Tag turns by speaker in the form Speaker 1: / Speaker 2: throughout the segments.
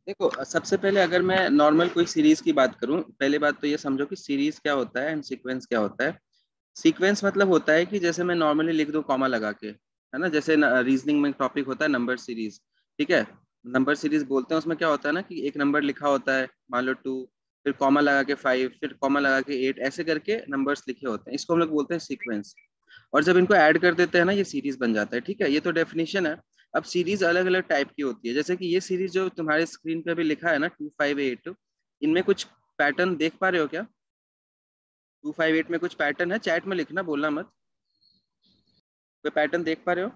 Speaker 1: देखो सबसे पहले अगर मैं नॉर्मल कोई सीरीज की बात करूं, पहले बात तो ये समझो कि सीरीज क्या होता है एंड सीक्वेंस क्या होता है। सीक्वेंस मतलब होता है कि जैसे मैं नॉर्मली लिख दूं कॉमा लगा के, है ना, जैसे रीजनिंग में टॉपिक होता है नंबर सीरीज। ठीक है, नंबर सीरीज बोलते हैं, उसमें क्या होता है ना कि एक नंबर लिखा होता है, मान लो 2, फिर कॉमा लगा के 5, फिर कॉमा लगा के 8, ऐसे करके नंबर्स लिखे होते हैं, इसको हम लोग बोलते हैं सीक्वेंस। और जब इनको ऐड कर देते हैं ना, ये सीरीज बन जाता है। ठीक है, ये तो डेफिनेशन है। अब सीरीज अलग अलग टाइप की होती है, जैसे कि ये सीरीज जो तुम्हारे स्क्रीन पे अभी लिखा है ना 258, इनमें कुछ पैटर्न देख पा रहे हो क्या? 258 में कुछ पैटर्न है, चैट में लिखना, बोलना मत। कोई पैटर्न देख पा रहे हो?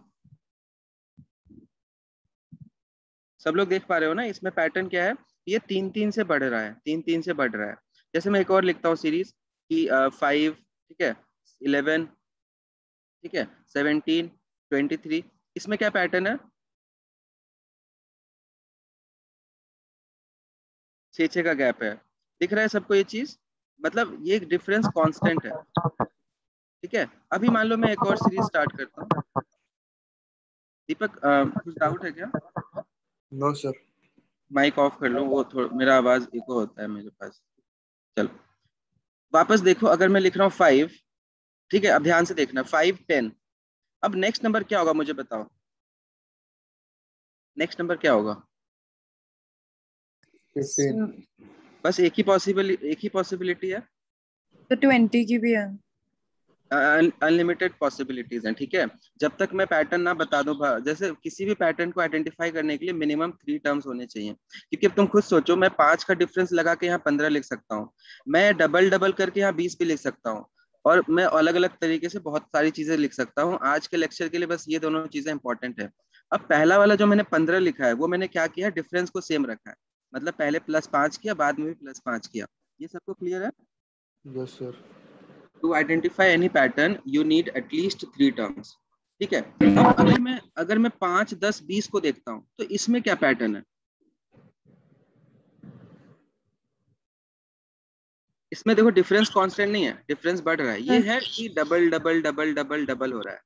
Speaker 1: सब लोग देख पा रहे हो ना? इसमें पैटर्न क्या है? ये 3 3 से बढ़ रहा है, 3 3 से बढ़ रहा है। जैसे मैं एक और लिखता हूँ सीरीज कि 5, ठीक है, 11, ठीक है, 17, 23, इसमें क्या पैटर्न है? 6 6 का गैप है। दिख रहा है सबको ये चीज? मतलब ये एक डिफरेंस कांस्टेंट है। ठीक है, अभी मान लो मैं एक और सीरीज स्टार्ट करता हूँ। दीपक कुछ डाउट है क्या?
Speaker 2: No sir.
Speaker 1: माइक ऑफ कर लो, वो थोड़ा मेरा आवाज इको होता है मेरे पास। चलो वापस देखो, अगर मैं लिख रहा हूँ 5, ठीक है, अब ध्यान से देखना, 5 10, अब नेक्स्ट नंबर क्या होगा मुझे बताओ? नेक्स्ट नंबर क्या होगा?
Speaker 2: 15।
Speaker 1: बस एक ही पॉसिबिलिटी है।
Speaker 3: तो 20 की भी है।
Speaker 1: अनलिमिटेड पॉसिबिलिटीज हैं। ठीक है, जब तक मैं पैटर्न ना बता दूं, जैसे किसी भी पैटर्न को आइडेंटिफाई करने के लिए मिनिमम 3 टर्म्स होने चाहिए। क्योंकि अब तुम खुद सोचो, मैं 5 का डिफरेंस लगा के यहाँ 15 लिख सकता हूँ, मैं डबल डबल करके यहाँ 20 भी लिख सकता हूँ, और मैं अलग अलग तरीके से बहुत सारी चीजें लिख सकता हूँ। आज के लेक्चर के लिए बस ये दोनों चीजें इंपॉर्टेंट है। अब पहला वाला जो मैंने 15 लिखा है, वो मैंने क्या किया, डिफरेंस को सेम रखा है, मतलब पहले +5 किया, बाद में भी +5 किया। ये सबको क्लियर है?
Speaker 2: Yes sir.
Speaker 1: To identify any pattern you need at least 3 terms. ठीक है, अब अगर मैं 5 10 20 को देखता हूँ, तो इसमें क्या पैटर्न है? इसमें देखो डिफरेंस कांस्टेंट नहीं है, डिफरेंस बढ़ रहा है, ये है कि double double double double double हो रहा है।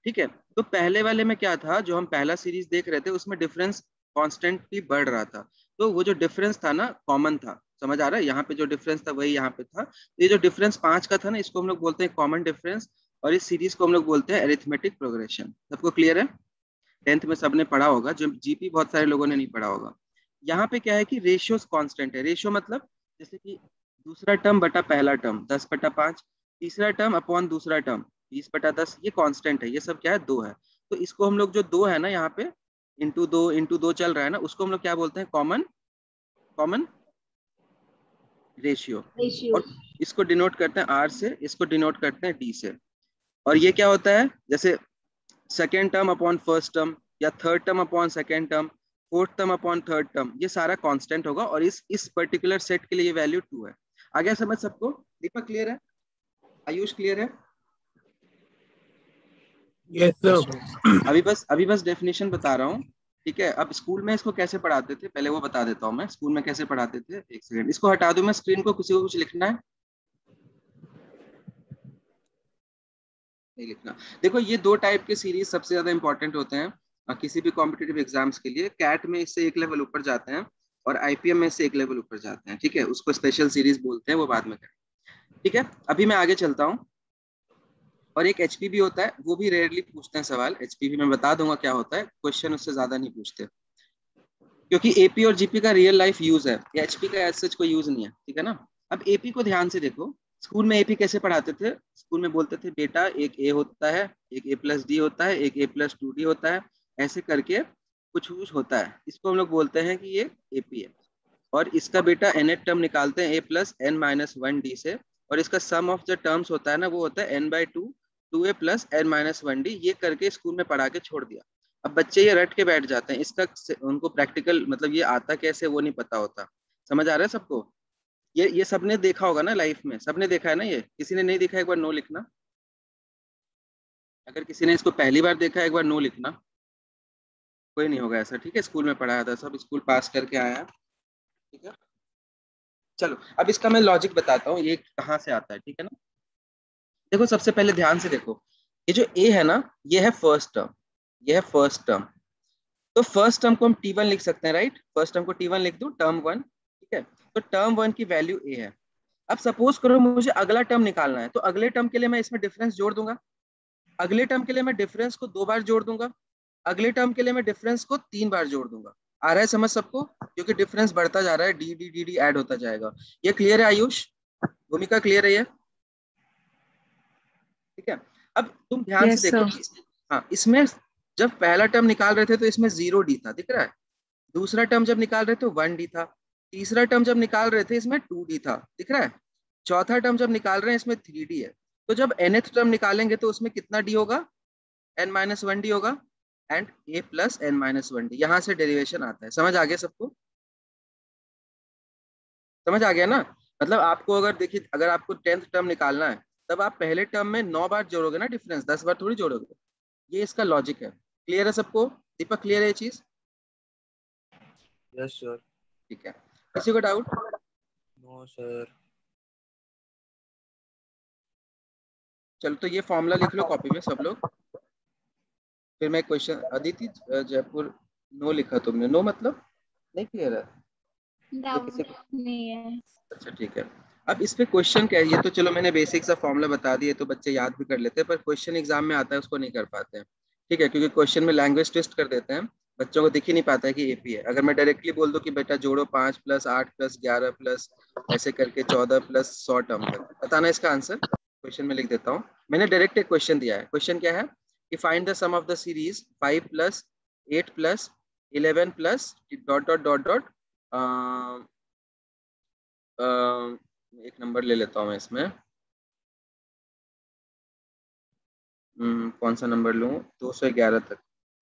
Speaker 1: ठीक है, तो पहले वाले में क्या था, जो हम पहला सीरीज देख रहे थे, उसमें डिफरेंस कांस्टेंट भी बढ़ रहा था। तो वो जो डिफरेंस था ना, कॉमन था। समझ आ रहा है? यहाँ पे जो डिफरेंस था वही यहाँ पे था, तो ये जो डिफरेंस 5 का था ना, इसको हम लोग बोलते हैं कॉमन डिफरेंस, और इस सीरीज को हम लोग बोलते हैं अरिथमेटिक प्रोग्रेशन। सबको क्लियर है? 10th में सबने पढ़ा होगा, जो जीपी बहुत सारे लोगों ने नहीं पढ़ा होगा। यहाँ पे क्या है कि रेशियो कांस्टेंट है। रेशियो मतलब जैसे कि दूसरा टर्म बटा पहला टर्म 10/5, तीसरा टर्म अपॉन दूसरा टर्म 20/10, ये कांस्टेंट है। ये सब क्या है, 2 है। तो इसको हम लोग, जो 2 है ना यहाँ पे, इंटू 2 चल रहा है ना, उसको हम लोग क्या बोलते हैं, कॉमन कॉमन रेशियो।
Speaker 4: रेशियो।
Speaker 1: और इसको डिनोट करते हैं आर से, इसको डिनोट करते हैं डी से। और ये क्या होता है, जैसे second term upon first term, या third term upon second term, fourth term upon third term, ये सारा कांस्टेंट होगा, और इस पर्टिकुलर सेट के लिए ये वैल्यू 2 है। आ गया समझ सबको? दीपक क्लियर है? आयुष क्लियर है?
Speaker 5: Yes sir.
Speaker 1: अभी बस डेफिनेशन बता रहा हूँ। ठीक है, अब स्कूल में इसको कैसे पढ़ाते थे पहले वो बता देता हूँ मैं। स्कूल में कैसे पढ़ाते थे, एक सेकंड, इसको हटा दूं मैं स्क्रीन को, किसी को कुछ लिखना है? नहीं लिखना। देखो ये 2 टाइप के सीरीज सबसे ज्यादा इंपॉर्टेंट होते हैं किसी भी कॉम्पिटेटिव एग्जाम्स के लिए। कैट में इससे एक लेवल ऊपर जाते हैं, और आईपीएम में से एक लेवल ऊपर जाते हैं। ठीक है, उसको स्पेशल सीरीज बोलते हैं, वो बाद में करें। ठीक है, अभी मैं आगे चलता हूँ। और एक एचपीवी होता है, वो भी रेयरली पूछते हैं सवाल। एचपीवी मैं बता दूंगा क्या होता है, क्वेश्चन उससे ज्यादा नहीं पूछते, क्योंकि एपी और जीपी का रियल लाइफ यूज है, एचपी का एज सच कोई यूज नहीं है। ठीक है ना? अब एपी को ध्यान से देखो। स्कूल में एपी कैसे पढ़ाते थे? स्कूल में बोलते थे बेटा एक ए होता है, एक A+D होता है, एक A+2D होता है, ऐसे करके कुछ कुछ होता है, इसको हम लोग बोलते हैं कि ये एपी है। और इसका बेटा nth टर्म निकालते हैं A+n-1D से, और इसका सम ऑफ द टर्म्स होता है ना, वो होता है n/2 2A+n-1D। ये करके स्कूल में पढ़ा के छोड़ दिया। अब बच्चे ये रट के बैठ जाते हैं, इसका उनको प्रैक्टिकल मतलब ये आता कैसे वो नहीं पता होता। समझ आ रहा है सबको? ये सबने देखा होगा ना लाइफ में, सबने देखा है ना? ये किसी ने नहीं देखा एक बार नो लिखना। अगर किसी ने इसको पहली बार देखा एक बार नो लिखना। कोई नहीं होगा ऐसा, ठीक है? स्कूल में पढ़ाया था, सब स्कूल पास करके आया है। ठीक है, चलो अब इसका मैं लॉजिक बताता हूँ, ये कहाँ से आता है। ठीक है ना? देखो सबसे पहले ध्यान से देखो, ये जो ए है ना, ये है फर्स्ट टर्म, ये है फर्स्ट टर्म। तो फर्स्ट टर्म को हम T1 लिख सकते हैं, राइट। फर्स्ट टर्म को T1 लिख दूं, टर्म 1, ठीक है। तो टर्म 1 की वैल्यू A है। अब सपोज करो मुझे अगला टर्म निकालना है, तो अगले टर्म के लिए मैं इसमें डिफरेंस जोड़ दूंगा, अगले टर्म के लिए मैं डिफरेंस को 2 बार जोड़ दूंगा, अगले टर्म के लिए मैं डिफरेंस को 3 बार जोड़ दूंगा। आ रहा है समझ सबको? क्योंकि डिफरेंस बढ़ता जा रहा है, D D D D add होता जाएगा। ये क्लियर है आयुष? भूमिका क्लियर है ये? ठीक है। अब तुम ध्यान से
Speaker 3: Yes,
Speaker 1: देखो,
Speaker 3: sir.
Speaker 1: हाँ, इसमें जब पहला टर्म निकाल रहे थे तो इसमें 0D था, दिख रहा है। दूसरा टर्म जब निकाल रहे थे 1D था। तीसरा टर्म जब निकाल रहे थे इसमें 2D था, दिख रहा है। चौथा टर्म जब निकाल रहे हैं इसमें 3D है। तो जब nth टर्म निकालेंगे तो उसमें कितना D होगा? n-1D होगा, एंड a प्लस n-1D। यहाँ से डेरिवेशन आता है। समझ आ गया सबको? समझ आ गया ना? मतलब आपको अगर देखिए, अगर आपको 10th टर्म निकालना है तब आप पहले टर्म में 9 बार जोड़ोगे ना डिफरेंस, 10 बार थोड़ी जोड़ोगे। ये इसका लॉजिक है। क्लियर है सबको? दीपक क्लियर है ये चीज?
Speaker 2: Yes sir.
Speaker 1: ठीक है, किसी को डाउट?
Speaker 2: No sir.
Speaker 1: चलो तो ये फॉर्मूला लिख लो कॉपी में सब लोग। फिर मैं क्वेश्चन, अदिति जयपुर नो लिखा तुमने, नो मतलब नहीं क्लियर है तो किसी को?
Speaker 4: नहीं है।
Speaker 1: अच्छा ठीक है। अब इस पे क्वेश्चन क्या है, ये तो चलो मैंने बेसिक सा फॉर्मूला बता दिया, तो बच्चे याद भी कर लेते हैं, पर क्वेश्चन एग्जाम में आता है उसको नहीं कर पाते हैं। ठीक है, क्योंकि क्वेश्चन में लैंग्वेज ट्विस्ट कर देते हैं, बच्चों को दिख ही नहीं पाता है कि एपी है। अगर मैं डायरेक्टली बोल दूं कि बेटा जोड़ो 5 + 8 + 11 प्लस ऐसे करके 14 + 100 टर्म तक, बताना इसका आंसर। क्वेश्चन में लिख देता हूँ, मैंने डायरेक्ट एक क्वेश्चन दिया है। क्वेश्चन क्या है कि find the sum of the series 5 + 8 + 11 + dot dot dot dot. एक नंबर ले लेता हूँ मैं इसमें। कौन सा नंबर लूँ? 211 तक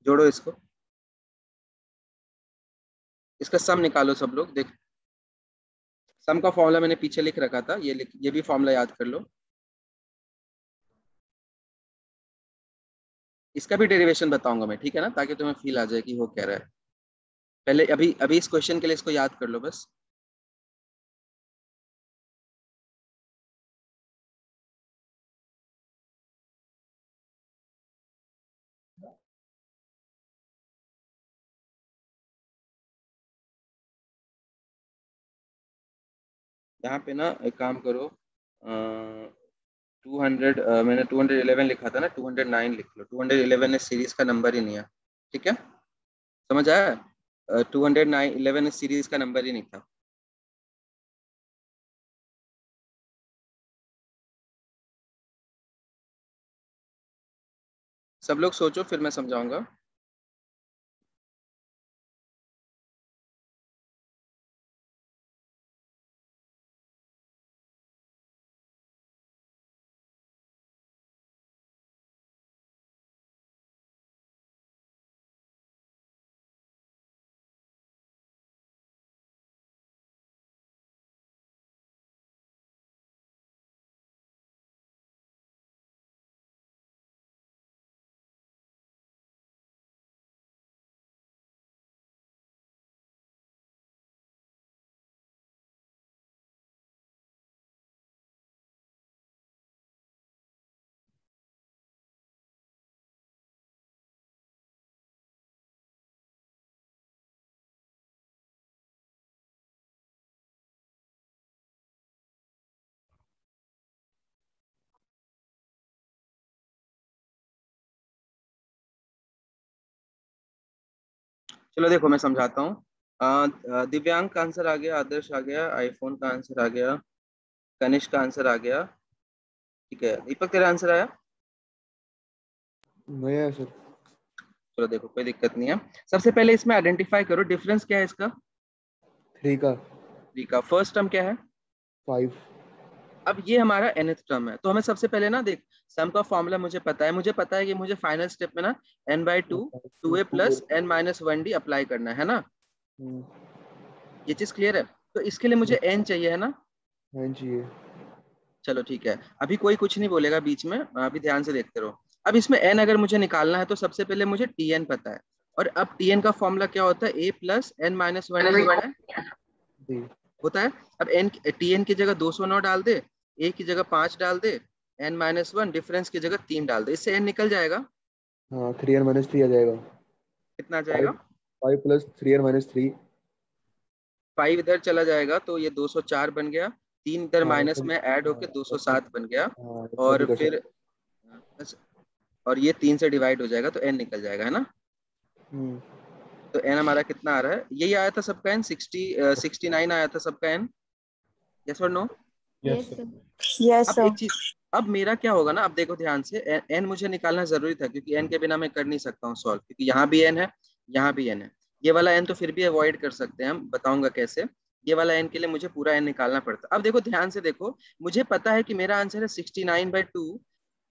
Speaker 1: जोड़ो इसको, इसका सम निकालो सब लोग। देख, सम का फॉर्मूला मैंने पीछे लिख रखा था, ये भी फॉर्मूला याद कर लो। इसका भी डेरिवेशन बताऊंगा मैं, ठीक है ना, ताकि तुम्हें फील आ जाए कि वो कह रहा है। पहले अभी अभी इस क्वेश्चन के लिए इसको याद कर लो बस। यहाँ पे ना एक काम करो, 200, मैंने 211 लिखा था ना, 209 लिख लो। 211 इस सीरीज का नंबर ही नहीं है, ठीक है? समझ आया? 211 इस सीरीज का नंबर ही नहीं था। सब लोग सोचो, फिर मैं समझाऊंगा। चलो देखो मैं समझाता हूँ। दिव्यांग का आंसर आ गया, आदर्श आ गया, आईफोन का आंसर आ गया, कनिष्क का आंसर आ गया, ठीक है। दीपक तेरा आंसर आया?
Speaker 2: नहीं है सर।
Speaker 1: चलो देखो कोई दिक्कत नहीं है। सबसे पहले इसमें आइडेंटिफाई करो डिफरेंस क्या है इसका।
Speaker 2: 3 का।
Speaker 1: 3 का। फर्स्ट टर्म क्या है?
Speaker 2: 5।
Speaker 1: अब ये हमारा nth टर्म है, तो हमें सबसे पहले ना देख, सम का फॉर्मूला मुझे पता है, मुझे पता है कि मुझे फाइनल स्टेप में ना n/2 2a + n-1d अप्लाई करना है ना। ये चीज क्लियर है? तो इसके लिए मुझे n चाहिए, है ना?
Speaker 2: हाँ जी।
Speaker 1: चलो ठीक है, अभी कोई कुछ नहीं बोलेगा बीच में, अभी ध्यान से देखते रहो। अब इसमें n अगर मुझे निकालना है तो सबसे पहले मुझे tn पता है, और अब tn का फॉर्मूला क्या होता है? a + n-1d होता है,
Speaker 2: जी।
Speaker 1: होता है। अब n tn की जगह 209 डाल दे, a की जगह 5 डाल दे, n-1 डिफरेंस की जगह 3 डाल दे, इससे n निकल जाएगा।
Speaker 2: हाँ 3 और -3 आ जाएगा।
Speaker 1: कितना आ जाएगा?
Speaker 2: 5 + 3n - 3।
Speaker 1: 5 इधर चला जाएगा तो ये 204 बन गया, 3 इधर
Speaker 2: हाँ
Speaker 1: माइनस
Speaker 2: ऐसा भी।
Speaker 1: में ऐड
Speaker 2: हाँ
Speaker 1: होके
Speaker 2: ऐसा।
Speaker 1: 207 बन गया।
Speaker 2: हाँ ऐसा भी
Speaker 1: और
Speaker 2: कर
Speaker 1: फिर
Speaker 2: सकते।
Speaker 1: और ये 3 से डिवाइड हो जाएगा तो n निकल जाएगा, है ना।
Speaker 2: हम्म।
Speaker 1: तो n हमारा कितना आ रहा है, यही आया था सबका n, 69 आया था सबका n। यस और no.
Speaker 2: Yes
Speaker 4: yes
Speaker 2: sir.
Speaker 4: Sir.
Speaker 3: Yes,
Speaker 1: अब
Speaker 3: sir.
Speaker 1: एक चीज, अब मेरा क्या होगा ना, अब देखो ध्यान से, n मुझे निकालना जरूरी था क्योंकि n के बिना मैं कर नहीं सकता हूँ सॉल्व, क्योंकि यहाँ भी n है, यहाँ भी n है। ये वाला n तो फिर भी अवॉइड कर सकते हैं हम, बताऊंगा कैसे। ये वाला n के लिए मुझे पूरा n निकालना पड़ता है। अब देखो ध्यान से देखो, मुझे पता है कि मेरा आंसर है 69/2।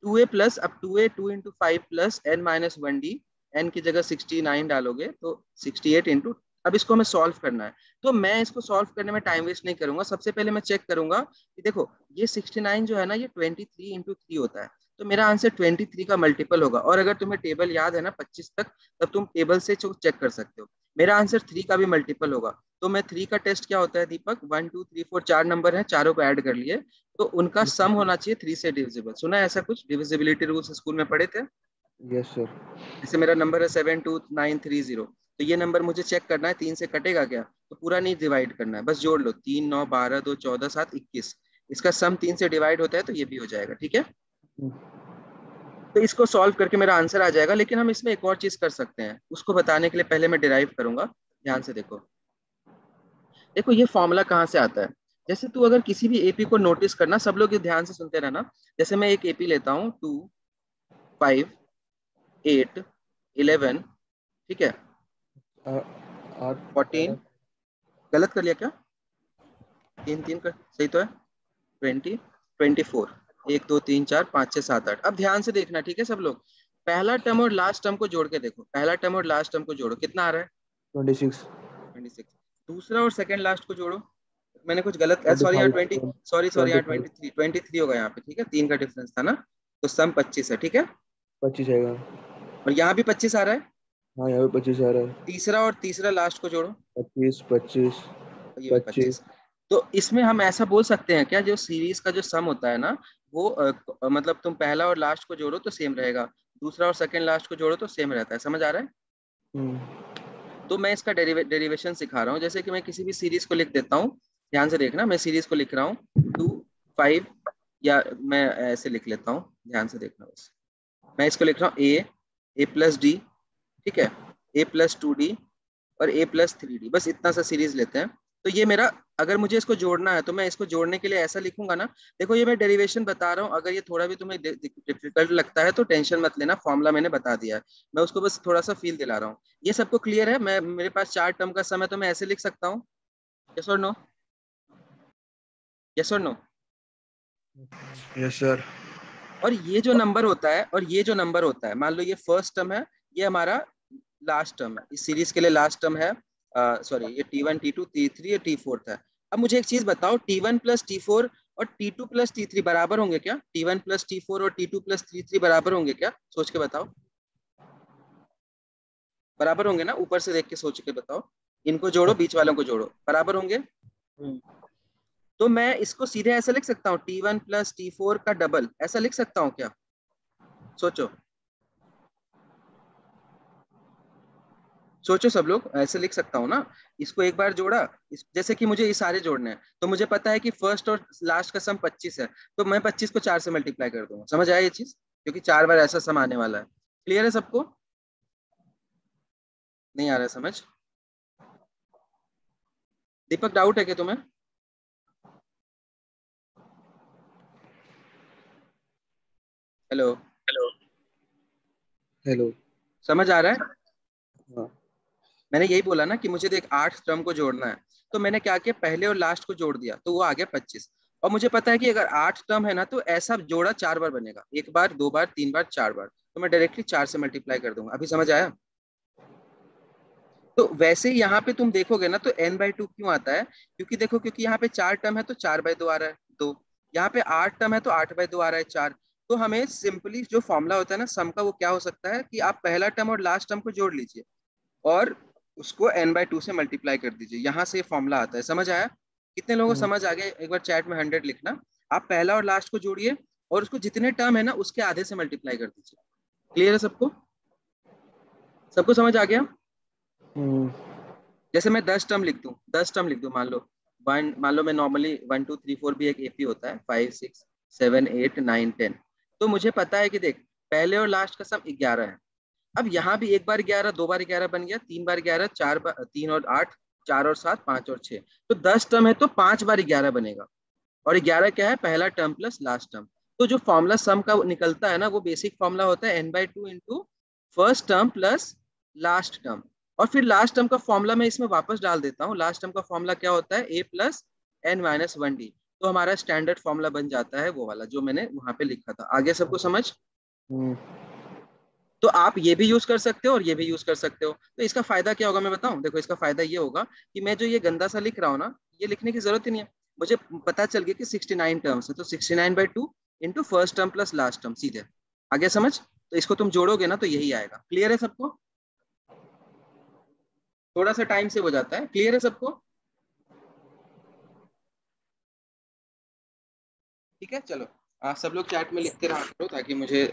Speaker 1: 2a प्लस, अब 2a 2 × 5 plus n - 1d, n की जगह 69 डालोगे तो 68 इंटू, अब इसको हमें सॉल्व करना है। तो मैं इसको सॉल्व करने में टाइम वेस्ट नहीं करूंगा, सबसे पहले मैं चेक करूंगा कि देखो ये 69 जो है ना, ये 23 × 3 होता है। तो मेरा आंसर 23 का मल्टीपल होगा। और अगर तुम्हें टेबल याद है ना 25 तक, तब तुम टेबल से चेक कर सकते हो। मेरा आंसर 3 का भी मल्टीपल होगा। तो मैं 3 का टेस्ट क्या होता है दीपक, 1 2 3 4 4 नंबर है, चारों को ऐड कर लिए, तो उनका सम होना चाहिए 3 से डिविजिबल। सुना है ऐसा कुछ, डिविजिबिलिटी रूल्स स्कूल में पढ़े थे।
Speaker 2: Yes sir.
Speaker 1: जैसे मेरा नंबर है 72930, तो ये नंबर मुझे चेक करना है 3 से कटेगा क्या, तो पूरा नहीं डिवाइड करना है, बस जोड़ लो, 3 9 12 2 14 7 21, इसका सम 3 से डिवाइड होता है तो ये भी हो जाएगा, ठीक है। तो इसको सॉल्व करके मेरा आंसर आ जाएगा। लेकिन हम इसमें एक और चीज कर सकते हैं, उसको बताने के लिए पहले मैं डिराइव करूंगा। ध्यान से देखो, देखो ये फॉर्मूला कहाँ से आता है। जैसे तू अगर किसी भी एपी को नोटिस करना, सब लोग ये ध्यान से सुनते रहना। जैसे मैं एक एपी लेता हूँ, 2 5 8 11, ठीक है,
Speaker 2: 8
Speaker 1: 14,
Speaker 2: 11।
Speaker 1: गलत कर लिया क्या, 3 3 कर सही तो है, 20 24, 1 2 3 4 5 6 7 8। अब ध्यान से देखना, ठीक है सब लोग, पहला टर्म और लास्ट टर्म को जोड़ के देखो, पहला टर्म और लास्ट टर्म को जोड़ो, कितना आ रहा है,
Speaker 2: 26।
Speaker 1: 26। दूसरा और सेकंड लास्ट को जोड़ो, मैंने कुछ गलत, सॉरी यहाँ
Speaker 2: 25।
Speaker 1: 20, सॉरी सॉरी यहाँ
Speaker 2: 25।
Speaker 1: 23 होगा यहाँ पे, ठीक है, 3 का डिफरेंस था ना, तो सम 25 है, ठीक है।
Speaker 2: 25 आएगा।
Speaker 1: और यहाँ भी 25 आ रहा है।
Speaker 2: हाँ यहाँ पे 25 आ रहा है।
Speaker 1: तीसरा और तीसरा लास्ट को जोड़ो,
Speaker 2: 25 25
Speaker 1: और ये भी
Speaker 2: 25।
Speaker 1: 25। तो इसमें हम ऐसा बोल सकते हैं क्या, जो सीरीज का जो सम होता है ना, वो मतलब तुम पहला और लास्ट को जोड़ो तो सेम रहेगा, दूसरा और सेकंड लास्ट को जोड़ो तो सेम रहता है, समझ आ रहा है।
Speaker 2: हम्म।
Speaker 1: तो मैं इसका डेरिवेशन सिखा रहा हूँ। जैसे कि मैं किसी भी सीरीज को लिख देता हूँ, ध्यान से देखना, मैं सीरीज को लिख रहा हूँ 2 5, या मैं ऐसे लिख लेता हूँ, ध्यान से देखना बस। मैं इसको लिख रहा हूँ a+d, ठीक है, a+2d और a+3d, बस इतना सा सीरीज लेते हैं। तो ये मेरा, अगर मुझे इसको जोड़ना है तो मैं इसको जोड़ने के लिए ऐसा लिखूंगा ना। देखो ये मैं डेरिवेशन बता रहा हूँ, अगर ये थोड़ा भी तुम्हें डिफिकल्ट लगता है तो टेंशन मत लेना, फॉर्मूला मैंने बता दिया है, मैं उसको बस थोड़ा सा फील दिला रहा हूँ। ये सबको क्लियर है, मैं, मेरे पास 4 टर्म का समय, तो मैं ऐसे लिख सकता हूँ, यस और नो, यस और नो।
Speaker 2: Yes sir.
Speaker 1: और ये जो नंबर होता है, और ये जो नंबर होता है, मान लो ये फर्स्ट टर्म है, ये हमारा लास्ट टर्म है, इस सीरीज के लिए लास्ट टर्म है, सॉरी ये T1 T2 T3 और T4 था। अब मुझे एक चीज बताओ, T1 + T4 और T2 + T3 बराबर होंगे क्या, T1 + T4 और T2 + T3 बराबर होंगे क्या, सोच के बताओ, बराबर होंगे ना, ऊपर से देख के सोच के बताओ, इनको जोड़ो, बीच वालों को जोड़ो, बराबर होंगे। तो मैं इसको सीधे ऐसे लिख सकता हूँ, T1 + T4 का डबल, ऐसा लिख सकता हूँ क्या, सोचो, सोचो सब लोग, ऐसे लिख सकता हूँ ना। इसको एक बार जोड़ा, जैसे कि मुझे ये सारे जोड़ने हैं, तो मुझे पता है कि फर्स्ट और लास्ट का सम 25 है, तो मैं 25 को 4 से मल्टीप्लाई कर दूंगा, समझ आया ये चीज, क्योंकि 4 बार ऐसा सम आने वाला है। क्लियर है सबको, नहीं आ रहा है समझ, दीपक डाउट है क्या तुम्हें। Hello,
Speaker 2: hello.
Speaker 1: समझ आ रहा है।
Speaker 2: हाँ।
Speaker 1: मैंने यही बोला ना कि मुझे देख 8 टर्म को जोड़ना है, तो मैंने क्या किया, पहले और लास्ट को जोड़ दिया, तो वो आ गया 25। और मुझे पता है कि अगर 8 टर्म है ना, तो ऐसा जोड़ा 4 बार बनेगा, 1 बार 2 बार 3 बार 4 बार, तो मैं डायरेक्टली 4 से मल्टीप्लाई कर दूंगा। अभी समझ आया। तो वैसे ही यहाँ पे तुम देखोगे ना, तो n/2 क्यों आता है, क्योंकि देखो, क्योंकि यहाँ पे 4 टर्म है तो 4/2 आ रहा है 2, यहाँ पे 8 टर्म है तो 8/2 आ रहा है 4। तो हमें सिंपली जो फॉर्मूला होता है ना सम का, वो क्या हो सकता है कि आप पहला टर्म और लास्ट टर्म को जोड़ लीजिए और उसको n/2 से मल्टीप्लाई कर दीजिए, यहाँ से फॉर्मूला आता है, समझ आया। कितने लोगों को
Speaker 2: हम्म।
Speaker 1: समझ आ गया, एक बार चैट में 100 लिखना। आप पहला और लास्ट को जोड़िए और उसको जितने टर्म है ना उसके आधे से मल्टीप्लाई कर दीजिए। क्लियर है सबको, सबको समझ आ गया। जैसे मैं 10 टर्म लिख दूं मान लो मैं नॉर्मली 1 2 3 4 भी एक एपी होता है, 5 6 7 8 9 10। तो मुझे पता है कि देख पहले और लास्ट का सम 11 है। अब यहाँ भी एक बार 11, दो बार 11 बन गया, 3 बार 11, 4 बार 3 और 8, 4 और 7, 5 और 6। तो 10 टर्म है तो 5 बार 11 बनेगा। और 11 क्या है, पहला टर्म प्लस लास्ट टर्म। तो जो फॉर्मूला सम का निकलता है ना, वो बेसिक फॉर्मूला होता है n/2 into first term plus last term. और फिर लास्ट टर्म का फॉर्मूला मैं इसमें वापस डाल देता हूँ। लास्ट टर्म का फॉर्मूला क्या होता है, a+n-1d। तो हमारा स्टैंडर्ड फॉर्मूला बन जाता है वो वाला जो मैंने वहां पे लिखा था। आगे सबको समझ? तो आप ये भी यूज कर सकते हो और ये भी यूज कर सकते हो। तो इसका फायदा क्या होगा मैं बताऊं? देखो इसका फायदा ये होगा कि मैं जो ये गंदा सा लिख रहा हूँ ना, ये लिखने की जरूरत ही नहीं है। मुझे पता चल गया कि 69 टर्म्स है, तो 69/2 into first term plus last term, सीधे। आगे समझ? तो इसको तुम जोड़ोगे ना तो यही आएगा। क्लियर है सबको? थोड़ा सा टाइम से हो जाता है। क्लियर है सबको? ठीक है, चलो आप सब लोग चैट में लिखते रहा करो ताकि मुझे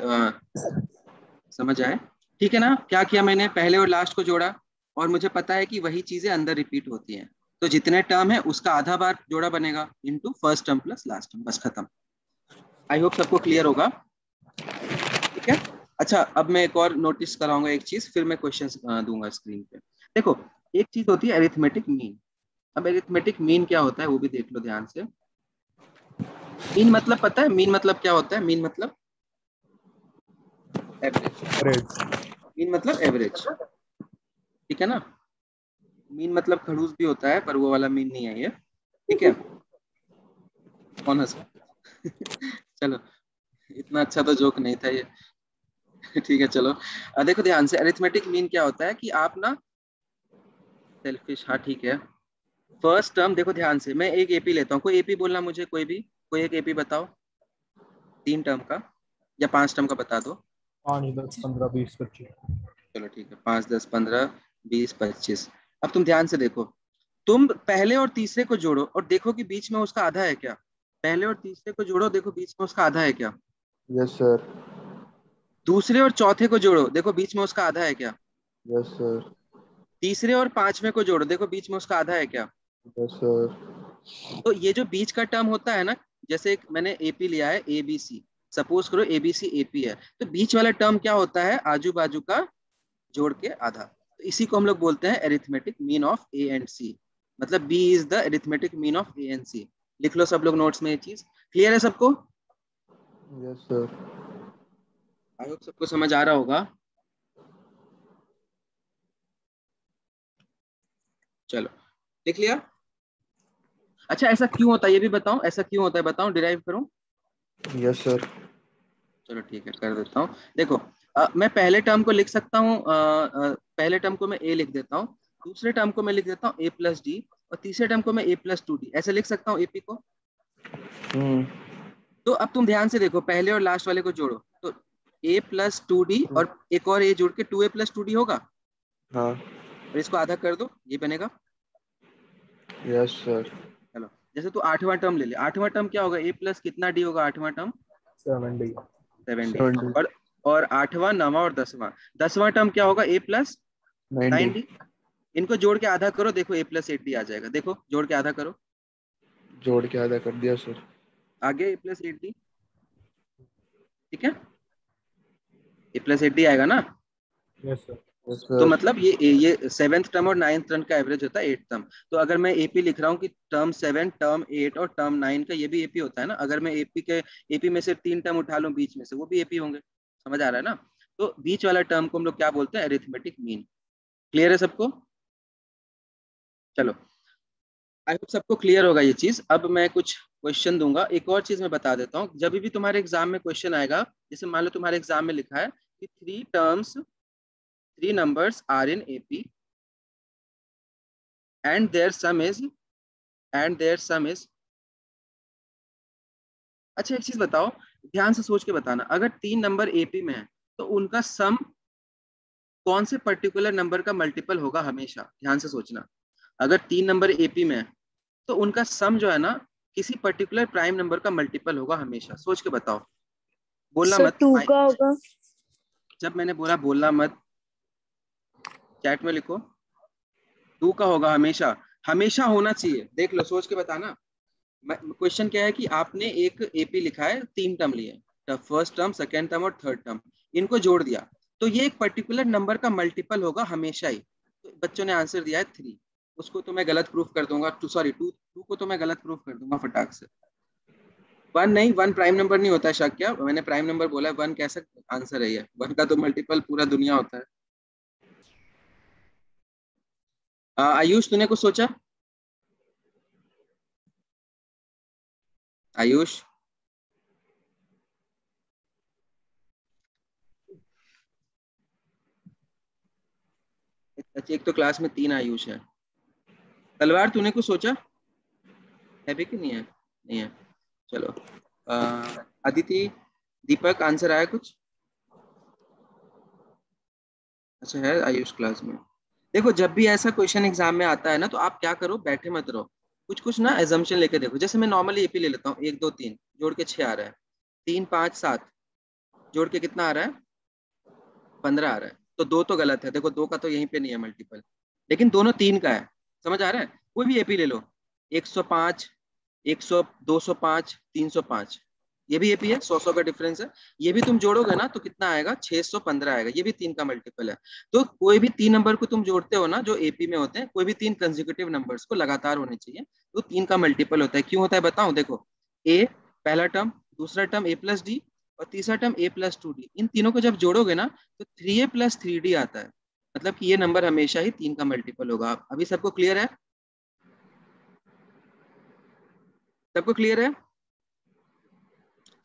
Speaker 1: समझ आए। ठीक है ना? क्या किया मैंने, पहले और लास्ट को जोड़ा और मुझे पता है कि वही चीजें अंदर रिपीट होती हैं। तो जितने टर्म है उसका आधा बार जोड़ा बनेगा into first term plus last term, बस खत्म। आई होप सबको क्लियर होगा। ठीक है, अच्छा अब मैं एक और नोटिस कराऊंगा एक चीज, फिर मैं क्वेश्चन दूंगा स्क्रीन पे। देखो एक चीज होती है अरिथमेटिक मीन। अब अरिथमेटिक मीन क्या होता है वो भी देख लो ध्यान से। मीन मतलब पता है, मीन मतलब क्या होता है? मीन मतलब एवरेज। मीन मतलब एवरेज, ठीक है ना? मीन मतलब खड़ूस भी होता है, पर वो वाला मीन नहीं है ये। ठीक है, कौन हंस रहा? चलो, इतना अच्छा तो जोक नहीं था ये। ठीक है चलो, देखो ध्यान से। अरिथमेटिक मीन क्या होता है कि आप ना सेल्फिश, हाँ ठीक है। फर्स्ट टर्म देखो ध्यान से, मैं एक एपी लेता हूँ। कोई एपी बोलना मुझे, कोई भी, कोई एक एपी बताओ 3 टर्म का या 5 टर्म का बता दो।
Speaker 2: 5 10 15 20 25।
Speaker 1: चलो ठीक है, 5 10 15 20 25। अब तुम ध्यान से देखो, तुम पहले और तीसरे को जोड़ो और देखो कि बीच में उसका आधा है क्या। पहले और तीसरे को जोड़ो, देखो बीच में उसका आधा है क्या।
Speaker 2: Yes sir.
Speaker 1: दूसरे और चौथे को जोड़ो, देखो बीच में उसका आधा है क्या।
Speaker 2: Yes sir.
Speaker 1: तीसरे और पांचवें को जोड़ो, देखो बीच में उसका आधा है क्या।
Speaker 2: Yes sir.
Speaker 1: तो ये जो बीच का टर्म होता है ना, जैसे एक मैंने एपी लिया है ए बी सी, सपोज करो ए बी सी एपी है, तो बीच वाला टर्म क्या होता है, आजू बाजू का जोड़ के आधा। तो इसी को हम लोग बोलते हैं arithmetic mean of A and C. मतलब B is the arithmetic mean of A and C. लिख लो सब लोग नोट्स में ये चीज। क्लियर है सबको?
Speaker 2: Yes sir.
Speaker 1: आई होप सबको समझ आ रहा होगा। चलो, लिख लिया? अच्छा ऐसा क्यों होता है ये भी बताओ, ऐसा क्यों होता है बताओ, डिराइव करूं?
Speaker 2: Yes sir.
Speaker 1: चलो ठीक है, कर देता हूँ। देखो मैं पहले टर्म को लिख सकता हूँ, पहले टर्म को मैं ए लिख देता हूँ, दूसरे टर्म को मैं लिख देता हूँ a+d, और तीसरे टर्म को मैं a+2d, ऐसे लिख सकता हूँ एपी को। तो अब तुम ध्यान से देखो, पहले और लास्ट वाले को जोड़ो तो a+2d और एक और a जोड़ के 2a+2d होगा।
Speaker 2: हाँ।
Speaker 1: और इसको आधा कर दो, ये बनेगा।
Speaker 2: Yes sir.
Speaker 1: चलो, जैसे तू आठवां टर्म ले ले, आठवां टर्म क्या होगा, a प्लस कितना d होगा आठवां टर्म?
Speaker 2: 70
Speaker 1: 7d।
Speaker 2: 70
Speaker 1: और आठवां, नवां और 10वां, 10वां टर्म क्या होगा, a+9d।
Speaker 2: 90।
Speaker 1: इनको जोड़ के आधा करो, देखो a+8d आ जाएगा। देखो जोड़ के आधा करो,
Speaker 2: जोड़ के आधा कर दिया सर।
Speaker 1: आगे a+8d। ठीक है, a+8d आएगा ना।
Speaker 2: Yes sir. यस
Speaker 1: तो
Speaker 2: सर।
Speaker 1: मतलब ये 7th टर्म और 9th टर्म का एवरेज होता है 8th टर्म। तो अगर मैं एपी लिख रहा हूँ कि टर्म 7, टर्म 8 और टर्म 9 का, ये भी एपी होता है ना। अगर मैं एपी में से 3 टर्म उठा लूँ बीच में से, वो भी एपी होंगे। समझ आ रहा है ना? तो बीच वाला टर्म को हम लोग क्या बोलते हैं, अरिथमेटिक मीन। क्लियर है सबको? चलो, आई होप सबको क्लियर होगा ये चीज। अब मैं कुछ क्वेश्चन दूंगा। एक और चीज मैं बता देता हूँ, जब भी तुम्हारे एग्जाम में क्वेश्चन आएगा, जैसे मान लो तुम्हारे एग्जाम में लिखा है कि 3 numbers are in AP and their sum is अच्छा एक चीज बताओ, ध्यान से सोच के बताना। अगर 3 नंबर एपी में है तो उनका सम कौन से पर्टिकुलर नंबर का मल्टीपल होगा हमेशा? ध्यान से सोचना। अगर 3 नंबर एपी में है तो उनका सम जो है ना, किसी पर्टिकुलर प्राइम नंबर का मल्टीपल होगा हमेशा। सोच के बताओ, बोलना
Speaker 3: सर
Speaker 1: मत।
Speaker 3: 2 का होगा।
Speaker 1: जब मैंने बोला बोलना मत, चैट में लिखो। टू का होगा हमेशा, हमेशा होना चाहिए। देख लो, सोच के बताना। क्वेश्चन क्या है कि आपने एक एपी लिखा है, 3 टर्म लिए, फर्स्ट टर्म, सेकेंड टर्म और थर्ड टर्म, इनको जोड़ दिया, तो ये एक पर्टिकुलर नंबर का मल्टीपल होगा हमेशा ही। तो बच्चों ने आंसर दिया है 3, उसको तो मैं गलत प्रूफ कर दूंगा, टू सॉरी टू, टू को तो मैं गलत प्रूफ कर दूंगा फटाक से। वन नहीं, वन प्राइम नंबर नहीं होता है। शक क्या, मैंने प्राइम नंबर बोला है, वन कैसा आंसर है ये? वन का तो मल्टीपल पूरा दुनिया होता है। आयुष तूने कुछ सोचा? आयुष? अच्छा, एक तो क्लास में 3 आयुष है। तलवार तूने कुछ सोचा है भी कि नहीं है? नहीं है। चलो, अदिति, दीपक, आंसर आया कुछ? अच्छा है आयुष क्लास में। देखो, जब भी ऐसा क्वेश्चन एग्जाम में आता है ना, तो आप क्या करो, बैठे मत रहो, कुछ कुछ ना एजम्पशन लेके देखो। जैसे मैं नॉर्मली एपी ले लेता हूँ, 1 2 3 जोड़ के 6 आ रहा है, 3 5 7 जोड़ के कितना आ रहा है? 15 आ रहा है। तो दो तो गलत है, देखो दो का तो यहीं पे नहीं है मल्टीपल, लेकिन दोनों 3 का है। समझ आ रहा है? कोई भी एपी ले लो, 105, 100, 205, 305, ये भी एपी है, 100 का डिफरेंस है। ये भी तुम जोड़ोगे ना तो कितना आएगा? 615 आएगा। ये भी 3 का मल्टीपल है। तो कोई भी 3 नंबर को तुम जोड़ते हो ना, जो एपी में होते हैं, कोई भी 3 कंसेक्यूटिव नंबर्स को लगातार होने चाहिए, तो 3 का मल्टीपल होता है। क्यों होता है बताऊं? देखो, ए पहला टर्म, दूसरा टर्म ए प्लस डी, और तीसरा टर्म ए प्लस 2 डी, इन तीनों को जब जोड़ोगे ना, तो 3a + 3d आता है। मतलब कि ये नंबर हमेशा ही 3 का मल्टीपल होगा। अभी सबको क्लियर है? सबको क्लियर है?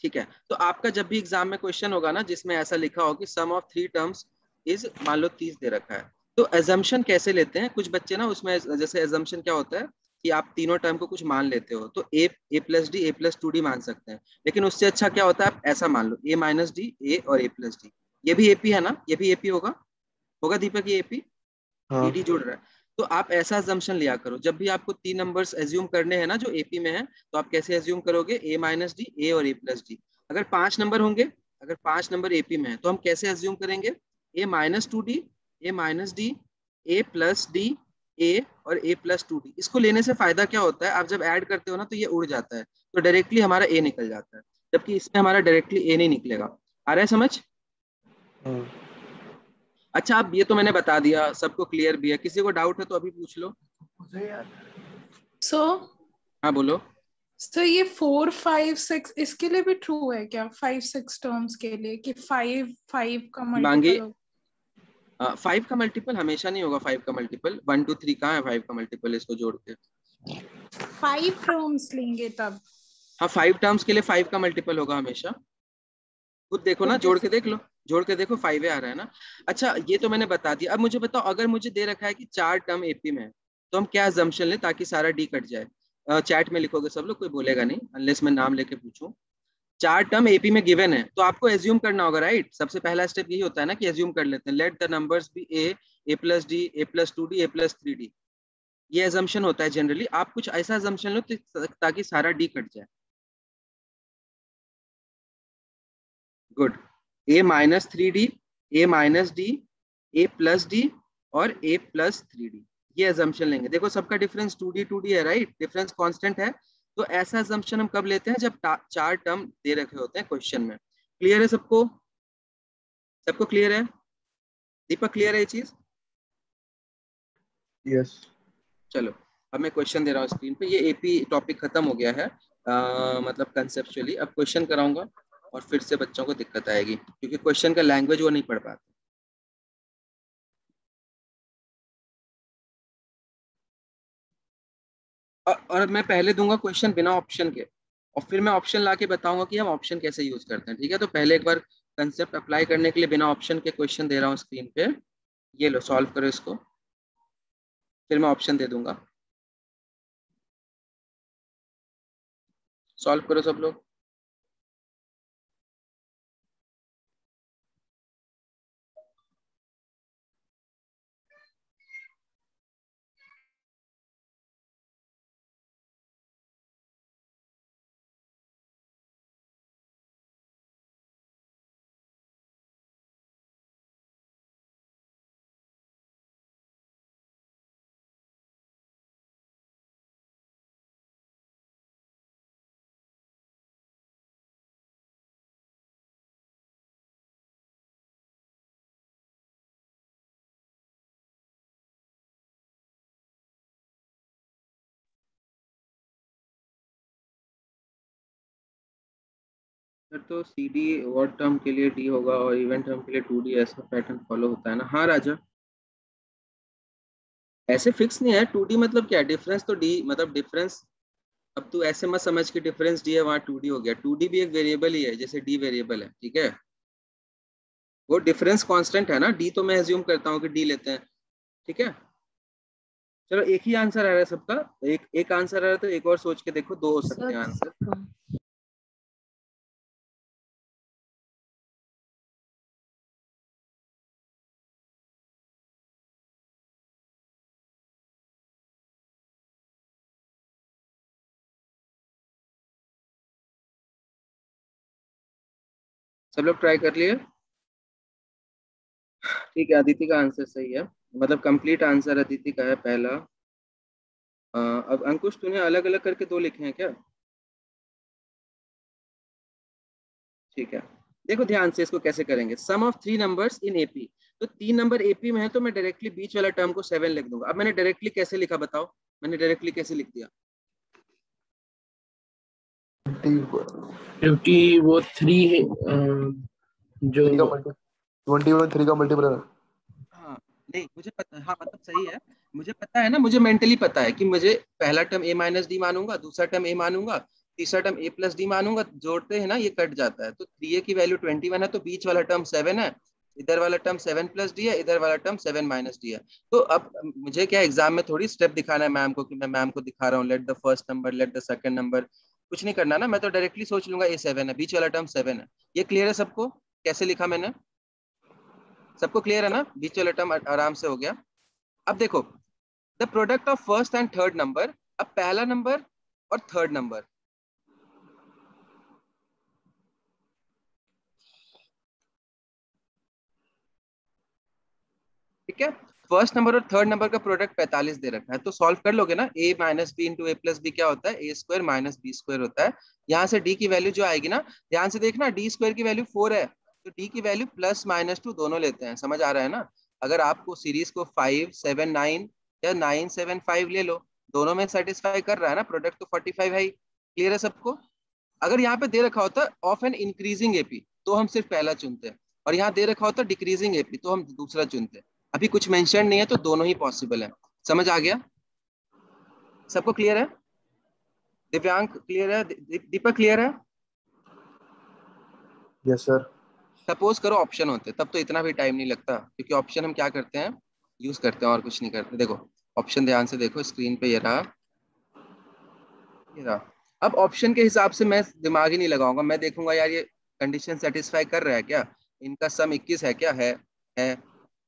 Speaker 1: ठीक है। तो आपका जब भी एग्जाम में क्वेश्चन होगा ना, जिसमें ऐसा लिखा हो कि सम ऑफ 3 टर्म्स इज, मान लो 30 दे रखा है, तो एजम्पशन कैसे लेते हैं कुछ बच्चे ना, उसमें जैसे एजम्पशन क्या होता है कि आप तीनों टर्म को कुछ मान लेते हो, तो ए प्लस डी, A+2D मान सकते हैं। लेकिन उससे अच्छा क्या होता है, आप ऐसा मान लो, A-D, ए और A+D। ये भी एपी है ना? ये भी एपी होगा, होगा दीपक? ये एपी,
Speaker 2: हाँ।
Speaker 1: डीडी जुड़ रहा है। तो आप ऐसा अजम्पशन लिया करो, जब भी आपको 3 नंबर्स एज्यूम करने हैं ना जो एपी में है, तो आप कैसे एज्यूम करोगे? A-D, ए और A+D। अगर 5 नंबर होंगे, अगर 5 नंबर एपी में है, तो हम कैसे एज्यूम करेंगे? A-2D, A-D, A+D, ए और A+2D। इसको लेने से फायदा क्या होता है, आप जब ऐड करते हो ना, तो ये उड़ जाता है, तो डायरेक्टली हमारा ए निकल जाता है, जबकि इसमें हमारा डायरेक्टली ए नहीं निकलेगा। आ रहा है समझ?
Speaker 2: हाँ।
Speaker 1: अच्छा, अब ये तो मैंने बता दिया, सबको क्लियर भी है। किसी को डाउट है तो अभी पूछ लो।
Speaker 3: सो
Speaker 1: हाँ बोलो।
Speaker 3: सो ये 4 5 6 इसके लिए भी ट्रू है क्या? 5 6 टर्म्स के लिए कि 5 5 का
Speaker 1: मांगी,
Speaker 3: मल्टीपल हो?
Speaker 1: 5 का मल्टीपल हमेशा नहीं होगा। 5 का मल्टीपल 1 2 3 कहाँ है? 5 का मल्टीपल इसको जोड़ के।
Speaker 3: 5 टर्म्स लेंगे तब?
Speaker 1: हाँ, 5 टर्म्स के लिए 5 का मल्टीपल होगा हमेशा। खुद देखो ना,
Speaker 3: ओके
Speaker 1: जोड़ के देख लो, जोड़ के देखो, 5 आ रहा है ना। अच्छा, ये तो मैंने बता दिया। अब मुझे बताओ, अगर मुझे दे रखा है कि 4 टर्म एपी में है, तो हम क्या अजम्पशन लें ताकि सारा डी कट जाए? चैट में लिखोगे सब लोग, कोई बोलेगा नहीं अनलेस मैं नाम लेके पूछूं। 4 टर्म एपी में गिवन है, तो आपको एज्यूम करना होगा, राइट? सबसे पहला स्टेप यही होता है ना कि एज्यूम कर लेते हैं, let the numbers B A+D, A+2D, A+3D। ये एजम्पशन होता है जनरली। आप कुछ ऐसा एजम्पशन लो ताकि सारा डी कट जाए। गुड। A-3D, A-D, A+D और A+3D, ये एजम्पशन लेंगे। देखो, सबका डिफरेंस 2D है, राइट? डिफरेंस कांस्टेंट है। तो ऐसा एजम्पशन हम कब लेते हैं? जब 4 टर्म दे रखे होते हैं क्वेश्चन में। क्लियर है सबको? सबको क्लियर है? दीपक, क्लियर है ये चीज?
Speaker 2: यस।
Speaker 1: चलो, अब मैं क्वेश्चन दे रहा हूँ स्क्रीन पे। ये एपी टॉपिक खत्म हो गया है, मतलब कंसेप्चुअली। अब क्वेश्चन कराऊंगा और फिर से बच्चों को दिक्कत आएगी, क्योंकि क्वेश्चन का लैंग्वेज वो नहीं पढ़ पाते। और मैं पहले दूंगा क्वेश्चन बिना ऑप्शन के, और फिर मैं ऑप्शन ला के बताऊंगा कि हम ऑप्शन कैसे यूज करते हैं। ठीक है? तो पहले एक बार कंसेप्ट अप्लाई करने के लिए बिना ऑप्शन के क्वेश्चन दे रहा हूँ स्क्रीन पे। ये लो, सॉल्व करो इसको, फिर मैं ऑप्शन दे दूंगा। सॉल्व करो सब लोग। सर तो सी डी वर्ड टर्म के लिए डी होगा और इवेंट टर्म के लिए 2D, ऐसा पैटर्न फॉलो होता है ना। हाँ राजा, ऐसे फिक्स नहीं है। 2D मतलब क्या, डिफरेंस तो डी मतलब डिफरेंस। अब तू ऐसे मत समझ कि डिफरेंस डी है वहाँ 2D हो गया। 2D भी एक वेरिएबल ही है जैसे डी वेरिएबल है, ठीक है। वो डिफरेंस कांस्टेंट है ना। डी तो मैं एज्यूम करता हूँ कि डी लेते हैं, ठीक है। चलो एक ही आंसर आ रहा है सबका। एक एक आंसर आ रहा है तो एक और सोच के देखो, दो हो सकते हैं आंसर। सब लोग ट्राई कर लिए? ठीक है, अदिति का आंसर सही है। मतलब कंप्लीट आंसर अदिति का है पहला। अब अंकुश तूने अलग अलग करके दो लिखे हैं क्या? ठीक है, देखो ध्यान से इसको कैसे करेंगे। सम ऑफ 3 नंबर्स इन एपी। तो 3 नंबर एपी में है तो मैं डायरेक्टली बीच वाला टर्म को 7 लिख दूंगा। अब मैंने डायरेक्टली कैसे लिखा बताओ, मैंने डायरेक्टली कैसे लिख दिया?
Speaker 5: क्योंकि वो 3 है, जो
Speaker 2: 21 3 का मल्टीपल है।
Speaker 1: हाँ, नहीं मुझे पता, हाँ मतलब सही है। मुझे पता है ना, मुझे मेंटली पता है कि मुझे पहला टर्म ए माइनस डी मानूंगा, दूसरा टर्म ए मानूंगा, तीसरा टर्म ए प्लस डी मानूंगा। जोड़ते हैं ना ये कट जाता है। तो 3a की वैल्यू 21 है तो बीच वाला टर्म 7 है। इधर वाला टर्म 7 प्लस डी है, इधर वाला टर्म 7 माइनस डी है। तो अब मुझे क्या एग्जाम में थोड़ी स्टेप दिखाना है मैम को कि मैं मैम को दिखा रहा हूँ let the first number, let the second number. कुछ नहीं करना ना, मैं तो डायरेक्टली सोच लूंगा ए 7 है, बीच वाला टर्म 7 है। ये क्लियर है सबको कैसे लिखा मैंने? सबको क्लियर है ना? बीच वाला टर्म आराम से हो गया। अब देखो, the product of first and third number. अब पहला नंबर और थर्ड नंबर, ठीक है। फर्स्ट नंबर और थर्ड नंबर का प्रोडक्ट 45 दे रखा है, तो सॉल्व कर लोगे ना। ए माइनस बी इंटू ए प्लस बी क्या होता है? ए स्क्वायर माइनस बी स्क्वायर होता है। यहाँ से डी की वैल्यू जो आएगी ना, ध्यान से देखना, डी स्क्वायर की वैल्यू 4 है तो डी की वैल्यू +-2 दोनों लेते हैं। समझ आ रहा है ना? अगर आपको सीरीज को 5 7 9 या 9 7 5 ले लो, दोनों में सेटिस्फाई कर रहा है ना, प्रोडक्ट तो 45 है ही। क्लियर है सबको? अगर यहाँ पे दे रखा होता ऑफ एन इंक्रीजिंग एपी तो हम सिर्फ पहला चुनते हैं, और यहाँ दे रखा होता डिक्रीजिंग एपी तो हम दूसरा चुनते हैं। अभी कुछ मेंशन नहीं है तो दोनों ही पॉसिबल है। समझ आ गया? सबको क्लियर है? दिव्यांग क्लियर है? दीपक क्लियर है?
Speaker 2: Yes sir.
Speaker 1: सपोज करो ऑप्शन होते तब तो इतना भी टाइम नहीं लगता, क्योंकि ऑप्शन हम क्या करते हैं, यूज करते हैं और कुछ नहीं करते। देखो ऑप्शन ध्यान से देखो, स्क्रीन पे ये रहा, ये रहा। अब ऑप्शन के हिसाब से मैं दिमाग ही नहीं लगाऊंगा, मैं देखूंगा यार ये कंडीशन सेटिस्फाई कर रहा है क्या, इनका सम 21 है क्या, है,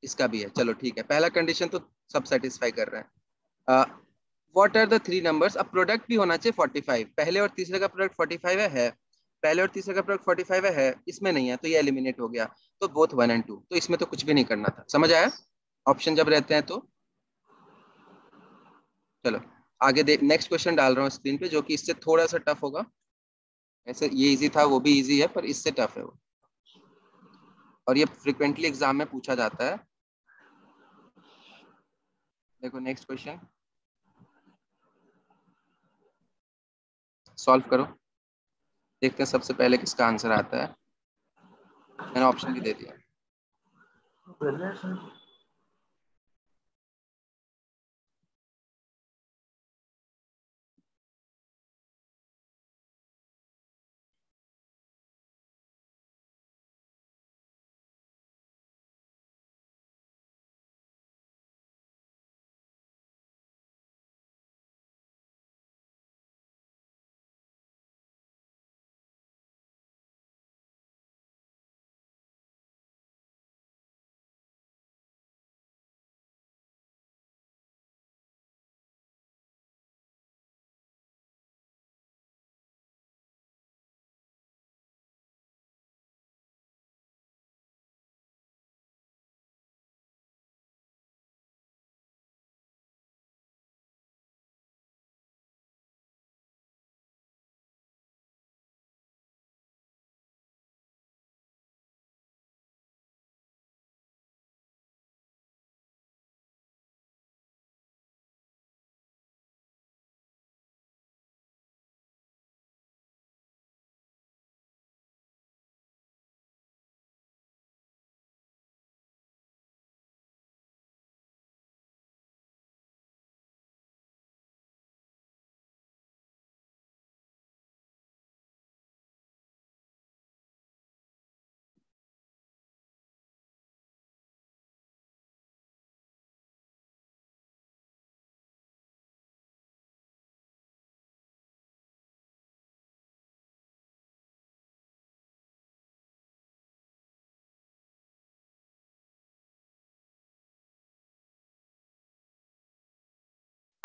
Speaker 1: इसका भी है, चलो ठीक है। पहला कंडीशन तो सब सेटिस्फाई कर रहे हैं। What are the 3 numbers. अब प्रोडक्ट भी होना चाहिए 45, पहले और तीसरे का प्रोडक्ट 45 है। पहले और तीसरे का प्रोडक्ट 45 है, इसमें नहीं है तो ये एलिमिनेट हो गया। तो बोथ 1 एंड 2, तो इसमें तो कुछ भी नहीं करना था। समझ आया? ऑप्शन जब रहते हैं तो। चलो आगे देख, नेक्स्ट क्वेश्चन डाल रहा हूँ स्क्रीन पे जो कि इससे थोड़ा सा टफ होगा। ऐसे ये इजी था, वो भी इजी है, पर इससे टफ है वो, और ये फ्रिक्वेंटली एग्जाम में पूछा जाता है। देखो नेक्स्ट क्वेश्चन सॉल्व करो, देखते हैं सबसे पहले किसका आंसर आता है। मैंने ऑप्शन भी दे दिया।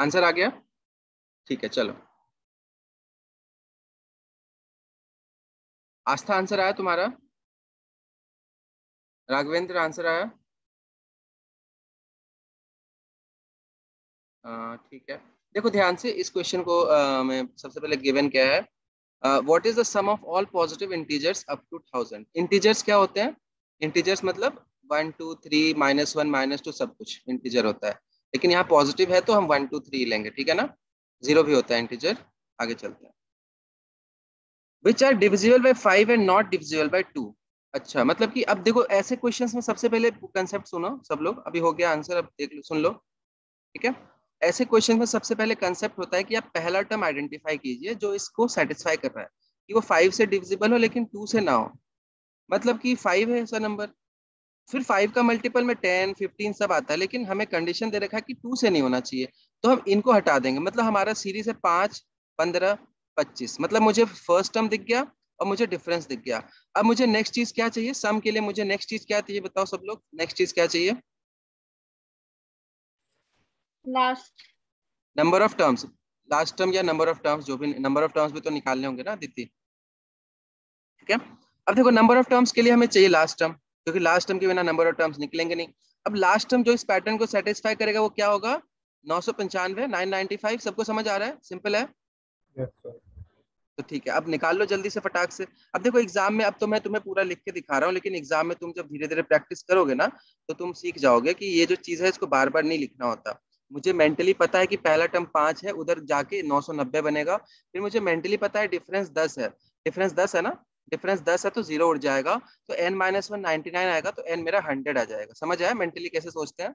Speaker 1: आंसर आ गया? ठीक है चलो। आस्था आंसर आया तुम्हारा? राघवेंद्र आंसर आया? ठीक है। देखो ध्यान से इस क्वेश्चन को मैं सबसे पहले गिवन क्या है, what is the sum of all positive integers up to 1000। Integers क्या होते हैं? इंटीजर्स मतलब 1 2 3 -1 -2 सब कुछ इंटीजर होता है, लेकिन यहाँ पॉजिटिव है तो हम 1 2 3 लेंगे, ठीक है ना? जीरो भी होता है इंटीजर। आगे चलते हैं। Which are divisible by 5 and not divisible by 2। अच्छा मतलब कि अब देखो ऐसे क्वेश्चंस में सबसे पहले कंसेप्ट सुनो सब लोग, अभी हो गया आंसर, अब देख लो सुन लो, ठीक है? ऐसे क्वेश्चन में सबसे पहले कंसेप्ट होता है कि आप पहला टर्म आइडेंटिफाई कीजिए जो इसको सेटिस्फाई कर रहा है, कि वो 5 से डिविजिबल हो लेकिन 2 से ना हो। मतलब कि 5 है ऐसा नंबर, फिर 5 का मल्टीपल में 10 15 सब आता है, लेकिन हमें कंडीशन दे रखा है कि 2 से नहीं होना चाहिए, तो हम इनको हटा देंगे। मतलब हमारा सीरीज है 5 15 25, मतलब मुझे फर्स्ट टर्म दिख गया और मुझे डिफरेंस दिख गया। अब मुझे नेक्स्ट चीज क्या चाहिए? सम के लिए मुझे नेक्स्ट चीज क्या चाहिए? बताओ सब लोग, नेक्स्ट चीज क्या चाहिए?
Speaker 4: Last.
Speaker 1: Number of terms. Last term या नंबर ऑफ टर्म्स, जो भी नंबर ऑफ टर्म्स भी तो निकालने होंगे ना दीदी, ठीक है? अब देखो नंबर ऑफ टर्म्स के लिए हमें चाहिए लास्ट टर्म, क्योंकि लास्ट टर्म के बिना नंबर ऑफ टर्म्स निकलेंगे नहीं। अब लास्ट टर्म जो इस पैटर्न को सेटिस्फाई करेगा वो क्या होगा? 995 995। सबको समझ आ रहा है? सिंपल है।
Speaker 2: Yes sir.
Speaker 1: तो ठीक है, अब निकाल लो जल्दी से फटाक से। अब देखो एग्जाम में, अब तो मैं तुम्हें पूरा लिख के दिखा रहा हूँ, लेकिन एग्जाम में तुम जब धीरे धीरे प्रैक्टिस करोगे ना, तो तुम सीख जाओगे कि ये जो चीज है इसको बार बार नहीं लिखना होता। मुझे मेंटली पता है कि पहला टर्म 5 है, उधर जाके 990 बनेगा। फिर मुझे मेंटली पता है डिफरेंस 10 है। डिफरेंस 10 है ना? डिफरेंस 10 है तो जीरो उड़ जाएगा, तो n-1 99 आएगा, तो n मेरा 100 आ जाएगा। समझ आया मेंटली कैसे सोचते हैं?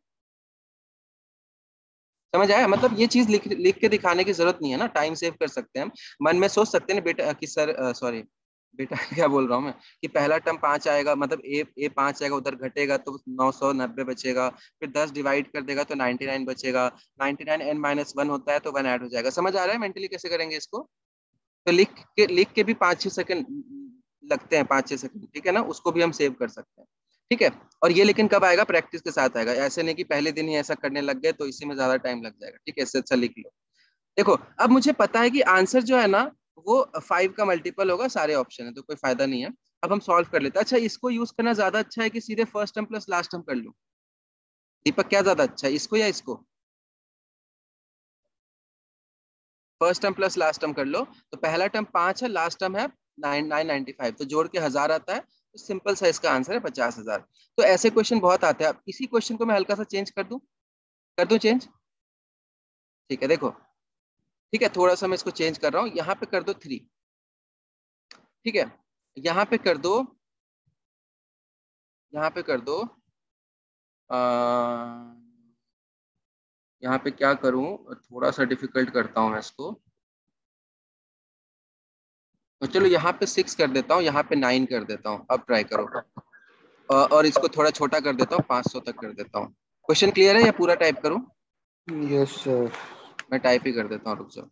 Speaker 1: समझ आया? मतलब ये चीज लिख लिख के दिखाने की जरूरत नहीं है ना, टाइम सेव कर सकते हैं हम। मन में सोच सकते हैं ना बेटा कि सर सॉरी बेटा क्या बोल रहा हूँ मैं, कि पहला टर्म 5 आएगा, मतलब ए 5 आएगा, उधर घटेगा तो 990 बचेगा। फिर 10 डिवाइड कर देगा तो 99 बचेगा। 99 n-1 होता है तो 1 ऐड हो जाएगा। समझ आ रहा है मेंटली कैसे करेंगे इसको? तो लिख के भी 5 6 सेकंड लगते हैं, 5 6 सेकंड, ठीक है ना? उसको भी हम सेव कर सकते हैं, ठीक है? और ये लेकिन कब आएगा? प्रैक्टिस के साथ आएगा। ऐसे नहीं कि पहले दिन ही ऐसा करने लग गए तो इसी में ज्यादा टाइम लग जाएगा, ठीक है? इससे अच्छा लिख लो। देखो अब मुझे पता है कि आंसर जो है ना वो 5 का मल्टीपल होगा, सारे ऑप्शन है तो कोई फायदा नहीं है। अब हम सॉल्व कर लेते हैं। अच्छा इसको यूज करना ज्यादा अच्छा है कि सीधे first term plus last term कर लूं? दीपक क्या ज्यादा अच्छा है, इसको या इसको? First term plus last term कर लो। तो पहला टर्म 5 है, लास्ट टर्म है 995, तो जोड़ के 1000 आता है, तो सिंपल सा इसका आंसर है 50,000। तो ऐसे क्वेश्चन बहुत आते हैं। अब इसी क्वेश्चन को मैं हल्का सा चेंज कर दूं चेंज, ठीक है? देखो ठीक है, थोड़ा सा मैं इसको चेंज कर रहा हूँ, यहाँ पे कर दो 3, ठीक है? यहाँ पे कर दो, यहाँ पे कर दो आ, यहाँ पे क्या करूँ, थोड़ा सा डिफिकल्ट करता हूँ मैं इसको। तो चलो यहाँ पे 6 कर देता हूँ, यहाँ पे 9 कर देता हूँ। अब ट्राई करो। और इसको थोड़ा छोटा कर देता हूँ, 500 तक कर देता हूँ। क्वेश्चन क्लियर है या पूरा टाइप करूँ?
Speaker 2: Yes sir.
Speaker 1: मैं टाइप ही कर देता हूँ, रुक जाओ।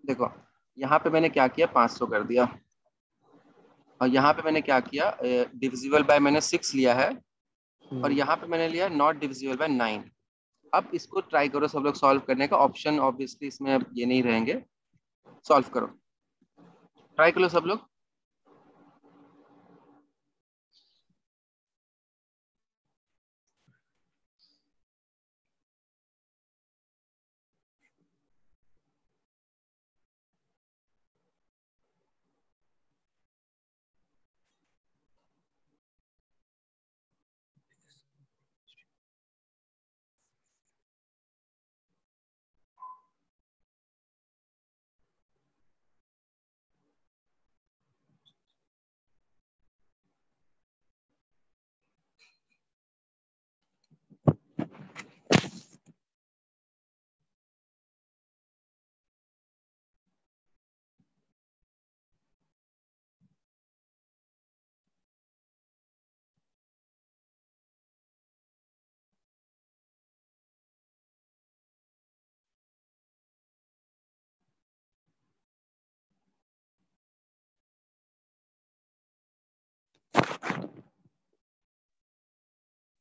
Speaker 1: देखो यहाँ पे मैंने क्या किया, 500 कर दिया। और यहाँ पे मैंने क्या किया, डिविजिबल बाय मैंने 6 लिया है, और यहाँ पे मैंने लिया नॉट डिविजिबल बाय 9। अब इसको ट्राई करो सब लोग सॉल्व करने का। ऑप्शन ऑब्वियसली इसमें अब ये नहीं रहेंगे। सॉल्व करो, ट्राई करो सब लोग।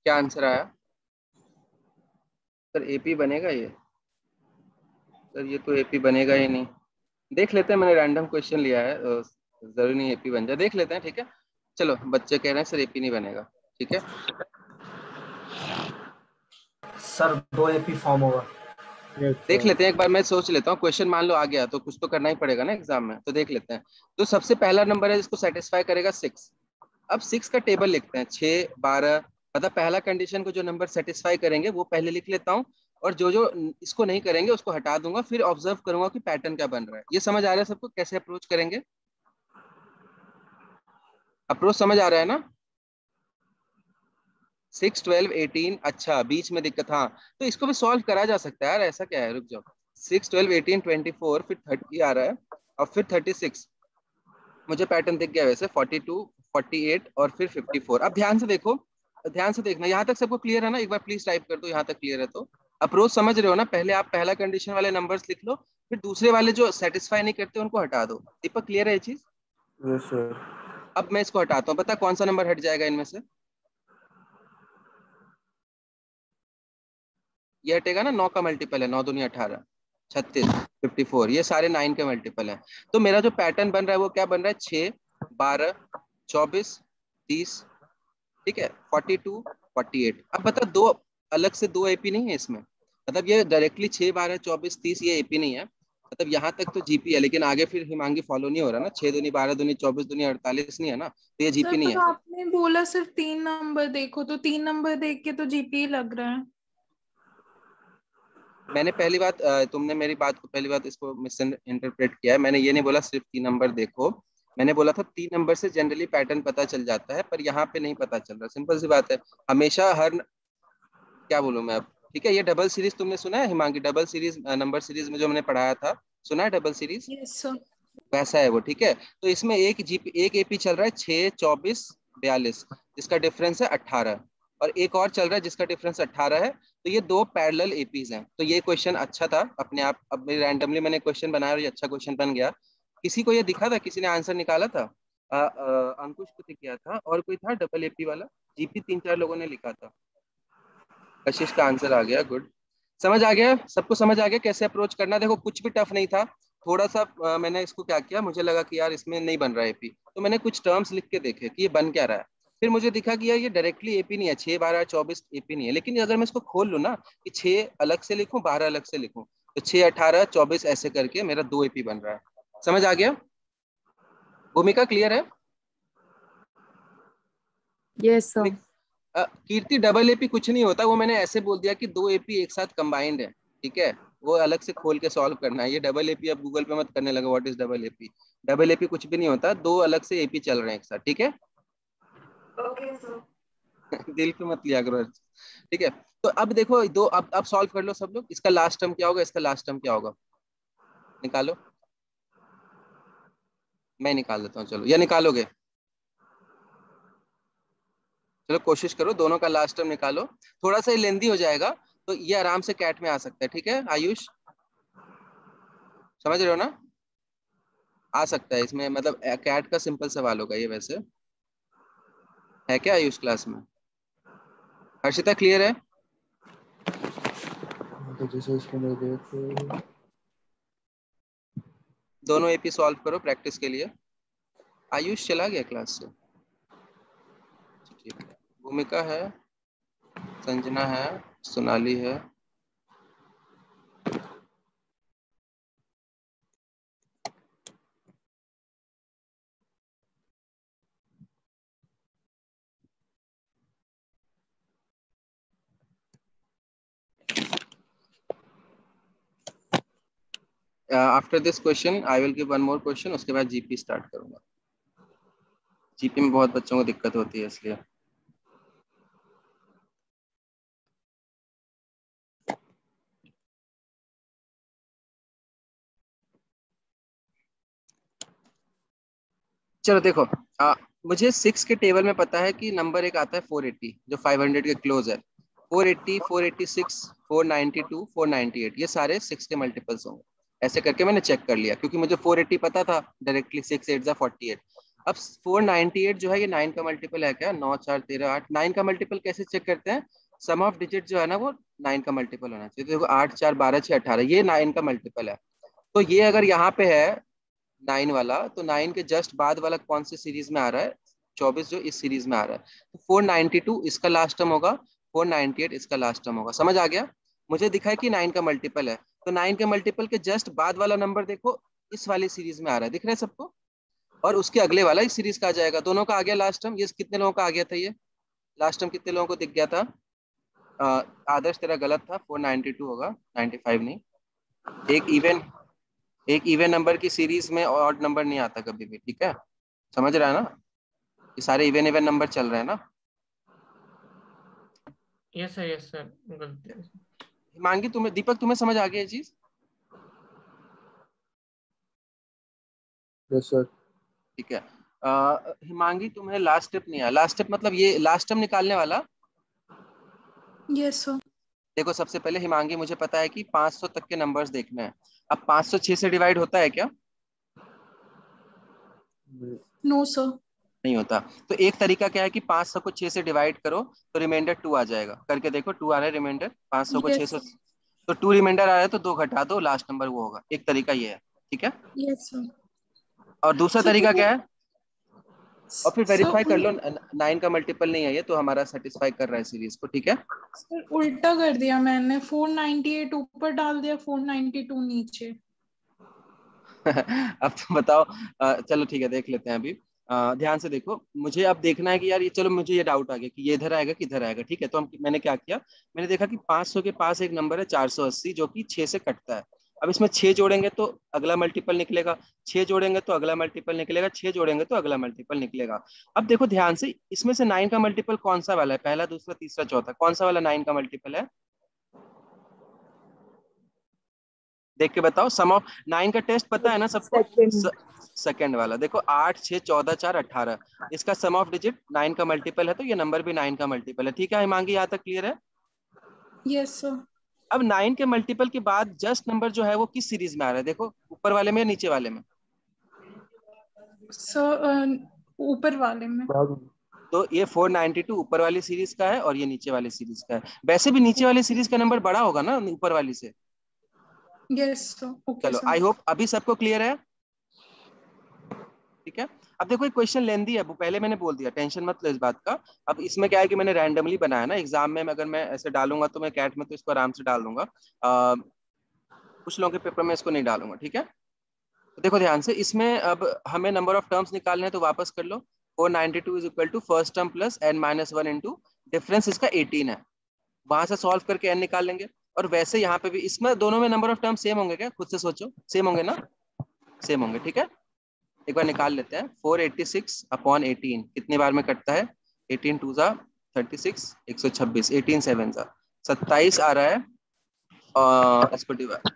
Speaker 1: क्या आंसर आया? सर एपी बनेगा ये? सर ये तो एपी बनेगा ही नहीं। देख लेते हैं, मैंने रैंडम क्वेश्चन लिया है, जरूरी नहीं एपी बन जाए, देख लेते हैं, ठीक है। चलो बच्चे कह रहे हैं सर एपी नहीं बनेगा, ठीक है।
Speaker 6: सर 2 एपी फॉर्म होगा।
Speaker 1: देख लेते हैं एक बार, मैं सोच लेता हूँ, क्वेश्चन मान लो आ गया तो कुछ तो करना ही पड़ेगा ना एग्जाम में, तो देख लेते हैं। तो सबसे पहला नंबर है जिसको सेटिस्फाई करेगा 6। अब 6 का टेबल लिखते हैं, 6 12, मतलब पहला कंडीशन को जो नंबर सेटिस्फाई करेंगे वो पहले लिख लेता हूँ, और जो जो इसको नहीं करेंगे उसको हटा दूंगा, फिर ऑब्जर्व करूंगा कि पैटर्न क्या बन रहा है। ये समझ आ रहा है सबको कैसे अप्रोच करेंगे? अप्रोच समझ आ रहा है ना? 6 12 18, अच्छा बीच में दिक्कत, हाँ तो इसको भी सॉल्व करा जा सकता है यार, ऐसा क्या है, रुक जाओ। 6 12 18 24, फिर 30 आ रहा है, और फिर 36, मुझे पैटर्न दिख गया वैसे, 42 48 और फिर 54। अब ध्यान से देखो, ध्यान से देखना, यहाँ तक सबको क्लियर है ना? एक बार प्लीज टाइप कर दो यहाँ तक क्लियर है तो। अप्रोच समझ रहे हो ना? पहले आप पहला कंडीशन वाले नंबर्स लिख लो, फिर दूसरे वाले जो सेटिस्फाई नहीं करते उनको हटा दो। दीपक क्लियर है ये चीज?
Speaker 2: Yes sir.
Speaker 1: अब मैं इसको हटाता हूँ, बता कौन सा नंबर हट जाएगा इनमें से? ये हटेगा ना, 9 का मल्टीपल है, 9 दूनी 18, 36 54, ये सारे 9 के मल्टीपल है। तो मेरा जो पैटर्न बन रहा है वो क्या बन रहा है? 6 12 24 30, ठीक है, 42 48। अब बता, दो अलग से दो एपी नहीं है इसमें, मतलब ये डायरेक्टली 6 12 24 30 ये एपी नहीं है, मतलब यहाँ तक तो जीपी है, लेकिन आगे फिर हिमांगी फॉलो नहीं हो रहा ना, 6 दूनी 12 दूनी 24 दूनी 48 नहीं है ना, तो ये जीपी
Speaker 3: सर
Speaker 1: नहीं
Speaker 3: पर
Speaker 1: है।
Speaker 3: आपने बोला सिर्फ 3 नंबर देखो, तो 3 नंबर देख के तो जीपी लग रहा है।
Speaker 1: मैंने पहली बात, तुमने मेरी बात को पहली बात इसको मिस इंटरप्रेट किया है। मैंने ये नहीं बोला सिर्फ 3 नंबर देखो, मैंने बोला था 3 नंबर से जनरली पैटर्न पता चल जाता है, पर यहाँ पे नहीं पता चल रहा, सिंपल सी बात है। हमेशा हर, क्या बोलूं मैं अब, ठीक है। ये डबल सीरीज तुमने सुना है Himangi? Double series number series में जो मैंने पढ़ाया था, सुना है डबल सीरीज?
Speaker 3: Yes sir.
Speaker 1: वैसा है वो, ठीक है। तो इसमें एक एपी चल रहा है 6 24 42, जिसका डिफरेंस है 18, और एक और चल रहा है जिसका डिफरेंस 18 है। तो ये दो पैरेलल एपीज हैं। तो ये क्वेश्चन अच्छा था अपने आप, अब रैंडमली मैंने क्वेश्चन बनाया और ये अच्छा क्वेश्चन बन गया। किसी को ये दिखा था, किसी ने आंसर निकाला था? अंकुश को दिख गया था, और कोई था डबल एपी वाला? जीपी 3 4 लोगों ने लिखा था। कशिश का आंसर आ गया, गुड। समझ आ गया सबको? समझ आ गया कैसे अप्रोच करना? देखो कुछ भी टफ नहीं था, थोड़ा सा मैंने इसको क्या किया, मुझे लगा कि यार इसमें नहीं बन रहा है एपी, तो मैंने कुछ टर्म्स लिख के देखे कि ये बन क्या रहा है। फिर मुझे दिखा कि यार ये डायरेक्टली एपी नहीं है, 6 12 24 एपी नहीं है, लेकिन अगर मैं इसको खोल लूँ ना कि 6 अलग से लिखूं 12 अलग से लिखूं, तो 6 18 24 ऐसे करके मेरा 2 एपी बन रहा है। समझ आ गया? भूमिका क्लियर है?
Speaker 7: Yes sir.
Speaker 1: Kirti double AP कुछ नहीं होता, वो मैंने ऐसे बोल दिया कि 2 एपी एक साथ कंबाइंड है, ठीक है। वो अलग से खोल के सॉल्व करना है। ये डबल एपी अब गूगल पे मत करने लगा what is double AP. Double AP कुछ भी नहीं होता, दो अलग से एपी चल रहे हैं एक साथ, ठीक है।
Speaker 7: Okay sir.
Speaker 1: दिल पे मत लिया करो, ठीक है। तो अब देखो दो, अब सॉल्व कर लो सब लोग। इसका लास्ट टर्म क्या होगा, इसका लास्ट टर्म क्या होगा, निकालो। मैं निकाल देता हूँ, चलो, या निकालोगे? चलो कोशिश करो, दोनों का लास्ट टर्म निकालो। थोड़ा सा लेंदी हो जाएगा, तो ये आराम से कैट में आ सकता है, ठीक है। आयुष समझ रहे हो ना? आ सकता है इसमें, मतलब कैट का सिंपल सवाल होगा ये वैसे। है क्या आयुष क्लास में? हर्षिता क्लियर है?
Speaker 2: तो जैसे इसको मैं देख
Speaker 1: दोनों एपी सॉल्व करो प्रैक्टिस के लिए। आयुष चला गया क्लास से, ठीक है। भूमिका है, संजना है, सोनाली है। After this question I will give one more question, उसके बाद जीपी स्टार्ट करूंगा। जीपी में बहुत बच्चों को दिक्कत होती है इसलिए। चलो देखो, मुझे 6 के टेबल में पता है कि नंबर एक आता है 480 जो 500 के क्लोज है। 480 486 492 498, ये सारे 6 के मल्टीपल्स होंगे। ऐसे करके मैंने चेक कर लिया, क्योंकि मुझे 480 पता था डायरेक्टली, 6 8 48। अब 498 जो है ये 9 का मल्टीपल है क्या? 9 4 13 8, 9 का मल्टीपल कैसे चेक करते हैं? सम ऑफ डिजिट जो है ना वो 9 का मल्टीपल होना चाहिए। तो देखो 8 4 12 6 18, ये 9 का मल्टीपल है। तो ये अगर यहाँ पे है 9 वाला, तो 9 के जस्ट बाद वाला कौन सी सीरीज में आ रहा है? 24 जो इस सीरीज में आ रहा है। तो 492 इसका लास्ट टर्म होगा, 498 इसका लास्ट टर्म होगा। समझ आ गया? मुझे दिखा है कि 9 का मल्टीपल है, तो 9 के मल्टीपल के जस्ट बाद वाला नंबर देखो इस वाली सीरीज में आ रहा है, दिख रहा है सबको? और उसके अगले वाला इस सीरीज का आ जाएगा। दोनों का आ गया लास्ट टर्म। ये कितने लोगों का आ गया था? ये लास्ट टर्म कितने लोगों को दिख गया था? आदर्श तेरा गलत था, 492 होगा, 95 नहीं। एक इवन नंबर की सीरीज में ऑड नंबर नहीं आता कभी भी, ठीक है? समझ रहा है ना? ये सारे इवन नंबर चल रहे हैं ना?
Speaker 5: यस सर गलती है।
Speaker 1: हिमांगी तुम्हें, दीपक तुम्हें समझ आ गया ये चीज?
Speaker 2: Yes sir.
Speaker 1: ठीक है। हिमांगी तुम्हें लास्ट स्टेप नहीं आया। लास्ट स्टेप मतलब ये लास्ट टर्म निकालने वाला।
Speaker 3: Yes sir.
Speaker 1: देखो सबसे पहले हिमांगी, मुझे पता है कि 500 तक के नंबर्स देखने हैं। अब 500 6 से डिवाइड होता है क्या?
Speaker 3: No sir.
Speaker 1: नहीं होता। तो एक तरीका क्या है कि 500 को 6 से डिवाइड करो तो रिमाइंडर 2 आ जाएगा। करके देखो, 2 आ रहा है रिमाइंडर। 500 को 6
Speaker 3: यस
Speaker 1: से तो 2 रिमाइंडर आ रहा है, तो 2 घटा दो, लास्ट नंबर वो होगा। एक तरीका ये है, ठीक है?
Speaker 3: Yes sir.
Speaker 1: और दूसरा तरीका क्या है? और फिर वेरीफाई कर
Speaker 3: सर
Speaker 1: लो 9 का मल्टीपल नहीं है ये, तो हमारा सेटिस्फाई कर रहा है सीरीज को, ठीक है?
Speaker 3: सर उल्टा कर दिया मैंने, 498 ऊपर डाल दिया, 492 नीचे।
Speaker 1: अब तो बताओ। चलो ठीक है, देख लेते हैं अभी। ध्यान से देखो, मुझे अब देखना है कि यार ये, चलो मुझे ये डाउट आ गया कि ये इधर आएगा कि इधर आएगा, ठीक है? तो मैंने क्या किया, मैंने देखा कि 500 के पास एक नंबर है 480, जो कि 6 से कटता है। अब इसमें 6 जोड़ेंगे तो अगला मल्टीपल निकलेगा, 6 जोड़ेंगे तो अगला मल्टीपल निकलेगा, 6 जोड़ेंगे तो अगला मल्टीपल निकलेगा। अब देखो ध्यान से, इसमें से 9 का मल्टीपल कौन सा वाला है? पहला, दूसरा, तीसरा, चौथा, कौन सा वाला 9 का मल्टीपल है? देख के बताओ। सम ऑफ 9 का टेस्ट पता है ना सबको?
Speaker 7: सेकंड।
Speaker 1: सेकेंड वाला देखो, 8 6 14 4 18, इसका सम ऑफ डिजिट 9 का मल्टीपल है, तो ये नंबर भी 9 का मल्टीपल है। ठीक है हिमांगी, यहाँ तक क्लियर है?
Speaker 3: Yes sir.
Speaker 1: अब 9 के मल्टीपल के बाद जस्ट नंबर जो है वो किस सीरीज में आ रहा है? देखो, ऊपर वाले में या नीचे वाले में?
Speaker 3: सर ऊपर वाले में।
Speaker 1: तो ये 492 ऊपर वाली सीरीज का है और ये नीचे वाली सीरीज का है। वैसे भी नीचे वाली सीरीज का नंबर बड़ा होगा ना ऊपर वाली से।
Speaker 3: Yes sir. ओके
Speaker 1: चलो,
Speaker 3: सर।
Speaker 1: आई होप अभी सबको क्लियर है, ठीक है? अब देखो, एक क्वेश्चन लेंदी है, वो पहले मैंने बोल दिया, टेंशन मत लो इस बात का। अब इसमें क्या है कि मैंने रैंडमली बनाया ना, एग्जाम में अगर मैं ऐसे डालूंगा तो मैं कैट में तो इसको आराम से डाल दूंगा, कुछ लोगों के पेपर में इसको नहीं डालूंगा, ठीक है? तो देखो ध्यान से, इसमें अब हमें नंबर ऑफ टर्म्स निकालने हैं, तो वापस कर लो। 492 is equal to first term plus n-1 into difference इसका 18 है, वहां से सॉल्व करके n निकाल लेंगे। और वैसे यहाँ पे भी, इसमें दोनों में नंबर ऑफ टर्म सेम होंगे क्या? खुद से सोचो, सेम होंगे ना? सेम होंगे, ठीक है? एक बार निकाल लेते हैं। 486 अपॉन 18 कितनी बार में कटता है? 18 टू जा 36, 126, 18 7 जा 27 आ रहा है। और इसको डिवाइड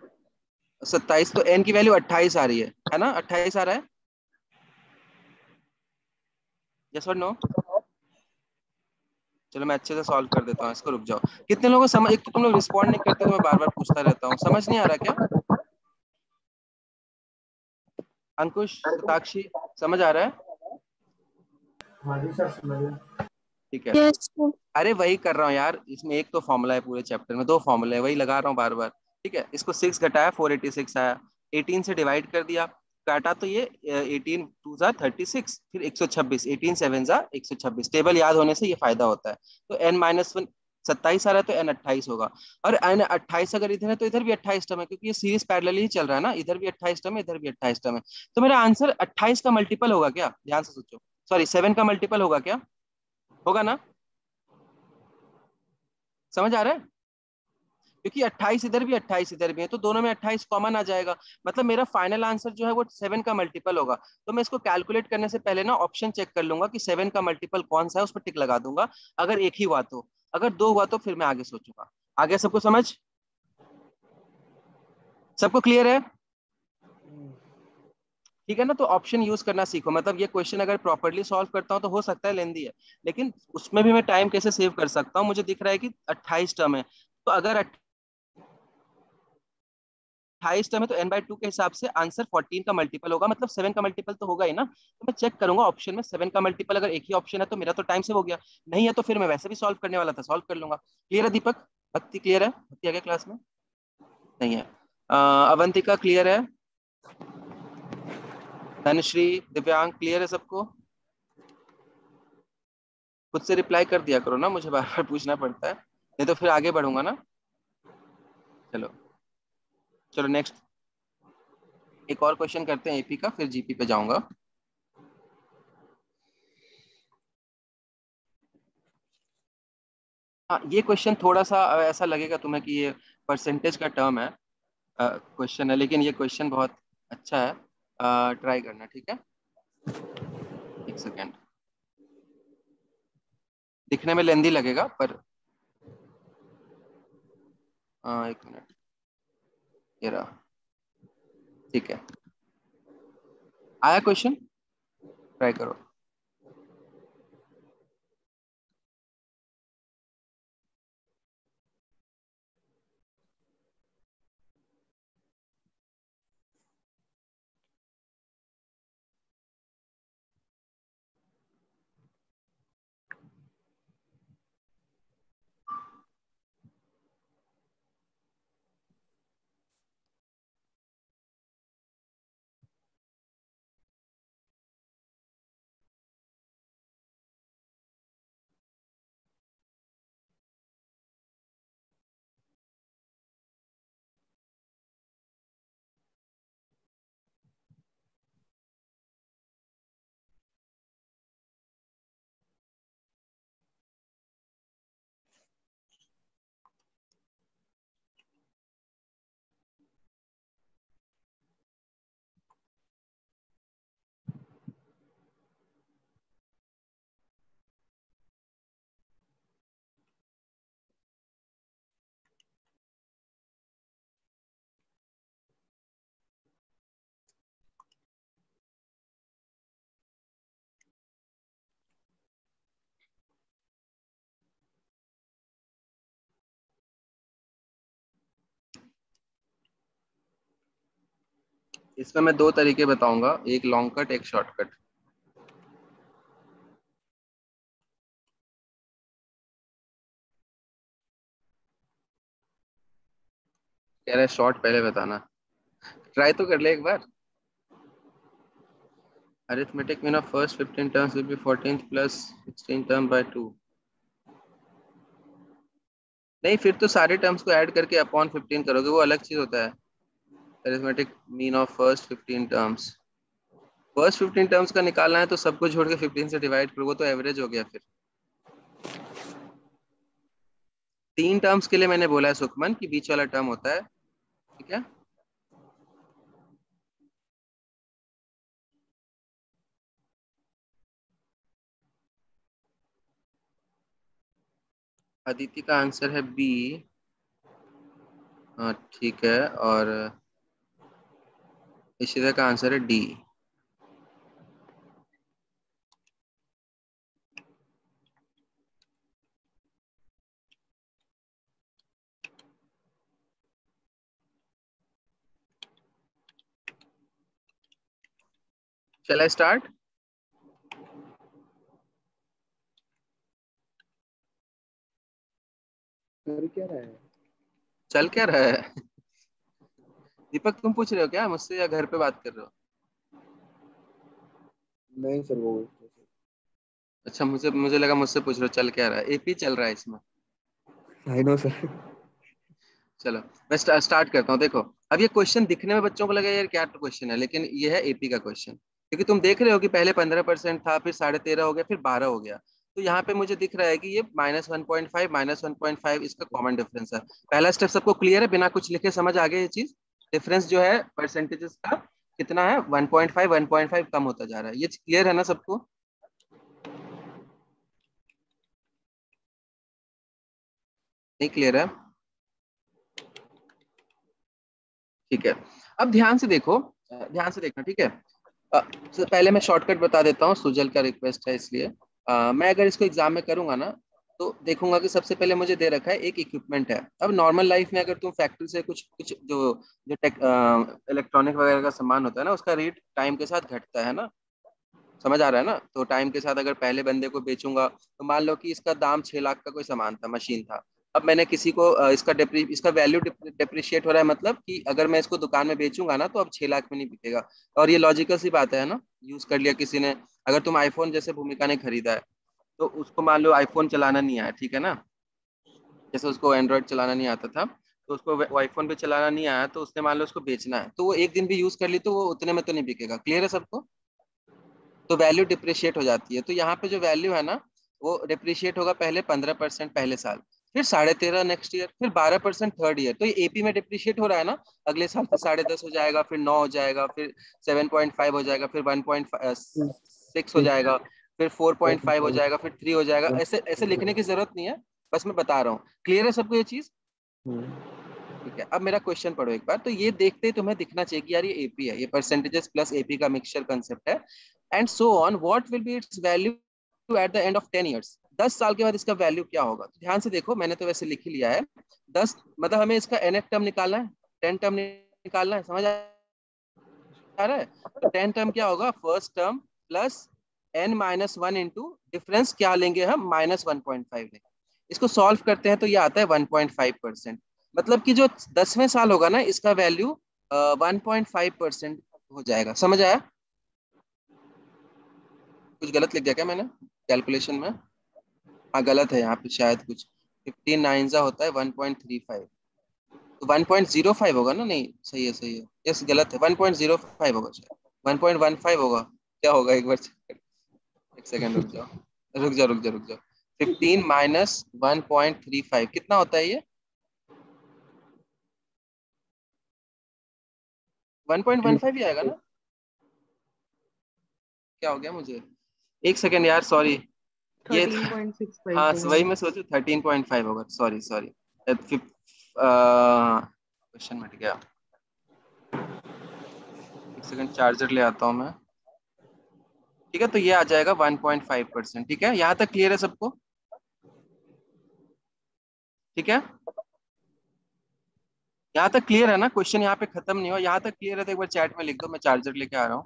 Speaker 1: 27, तो n की वैल्यू 28 आ रही है ना? 28 आ रहा है, यस और नो? चलो मैं अच्छे से सॉल्व कर देता हूँ इसको, रुक जाओ। कितने लोगों को समझ, एक तो तुम लोग रिस्पॉन्ड नहीं करते, तो मैं बार बार पूछता रहता हूँ, समझ नहीं आ रहा क्या? अंकुश, शताक्षी, समझ आ रहा है?
Speaker 6: हाँ जी सर, समझ गया।
Speaker 1: ठीक है।
Speaker 7: Yes sir.
Speaker 1: अरे वही कर रहा हूँ यार, इसमें एक तो फॉर्मूला है पूरे चैप्टर में, 2 फॉर्मूले है, वही लगा रहा हूँ बार बार, ठीक है? इसको 6 घटाया 486 आया, 18 से डिवाइड कर दिया, काटा तो ये 18 टू जा 36, फिर 126, 18 7 जा 126। टेबल याद होने से ये फायदा होता है। तो n-1 27 आ रहा है, तो n 28 होगा। और n 28 अगर इधर है तो इधर भी 28 टर्म है, क्योंकि ये सीरीज पैरेलल ही चल रहा है ना, इधर भी 28 टर्म है, इधर भी 28 टर्म है। तो मेरा आंसर 28 का मल्टीपल होगा क्या? ध्यान से सोचो, सॉरी 7 का मल्टीपल होगा क्या? होगा ना? समझ आ रहा है? क्योंकि 28 इधर भी 28 इधर भी है, तो दोनों में 28 कॉमन आ जाएगा। मतलब मेरा फाइनल आंसर जो है वो 7 का मल्टीपल होगा। तो मैं इसको कैलकुलेट करने से पहले ना ऑप्शन चेक कर लूंगा कि 7 का मल्टीपल कौन सा है, उस पर टिक लगा दूंगा। अगर एक ही हुआ तो, अगर 2 हुआ तो फिर मैं आगे सोचूंगा। आगे सबको समझ, सबको क्लियर है? ठीक है ना? तो ऑप्शन यूज करना सीखो। मतलब ये क्वेश्चन अगर प्रॉपर्ली सॉल्व करता हूँ तो हो सकता है लेंदी है, लेकिन उसमें भी मैं टाइम कैसे सेव कर सकता हूँ? मुझे दिख रहा है कि 28 टर्म है, तो अगर 28 टर्म है तो n/2 के हिसाब से आंसर 14 का मल्टीपल होगा, मतलब 7 का मल्टीपल तो होगा ही ना। तो मैं चेक करूंगा ऑप्शन में 7 का मल्टीपल, अगर एक ही ऑप्शन है तो मेरा तो टाइम से हो गया, नहीं है तो फिर मैं वैसे भी सॉल्व करने वाला था, सॉल्व कर लूंगा। क्लियर है दीपक? भक्ति क्लियर है? भक्ति आ गया क्लास में? नहीं है। अवंतिका क्लियर है? धनश्री, दिव्यांग क्लियर है सबको? खुद से रिप्लाई कर दिया करो ना, मुझे बार बार पूछना पड़ता है, नहीं तो फिर आगे बढ़ूंगा ना। चलो चलो नेक्स्ट एक और क्वेश्चन करते हैं एपी का, फिर जीपी पे जाऊंगा। हाँ, ये क्वेश्चन थोड़ा सा ऐसा लगेगा तुम्हें कि ये परसेंटेज का टर्म है, क्वेश्चन है, लेकिन ये क्वेश्चन बहुत अच्छा है, ट्राई करना, ठीक है? एक सेकेंड, दिखने में लेंदी लगेगा पर एक मिनट, ये रहा, ठीक है। आया क्वेश्चन? ट्राई करो। इसमें मैं दो तरीके बताऊंगा, एक लॉन्ग कट एक शॉर्टकट। कह रहे शॉर्ट पहले बताना, ट्राई तो कर ले एक बार। Arithmetic mean of first 15 terms will be 14th plus 16 term by 2। नहीं, फिर तो सारे टर्म्स को ऐड करके अपॉन 15 करोगे, वो अलग चीज होता है। Arithmetic mean of first 15 terms, first 15 terms का निकालना है तो सबको छोड़ के 15 से डिवाइड करो, वो तो एवरेज हो गया। फिर 3 टर्म्स के लिए मैंने बोला है सुखमन कि बीच वाला टर्म होता है, ठीक है? अदिति का आंसर है बी। हाँ ठीक है, और इशिता का आंसर है डी। Shall I start?
Speaker 2: कर क्या रहा है?
Speaker 1: चल क्या रहा है? दीपक तुम पूछ रहे हो क्या मुझसे, या घर पे बात कर रहे हो?
Speaker 2: नहीं सर, वो
Speaker 1: अच्छा, मुझे मुझे लगा मुझसे पूछ रहे हो चल क्या रहा है। एपी चल रहा है इसमें।
Speaker 2: I know sir.
Speaker 1: चलो मैं स्टार्ट करता हूँ। देखो, अब ये क्वेश्चन दिखने में बच्चों को लगा यार क्या क्वेश्चन है, लेकिन ये है एपी का क्वेश्चन, क्योंकि तुम देख रहे हो कि पहले 15% था, फिर 13.5 हो गया, फिर 12 हो गया। तो यहाँ पे मुझे दिख रहा है कि ये -1.5 -1.5 इसका कॉमन डिफरेंस है। पहला स्टेप सबको क्लियर है? बिना कुछ लिखे समझ आ गया ये चीज? डिफरेंस जो है परसेंटेजेस का कितना है, 1.5 कम होता जा रहा है, ये क्लियर है ना सबको? नहीं क्लियर है? ठीक है, अब ध्यान से देखो, ध्यान से देखना, ठीक है? तो पहले मैं शॉर्टकट बता देता हूँ, सुजल का रिक्वेस्ट है इसलिए। मैं अगर इसको एग्जाम में करूंगा ना, तो देखूंगा कि सबसे पहले मुझे दे रखा है एक इक्विपमेंट है। अब नॉर्मल लाइफ में अगर तुम फैक्ट्री से कुछ कुछ जो जो टेक इलेक्ट्रॉनिक वगैरह का सामान होता है ना, उसका रेट टाइम के साथ घटता है ना, समझ आ रहा है ना। तो टाइम के साथ अगर पहले बंदे को बेचूंगा तो मान लो कि इसका दाम 6 लाख का कोई सामान था, मशीन था। अब मैंने किसी को इसका वैल्यू डिप्रिशिएट हो रहा है, मतलब कि अगर मैं इसको दुकान में बेचूंगा ना तो अब 6 लाख में नहीं बिकेगा। और ये लॉजिकल सी बात है ना, यूज कर लिया किसी ने। अगर तुम आईफोन जैसे भूमिका ने खरीदा है, तो उसको मान लो आईफोन चलाना नहीं आया, ठीक है ना, जैसे उसको एंड्रॉयड चलाना नहीं आता था, तो उसको आईफोन पे चलाना नहीं आया, तो उसने मान लो उसको बेचना है, तो वो एक दिन भी यूज कर ली तो वो उतने में तो नहीं बिकेगा। क्लियर है सबको? तो वैल्यू डिप्रिशिएट हो जाती है। तो यहाँ पे जो वैल्यू है ना, वो डिप्रिशिएट होगा पहले 15% पहले साल, फिर 13.5 नेक्स्ट ईयर, फिर 12% थर्ड ईयर। तो ये एपी में डिप्रिशिएट हो रहा है ना, अगले साल फिर 10.5 हो जाएगा, फिर 9 हो जाएगा, फिर 7.5 हो जाएगा, फिर 1.6 हो जाएगा, फिर 4.5 हो जाएगा, फिर 3 हो जाएगा। ऐसे ऐसे लिखने की जरूरत नहीं है, बस मैं बता रहा हूँ। क्लियर है सबको ये चीज? ठीक है, अब मेरा क्वेश्चन पढ़ो एक बार। तो ये देखते ही तुम्हें दिखना चाहिए कि यार ये एपी है, ये परसेंटेजेस प्लस एपी का मिक्सचर कंसेप्ट है। And so on, what will B it's value at the end of 10 years. 10 साल के बाद इसका वैल्यू क्या होगा? तो ध्यान से देखो, मैंने तो वैसे लिख ही लिया है। 10 मतलब हमें इसका nth टर्म निकालना है, 10 टर्म निकालना है, समझ आ रहा है? तो 10 टर्म क्या होगा? First term plus n-1 into difference क्या लेंगे हम? -1.5 लेंगे। इसको सॉल्व करते हैं तो ये आता है 1.5%। मतलब कि जो 10वें साल होगा ना, इसका वैल्यू 1.5% हो जाएगा। समझ आया? कुछ गलत लिख गया क्या मैंने कैलकुलेशन में? हाँ गलत है यहाँ पे शायद कुछ। 15 9 होता है 1.35, तो 1.05 होगा ना? नहीं, सही है सही है, यस गलत है, 1.05 होगा शायद, 1.15 होगा। क्या होगा एक बार check कर। एक सेकंड रुक जाओ, रुक जाओ रुक जाओ रुक जाओ। 15 माइनस 1.35 कितना होता है ये? 1.15 ही आएगा ना? क्या हो गया मुझे? एक सेकंड यार, सॉरी। ये
Speaker 7: 13.65
Speaker 1: हाँ
Speaker 7: होगा।
Speaker 1: वही मैं सोचू 13.5 होगा, सॉरी सॉरी। क्वेश्चन मिट गया। एक सेकंड चार्जर ले आता हूँ मैं। ठीक है, तो ये आ जाएगा 1.5%। ठीक है, यहाँ तक क्लियर है सबको? ठीक है, यहाँ तक क्लियर है ना? क्वेश्चन यहाँ पे खत्म नहीं हुआ। यहाँ तक क्लियर है तो एक बार चैट में लिख दो, मैं चार्जर लेके आ रहा हूँ।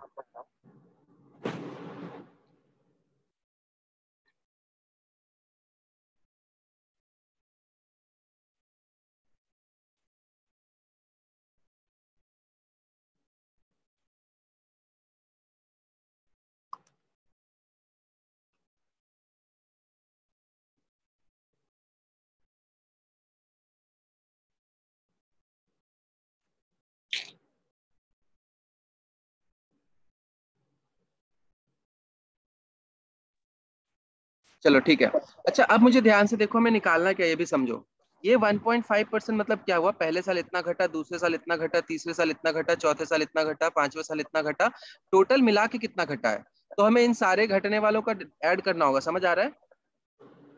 Speaker 1: चलो ठीक है। अच्छा अब मुझे ध्यान से देखो, मैं निकालना क्या ये भी समझो। ये 1.5% मतलब क्या हुआ? पहले साल इतना घटा, दूसरे साल इतना घटा, तीसरे साल इतना घटा, चौथे साल इतना घटा, पांचवें साल इतना घटा, टोटल मिला के कितना घटा है? तो हमें इन सारे घटने वालों का ऐड करना होगा। समझ आ रहा है?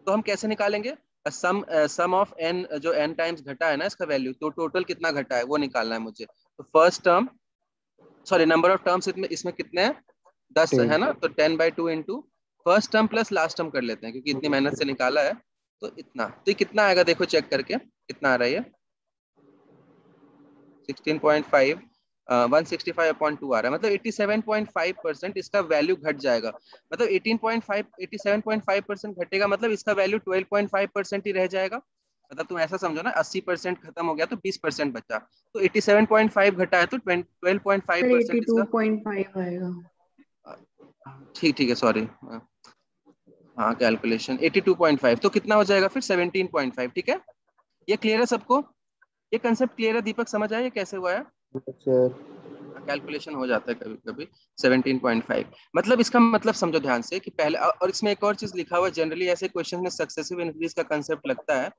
Speaker 1: तो हम कैसे निकालेंगे? सम ऑफ एन, जो एन टाइम्स घटा है ना इसका वैल्यू, तो टोटल कितना घटा है वो निकालना है मुझे। तो first term, sorry number of terms इसमें कितने हैं? 10 है
Speaker 2: 10।
Speaker 1: ना, तो 10/2 into first term plus last term कर लेते हैं, क्योंकि इतनी मेहनत से निकाला है। तो इतना, तो ये कितना आएगा देखो चेक करके, कितना आ रहा है ये? 16.5, 165/2 आ रहा है, मतलब 87.5% इसका वैल्यू घट जाएगा। मतलब 18.5 87.5% घटेगा, मतलब इसका वैल्यू 12.5% ही रह जाएगा। मतलब तुम ऐसा समझो ना, 80% खत्म हो गया तो 20% बचा, तो 87.5 घटा है तो
Speaker 7: फिर
Speaker 1: 12.5% इसका।
Speaker 7: 82.5 आएगा।
Speaker 1: ठीक ठीक है सॉरी। हाँ कैलकुलेशन 82.5, तो कितना हो जाएगा फिर? 17.5। ठीक है, ये क्लियर है सबको? ये कंसेप्ट क्लियर है दीपक? समझ आया ये कैसे हुआ है?
Speaker 2: सर
Speaker 1: कैलकुलेशन हो जाता है कभी कभी। 17.5 मतलब, इसका मतलब समझो ध्यान से कि पहले, और इसमें एक और चीज लिखा हुआ है, जनरली ऐसे क्वेश्चन में सक्सेसिव इंक्रीज का कंसेप्ट लगता है,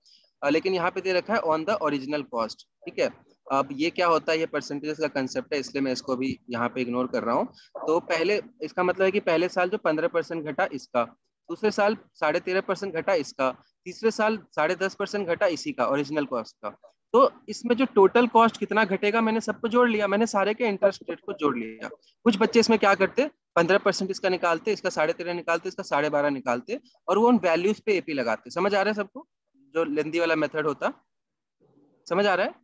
Speaker 1: लेकिन यहाँ पे दे रखा है ऑन द ओरिजिनल कॉस्ट। ठीक है, अब ये क्या होता है? ये परसेंटेज का कंसेप्ट है, इसलिए मैं इसको भी यहाँ पे इग्नोर कर रहा हूँ। तो पहले, इसका मतलब है कि पहले साल जो 15% घटा इसका, दूसरे साल 13.5% घटा इसका, तीसरे साल 10.5% घटा इसी का ओरिजिनल कॉस्ट का। तो इसमें जो टोटल कॉस्ट कितना घटेगा मैंने सबको जोड़ लिया, मैंने सारे के इंटरेस्ट रेट को जोड़ लिया। कुछ बच्चे इसमें क्या करते, 15% इसका निकालते, इसका 13.5 निकालते, इसका 12.5 निकालते और वो उन वैल्यूज पे एपी लगाते। समझ आ रहा है सबको जो लेंदी वाला मेथड होता, समझ आ रहा है?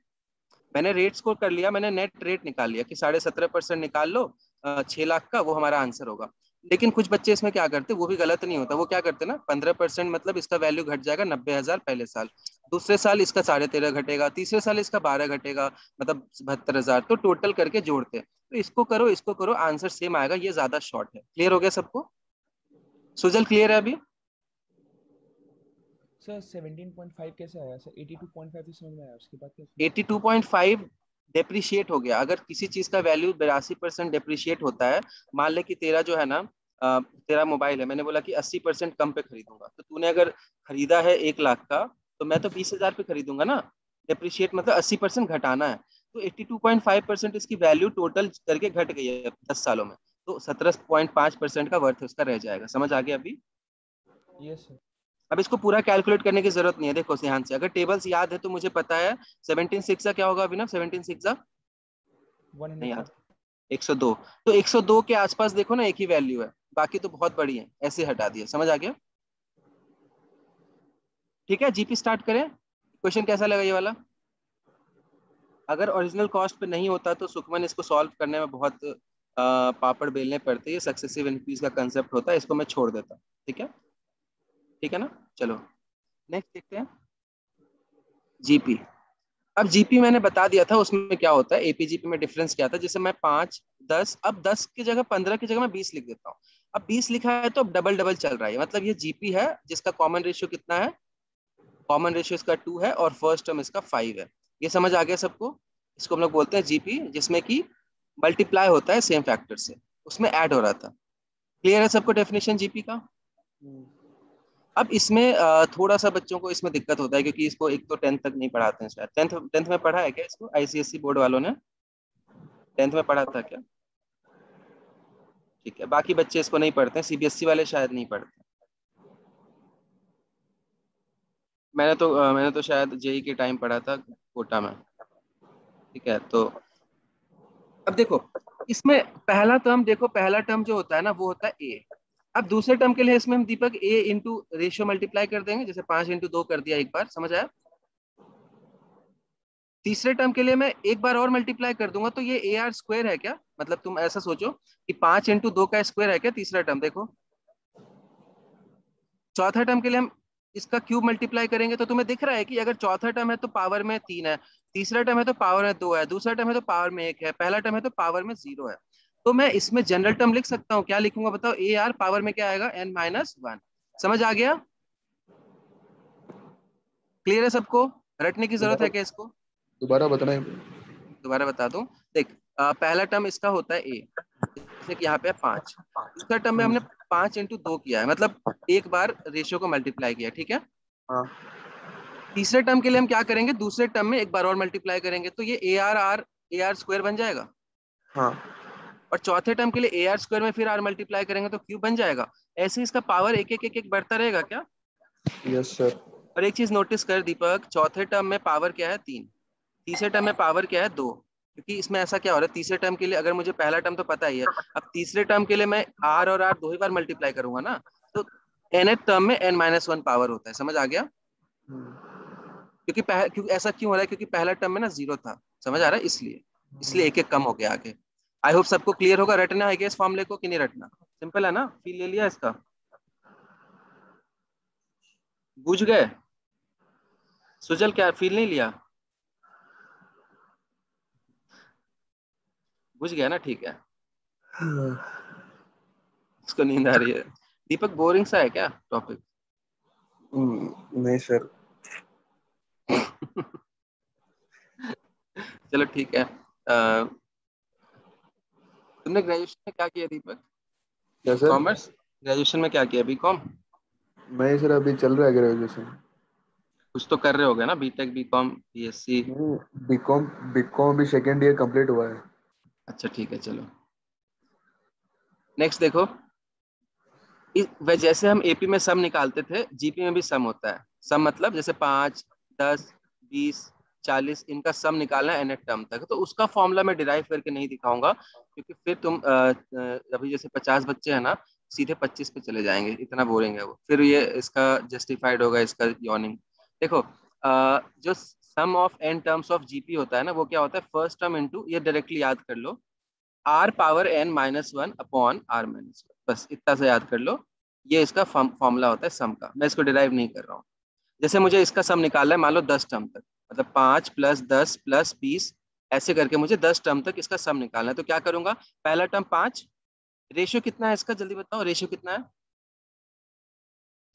Speaker 1: मैंने रेट्स को कर लिया, मैंने नेट रेट निकाल लिया कि 17.5% निकाल लो 6 लाख का, वो हमारा आंसर होगा। लेकिन कुछ बच्चे इसमें क्या करते, वो भी गलत नहीं होता, वो क्या करते ना 15% मतलब इसका वैल्यू घट जाएगा 90,000 पहले साल, दूसरे साल इसका 13.5 घटेगा, तीसरे साल इसका 12 घटेगा, मतलब 72,000। तो टोटल करके जोड़ते हैं। तो इसको करो आंसर सेम आएगा, ये ज्यादा शॉर्ट है। क्लियर हो गया सबको? सुजल क्लियर है अभी?
Speaker 2: सर 17.5 कैसे आया सर? 82.5 तो समझ में आया, उसके बाद क्या?
Speaker 1: 82.5 डेप्रिशिएट हो गया। अगर किसी चीज का वैल्यू 82% डेप्रिशिएट होता है, मान ले कि तेरा जो है ना तेरा मोबाइल है, मैंने बोला कि 80% कम पे खरीदूंगा, तो तूने अगर खरीदा है 1 लाख का, तो मैं तो 20,000 पे खरीदूंगा ना। डेप्रिशिएट मतलब 80% घटाना है। तो 82.5% इसकी वैल्यू टोटल करके घट गई है 10 सालों में, तो 17.5% का वर्थ उसका रह जाएगा। समझ आ गया अभी?
Speaker 2: Yes sir.
Speaker 1: अब इसको पूरा कैलकुलेट करने की जरूरत नहीं है। देखो ध्यान से, अगर टेबल्स याद है तो मुझे पता है 17/6 क्या होगा अभिनव? 17/6 नहीं याद, 102। तो 102 के आसपास देखो ना एक ही वैल्यू है, बाकी तो बहुत बड़ी है, ऐसे हटा दिया। समझ आ गया? ठीक है, जीपी स्टार्ट करें। क्वेश्चन कैसा लगा ये वाला? अगर ओरिजिनल कॉस्ट पे नहीं होता तो सुखमन इसको सॉल्व करने में बहुत पापड़ बेलने पड़ते हैं। सक्सेसिव इंक्रीज का कंसेप्ट होता है, इसको मैं छोड़ देता। ठीक है, ठीक है ना? चलो नेक्स्ट देखते हैं जीपी। अब जीपी मैंने बता दिया था उसमें क्या होता है, एपीजीपी में डिफरेंस क्या था। जैसे मैं 5, 10, अब 10 की जगह 15 की जगह मैं 20 लिख देता हूँ। अब 20 लिखा है तो अब डबल डबल चल रहा है, मतलब ये जीपी है जिसका कॉमन रेशियो कितना है? कॉमन रेशियो इसका 2 है और फर्स्ट टर्म इसका 5 है। ये समझ आ गया सबको? इसको हम लोग बोलते हैं जीपी, जिसमें कि मल्टीप्लाई होता है सेम फैक्टर से, उसमें ऐड हो रहा था। क्लियर है सबको डेफिनेशन जीपी का? अब इसमें थोड़ा सा बच्चों को इसमें दिक्कत होता है, क्योंकि इसको एक तो 10th तक नहीं पढ़ाते हैं शायद। टेंथ में पढ़ा है क्या इसको? आईसीएसई बोर्ड वालों ने 10th में पढ़ा था क्या? ठीक है, बाकी बच्चे इसको नहीं पढ़ते हैं, सीबीएसई वाले शायद नहीं पढ़ते। मैंने तो शायद जेई के टाइम पढ़ा था कोटा में। ठीक है, तो अब देखो इसमें पहला टर्म, देखो पहला टर्म जो होता है ना वो होता है ए। अब दूसरे टर्म के लिए इसमें हम दीपक ए इंटू रेशियो मल्टीप्लाई कर देंगे, जैसे 5 × 2 कर दिया एक बार, समझ आया? तीसरे टर्म के लिए मैं एक बार और मल्टीप्लाई कर दूंगा, तो ये ए आर स्क्वायर है क्या? मतलब तुम ऐसा सोचो कि 5 × 2 का स्क्वायर है क्या तीसरा टर्म? देखो चौथा टर्म के लिए हम इसका क्यूब मल्टीप्लाई करेंगे, तो तुम्हें दिख रहा है कि अगर चौथा टर्म है तो पावर में 3 है, तीसरा टर्म है तो पावर में 2 है, दूसरा टर्म है तो पावर में 1 है, पहला टर्म है तो पावर में 0 है। तो मैं इसमें जनरल टर्म लिख सकता हूँ, क्या लिखूंगा बताओ? ए आर पावर में क्या आएगा? n-1। समझ आ गया? क्लियर है सबको? रटने की जरूरत है क्या इसको?
Speaker 2: दोबारा बताना है।
Speaker 1: दोबारा बता दूं, देख पहला टर्म इसका होता है ए, जैसे कि यहाँ पे 5। दूसरा टर्म में हमने 5 × 2 किया है, मतलब एक बार रेशियो को मल्टीप्लाई किया। ठीक है,
Speaker 2: हाँ।
Speaker 1: तीसरे टर्म के लिए हम क्या करेंगे? दूसरे टर्म में एक बार और मल्टीप्लाई करेंगे, तो ये ए आर स्क्वायर बन जाएगा।
Speaker 2: हाँ।
Speaker 1: और चौथे टर्म के लिए ए आर स्क्वायर में फिर आर मल्टीप्लाई करेंगे तो क्यूब बन जाएगा। ऐसे इसका पावर एक एक एक एक बढ़ता रहेगा क्या?
Speaker 2: Yes sir.
Speaker 1: और एक चीज नोटिस कर दीपक, चौथे टर्म में पावर क्या है? 3। तीसरे टर्म में पावर क्या है? 2। क्योंकि इसमें ऐसा क्या हो रहा है, तीसरे टर्म के लिए अगर मुझे पहला टर्म तो पता ही है, अब तीसरे टर्म के लिए मैं आर और आर 2 ही बार मल्टीप्लाई करूंगा ना, तो nth टर्म में n-1 पावर होता है। समझ आ गया? क्योंकि ऐसा क्यों हो रहा है? क्योंकि पहला टर्म में ना 0 था। समझ आ रहा है? इसलिए एक एक कम हो गया आगे। आई होप सबको क्लियर होगा। रटना है क्या इस फॉर्मूले को कि नहीं रटना? सिंपल है ना? फील ले लिया इसका? बुझ गए? सुजल क्या फील नहीं लिया? बुझ गया ना? ठीक है, इसको नींद आ रही है। दीपक बोरिंग सा है क्या टॉपिक?
Speaker 2: नहीं सर।
Speaker 1: चलो ठीक है। तुमने ग्रेजुएशन में क्या किया दीपक?
Speaker 2: क्या सर?
Speaker 1: कॉमर्स? ग्रेजुएशन में क्या किया? बीकॉम?
Speaker 2: नहीं सर, अभी चल रहा है ग्रेजुएशन।
Speaker 1: कुछ तो कर रहे होगे ना, BTech, BCom, BSc?
Speaker 2: BCom BCom भी सेकेंड ईयर कंप्लीट हुआ है।
Speaker 1: अच्छा ठीक है, चलो नेक्स्ट देखो। वह जैसे हम एपी में सम निकालते थे, जीपी में भी सम होता है। सम मतलब जैसे 5, 10, 20, 40 इनका सम निकालना है nth टर्म तक, तो उसका फॉर्मूला मैं डिराइव करके नहीं दिखाऊंगा, क्योंकि फिर तुम अभी जैसे 50 बच्चे हैं ना, सीधे 25 पे चले जाएंगे, इतना बोरेंगे वो, फिर ये इसका जस्टिफाइड होगा इसका यॉर्निंग। देखो जो sum of n terms of GP होता है ना, वो क्या होता है, फर्स्ट टर्म इनटू, ये डायरेक्टली याद कर लो, r power n minus 1 upon r minus 1, बस इतना से याद कर लो। ये इसका फॉर्मूला होता है सम का, मैं इसको डिराइव नहीं कर रहा हूँ। जैसे मुझे इसका सम निकालना है, मान लो 10 टर्म तक, मतलब 5 + 10 + 20, ऐसे करके मुझे 10 टर्म तक इसका सम निकालना है। तो क्या करूंगा, पहला टर्म 5, रेशियो कितना है इसका, जल्दी बताओ, रेशियो कितना है,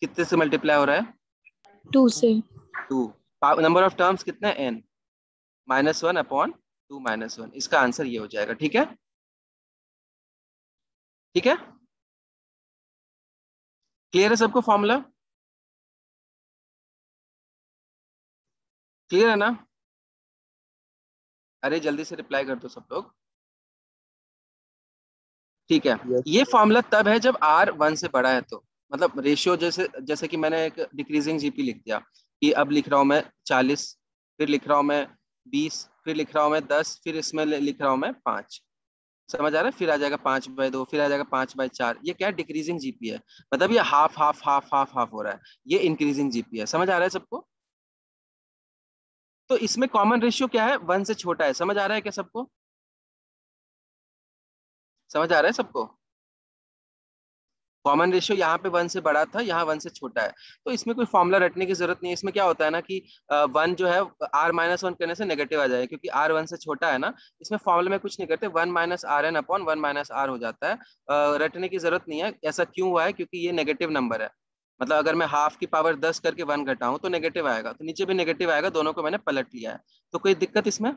Speaker 1: कितने से मल्टीप्लाई हो रहा है,
Speaker 7: 2 से
Speaker 1: 2। नंबर ऑफ टर्म्स कितना है, n -1 अपॉन 2 - 1, इसका आंसर ये हो जाएगा। ठीक है, ठीक है, क्लियर है सबको फॉर्मूला, क्लियर है ना? अरे जल्दी से रिप्लाई कर दो सब लोग। ठीक है, ये फॉर्मूला तब है जब r 1 से बड़ा है, तो मतलब रेशियो, जैसे जैसे कि मैंने एक डिक्रीजिंग जीपी लिख दिया कि अब लिख रहा हूं मैं 40, फिर लिख रहा हूं मैं 20, फिर लिख रहा हूं मैं 10, फिर इसमें लिख रहा हूं मैं 5, समझ आ रहा है, फिर आ जाएगा 5/2, फिर आ जाएगा 5/4, ये क्या है, डिक्रीजिंग जीपी है, मतलब ये half half half half half हो रहा है, ये इंक्रीजिंग जीपी है, समझ आ रहा है सबको? तो इसमें कॉमन रेशियो क्या है, 1 से छोटा है, समझ आ रहा है क्या सबको, समझ आ रहा है सबको? कॉमन रेशियो यहाँ पे 1 से बड़ा था, यहाँ 1 से छोटा है, तो इसमें कोई फॉर्मूला रटने की जरूरत नहीं है। इसमें क्या होता है ना कि 1 जो है r-1 करने से नेगेटिव आ जाएगा, क्योंकि r 1 से छोटा है ना, इसमें फॉर्मूला में कुछ नहीं करते, 1 - rn अपॉन 1 - r हो जाता है। रटने की जरूरत नहीं है, ऐसा क्यों हुआ है, क्योंकि ये नेगेटिव नंबर है, मतलब अगर मैं हाफ की पावर 10 करके 1 घटाऊं तो नेगेटिव आएगा, तो नीचे भी नेगेटिव आएगा, दोनों को मैंने पलट लिया है, तो कोई दिक्कत इसमें,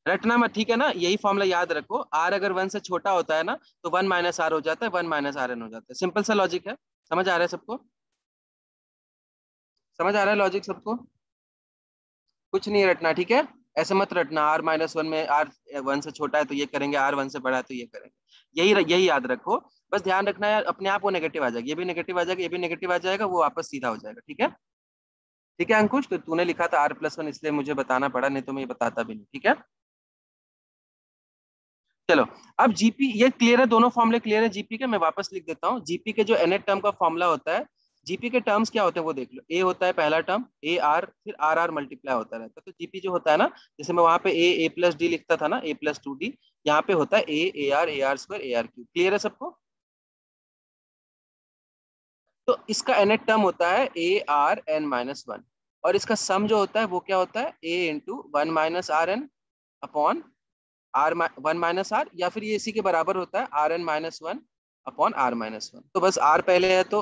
Speaker 1: रटना मत, ठीक है ना, यही फॉर्मूला याद रखो, r अगर 1 से छोटा होता है ना, तो 1 - r हो जाता है, 1 - rn हो जाता है, सिंपल सा लॉजिक है, समझ आ रहा है सबको, समझ आ रहा है लॉजिक सबको, कुछ नहीं रटना, ठीक है, ऐसे मत रटना, r-1 में r 1 से छोटा है तो ये करेंगे, r 1 से बड़ा है तो ये करेंगे, यही याद रखो, बस ध्यान रखना है, अपने आप वो नेगेटिव आ जाएगा, ये भी नेगेटिव आ जाएगा, ये भी नेगेटिव आ जाएगा, वो वापस सीधा हो जाएगा। ठीक है, ठीक है अंकुश, तो तूने लिखा था r+1, इसलिए मुझे बताना पड़ा, नहीं तो मैं ये बताता भी नहीं। ठीक है, चलो, अब जीपी ये क्लियर है, दोनों फॉर्मूले क्लियर है जीपी के, मैं वापस लिख देता हूँ। जीपी के जो nth टर्म का फॉर्मूला होता है, जीपी के टर्म्स क्या होते हैं वो देख लो, ए होता है पहला टर्म, ए आर, फिर आर आर मल्टीप्लाई होता रहता है, तो जीपी जो होता है ना, जैसे मैं वहां पे ए प्लस डी लिखता था ना, a+2d, यहाँ पे होता है A are square A R cube, clear है सबको? तो इसका nth टर्म होता है ARn-1, और इसका सम जो होता है वो क्या होता है, a × 1 - Rn upon r 1 - r, या फिर ये इसी के बराबर होता है Rn-1 अपॉन r-1। तो बस r पहले है तो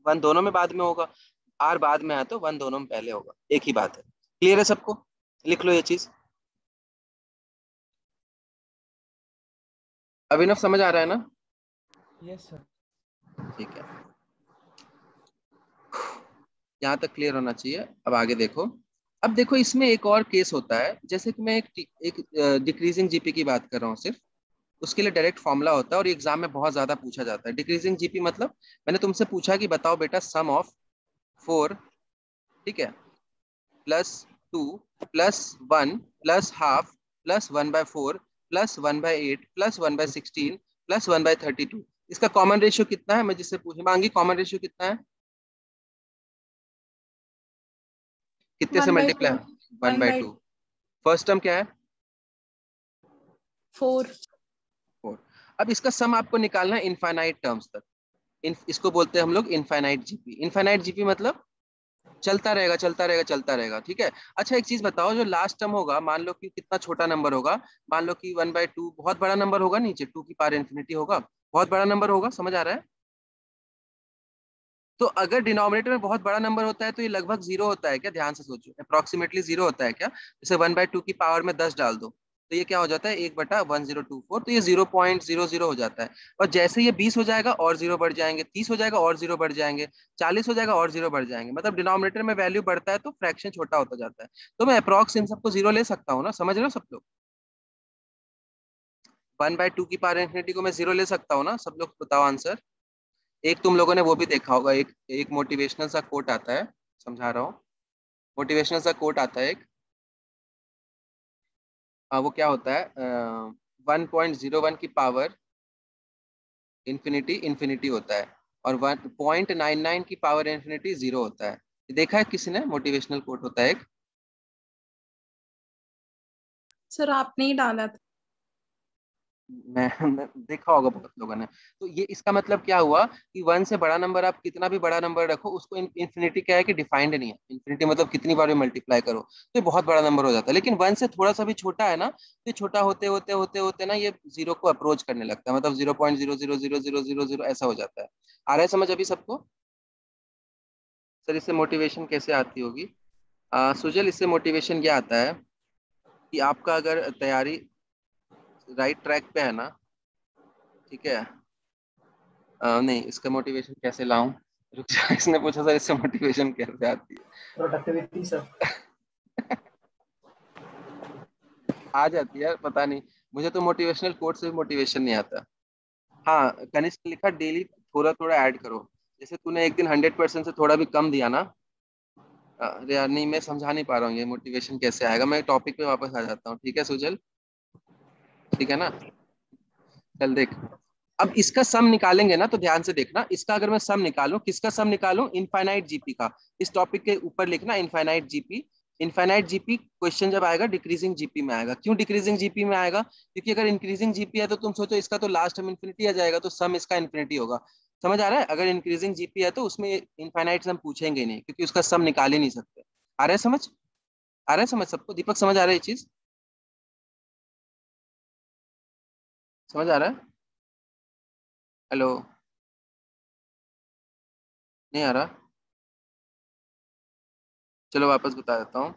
Speaker 1: 1 दोनों में बाद में होगा, r बाद में है तो 1 दोनों में पहले होगा, एक ही बात है। क्लियर है सबको, लिख लो ये चीज। अभिनव समझ आ रहा है ना?
Speaker 2: Yes sir.
Speaker 1: ठीक है, यहाँ तक क्लियर होना चाहिए। अब आगे देखो, अब देखो इसमें एक और केस होता है, जैसे कि मैं एक डिक्रीजिंग जीपी की बात कर रहा हूँ सिर्फ, उसके लिए डायरेक्ट फॉर्मूला होता है, और एग्जाम में बहुत ज्यादा पूछा जाता है। डिक्रीजिंग जीपी मतलब, मैंने तुमसे पूछा कि बताओ बेटा, सम ऑफ 4, ठीक है, +2 +1 +½ +1/4 +1/8 +1/16 +1/32, इसका कॉमन रेशियो कितना है, मैं जिससे पूछ मांगी, कॉमन रेशियो कितना है, कितने से
Speaker 3: 1/2
Speaker 1: मल्टीप्लाई, 1/2। फर्स्ट टर्म क्या है,
Speaker 3: 4।
Speaker 1: 4। अब इसका सम आपको निकालना है इनफाइनाइट टर्म्स तक, इसको बोलते हैं हम लोग इनफाइनाइट जीपी। इनफाइनाइट जीपी मतलब चलता रहेगा चलता रहेगा चलता रहेगा, ठीक है। अच्छा एक चीज बताओ, जो लास्ट टर्म होगा, मान लो कि कितना छोटा नंबर होगा, मान लो कि 1/2 बहुत बड़ा नंबर होगा, नीचे 2 की पावर इंफिनिटी होगा, बहुत बड़ा नंबर होगा, समझ आ रहा है? तो अगर डिनोमिनेटर में बहुत बड़ा नंबर होता है तो ये लगभग 0 होता है क्या, ध्यान से सोचो, अप्रोक्सीमेटली 0 होता है क्या? जैसे 1/2 की पावर में 10 डाल दो तो ये क्या हो जाता है, 1/1024, तो ये 0.00 हो जाता है। और जैसे ये 20 हो जाएगा और 0 बढ़ जाएंगे, 30 हो जाएगा और 0 बढ़ जाएंगे, 40 हो जाएगा और 0 बढ़ जाएंगे, मतलब डिनोमिनेटर में वैल्यू बढ़ता है तो फ्रैक्शन छोटा होता जाता है। तो मैं अप्रॉक्स इन सबको 0 ले सकता हूँ ना, समझ रहे हो सब लोग? 1/2 की पावर इंफिनिटी को मैं 0 ले सकता हूँ ना, सब लोग बताओ आंसर। एक तुम लोगों ने वो भी देखा होगा, एक एक मोटिवेशनल सा कोट आता है, समझा रहा हूँ। मोटिवेशनल सा कोट आता है एक, वो क्या होता है, 1.01 की पावर इन्फिनिटी इन्फिनिटी होता है, और 1.99 की पावर इन्फिनिटी जीरो होता है। देखा है किसी ने? मोटिवेशनल कोट होता है एक।
Speaker 3: सर आपने ही डाला था।
Speaker 1: मैं देखा होगा बहुत लोगों ने। तो ये इसका मतलब क्या हुआ कि वन से बड़ा नंबर, आप कितना भी बड़ा नंबर रखो उसको, इन्फिनिटी क्या है कि डिफाइंड नहीं है। इन्फिनिटी मतलब कितनी बार भी मल्टीप्लाई करो तो ये बहुत बड़ा नंबर हो जाता है। लेकिन वन से थोड़ा सा भी छोटा है ना, तो ये छोटा होते होते होते होते ना ये जीरो को अप्रोच करने लगता है, मतलब 0.0000000 ऐसा हो जाता है। आ रहा है समझ अभी सबको? सर इससे मोटिवेशन कैसे आती होगी? सुजल, इससे मोटिवेशन क्या आता है कि आपका अगर तैयारी राइट ट्रैक पे है ना, ठीक है, नहीं इसका मोटिवेशन कैसे लाऊं? रुक जा, इसने पूछा सर इससे मोटिवेशन कैसे आती
Speaker 6: प्रोडक्टिविटी सर।
Speaker 1: है? आ जाती है, पता नहीं, मुझे तो मोटिवेशनल कोट से भी मोटिवेशन नहीं आता। हाँ, कनिष्क ने लिखा डेली थोड़ा थोड़ा ऐड करो। जैसे तूने एक दिन 100% से थोड़ा भी कम दिया ना, अरे यार नहीं, मैं समझा नहीं पा रहा हूँ ये मोटिवेशन कैसे आएगा। मैं टॉपिक पे वापस आ जाता हूँ, ठीक है सुजल? ठीक है ना? चल देख, अब इसका सम निकालेंगे ना, तो ध्यान से देखना। इसका अगर मैं सम निकालूं, किसका सम निकालूं? इनफाइनाइट जीपी का। इस टॉपिक के ऊपर लिखना infinite GP. Infinite GP question जब आएगा डिक्रीजिंग जीपी में आएगा। क्यों डिक्रीजिंग जीपी में आएगा? क्योंकि अगर इंक्रीजिंग जीपी है तो तुम सोचो इसका तो लास्ट में इन्फिनिटी आ जाएगा, तो सम इसका इन्फिनिटी होगा। समझ आ रहा है? अगर इंक्रीजिंग जीपी है तो उसमें इनफाइनाइट सम पूछेंगे ही नहीं, क्योंकि उसका सम निकाल ही नहीं सकते। आ रहा है समझ? आ रहा है समझ सबको? दीपक समझ आ रहा है ये चीज? समझ आ रहा है? हेलो? नहीं आ रहा? चलो वापस बता देता हूँ।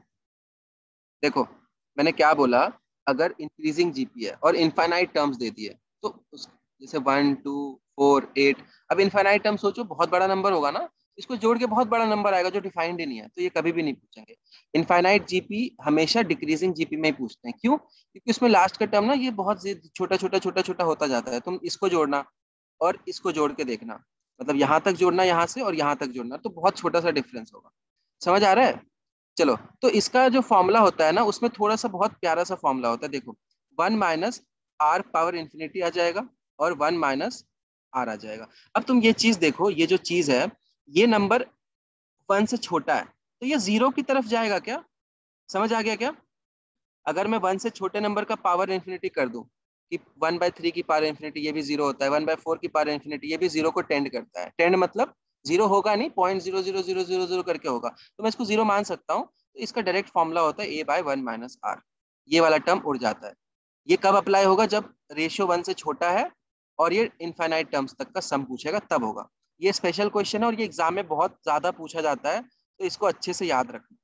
Speaker 1: देखो, मैंने क्या बोला, अगर इंक्रीजिंग जीपी है और इनफाइनाइट टर्म्स दे दिए, तो जैसे 1 2 4 8, अब इनफाइनाइट टर्म सोचो बहुत बड़ा नंबर होगा ना, इसको जोड़ के बहुत बड़ा नंबर आएगा जो डिफाइंड ही नहीं है, तो ये कभी भी नहीं पूछेंगे। इनफाइनाइट जीपी हमेशा डिक्रीजिंग जीपी में ही पूछते हैं। क्यों? क्योंकि उसमें लास्ट का टर्म ना ये बहुत छोटा छोटा छोटा छोटा होता जाता है। तुम इसको जोड़ना और इसको जोड़ के देखना, मतलब यहाँ तक जोड़ना यहाँ से और यहाँ तक जोड़ना, तो बहुत छोटा सा डिफरेंस होगा। समझ आ रहा है? चलो, तो इसका जो फॉर्मूला होता है ना, उसमें थोड़ा सा बहुत प्यारा सा फॉर्मूला होता है। देखो, 1 - R पावर इंफिनिटी आ जाएगा और 1 - R आ जाएगा। अब तुम ये चीज देखो, ये जो चीज है, ये नंबर 1 से छोटा है, तो ये जीरो की तरफ जाएगा क्या? समझ आ गया क्या? अगर मैं 1 से छोटे नंबर का पावर इंफिनिटी कर दूं कि 1/3 की पावर इंफिनिटी, ये भी जीरो होता है। 1/4 की पावर इंफिनिटी, ये भी जीरो को टेंड करता है। टेंड मतलब जीरो होगा नहीं, 0.00000 करके होगा, तो मैं इसको जीरो मान सकता हूँ। तो इसका डायरेक्ट फॉर्मूला होता है A/1 - R। ये वाला टर्म उड़ जाता है। ये कब अप्लाई होगा? जब रेशियो 1 से छोटा है और ये इनफाइनाइट टर्म्स तक का सम पूछेगा, तब होगा। ये स्पेशल क्वेश्चन है और ये एग्जाम में बहुत ज्यादा पूछा जाता है, तो इसको अच्छे से याद रखना।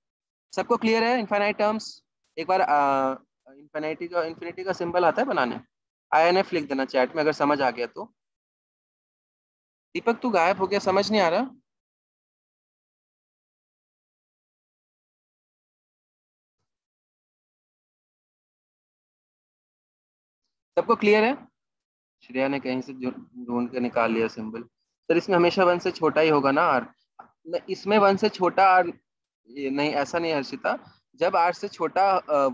Speaker 1: सबको क्लियर है इनफाइनाइट टर्म्स? एक बार इन्फिनिटी का सिंबल आता है बनाने, INF लिख देना चैट में अगर समझ आ गया तो। दीपक तू गायब हो गया, समझ नहीं आ रहा? सबको क्लियर है? श्रेया ने कहीं से ढूंढ के निकाल लिया सिंबल। सर इसमें हमेशा 1 से छोटा ही होगा ना आर? इसमें 1 से छोटा आर, ये नहीं, ऐसा नहीं है हर्षिता। जब आर से छोटा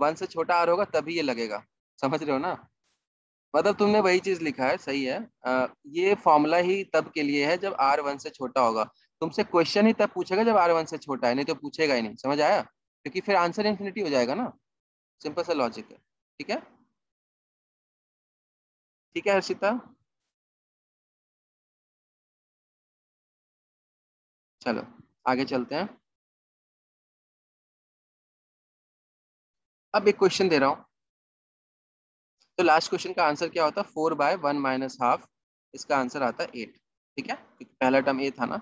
Speaker 1: 1 से छोटा आर होगा तभी ये लगेगा। समझ रहे हो ना? मतलब तुमने वही चीज लिखा है, सही है। ये फॉर्मूला ही तब के लिए है जब R 1 से छोटा होगा। तुमसे क्वेश्चन ही तब पूछेगा जब R 1 से छोटा है, नहीं तो पूछेगा ही नहीं। समझ आया? क्योंकि फिर आंसर इन्फिनिटी हो जाएगा ना। सिंपल सा लॉजिक है। ठीक है? ठीक है हर्षिता? चलो आगे चलते हैं। अब एक क्वेश्चन दे रहा हूँ, तो लास्ट क्वेश्चन का आंसर क्या होता है? 4/1 - ½ इसका आंसर आता है 8। ठीक है, क्योंकि पहला टर्म ए था ना।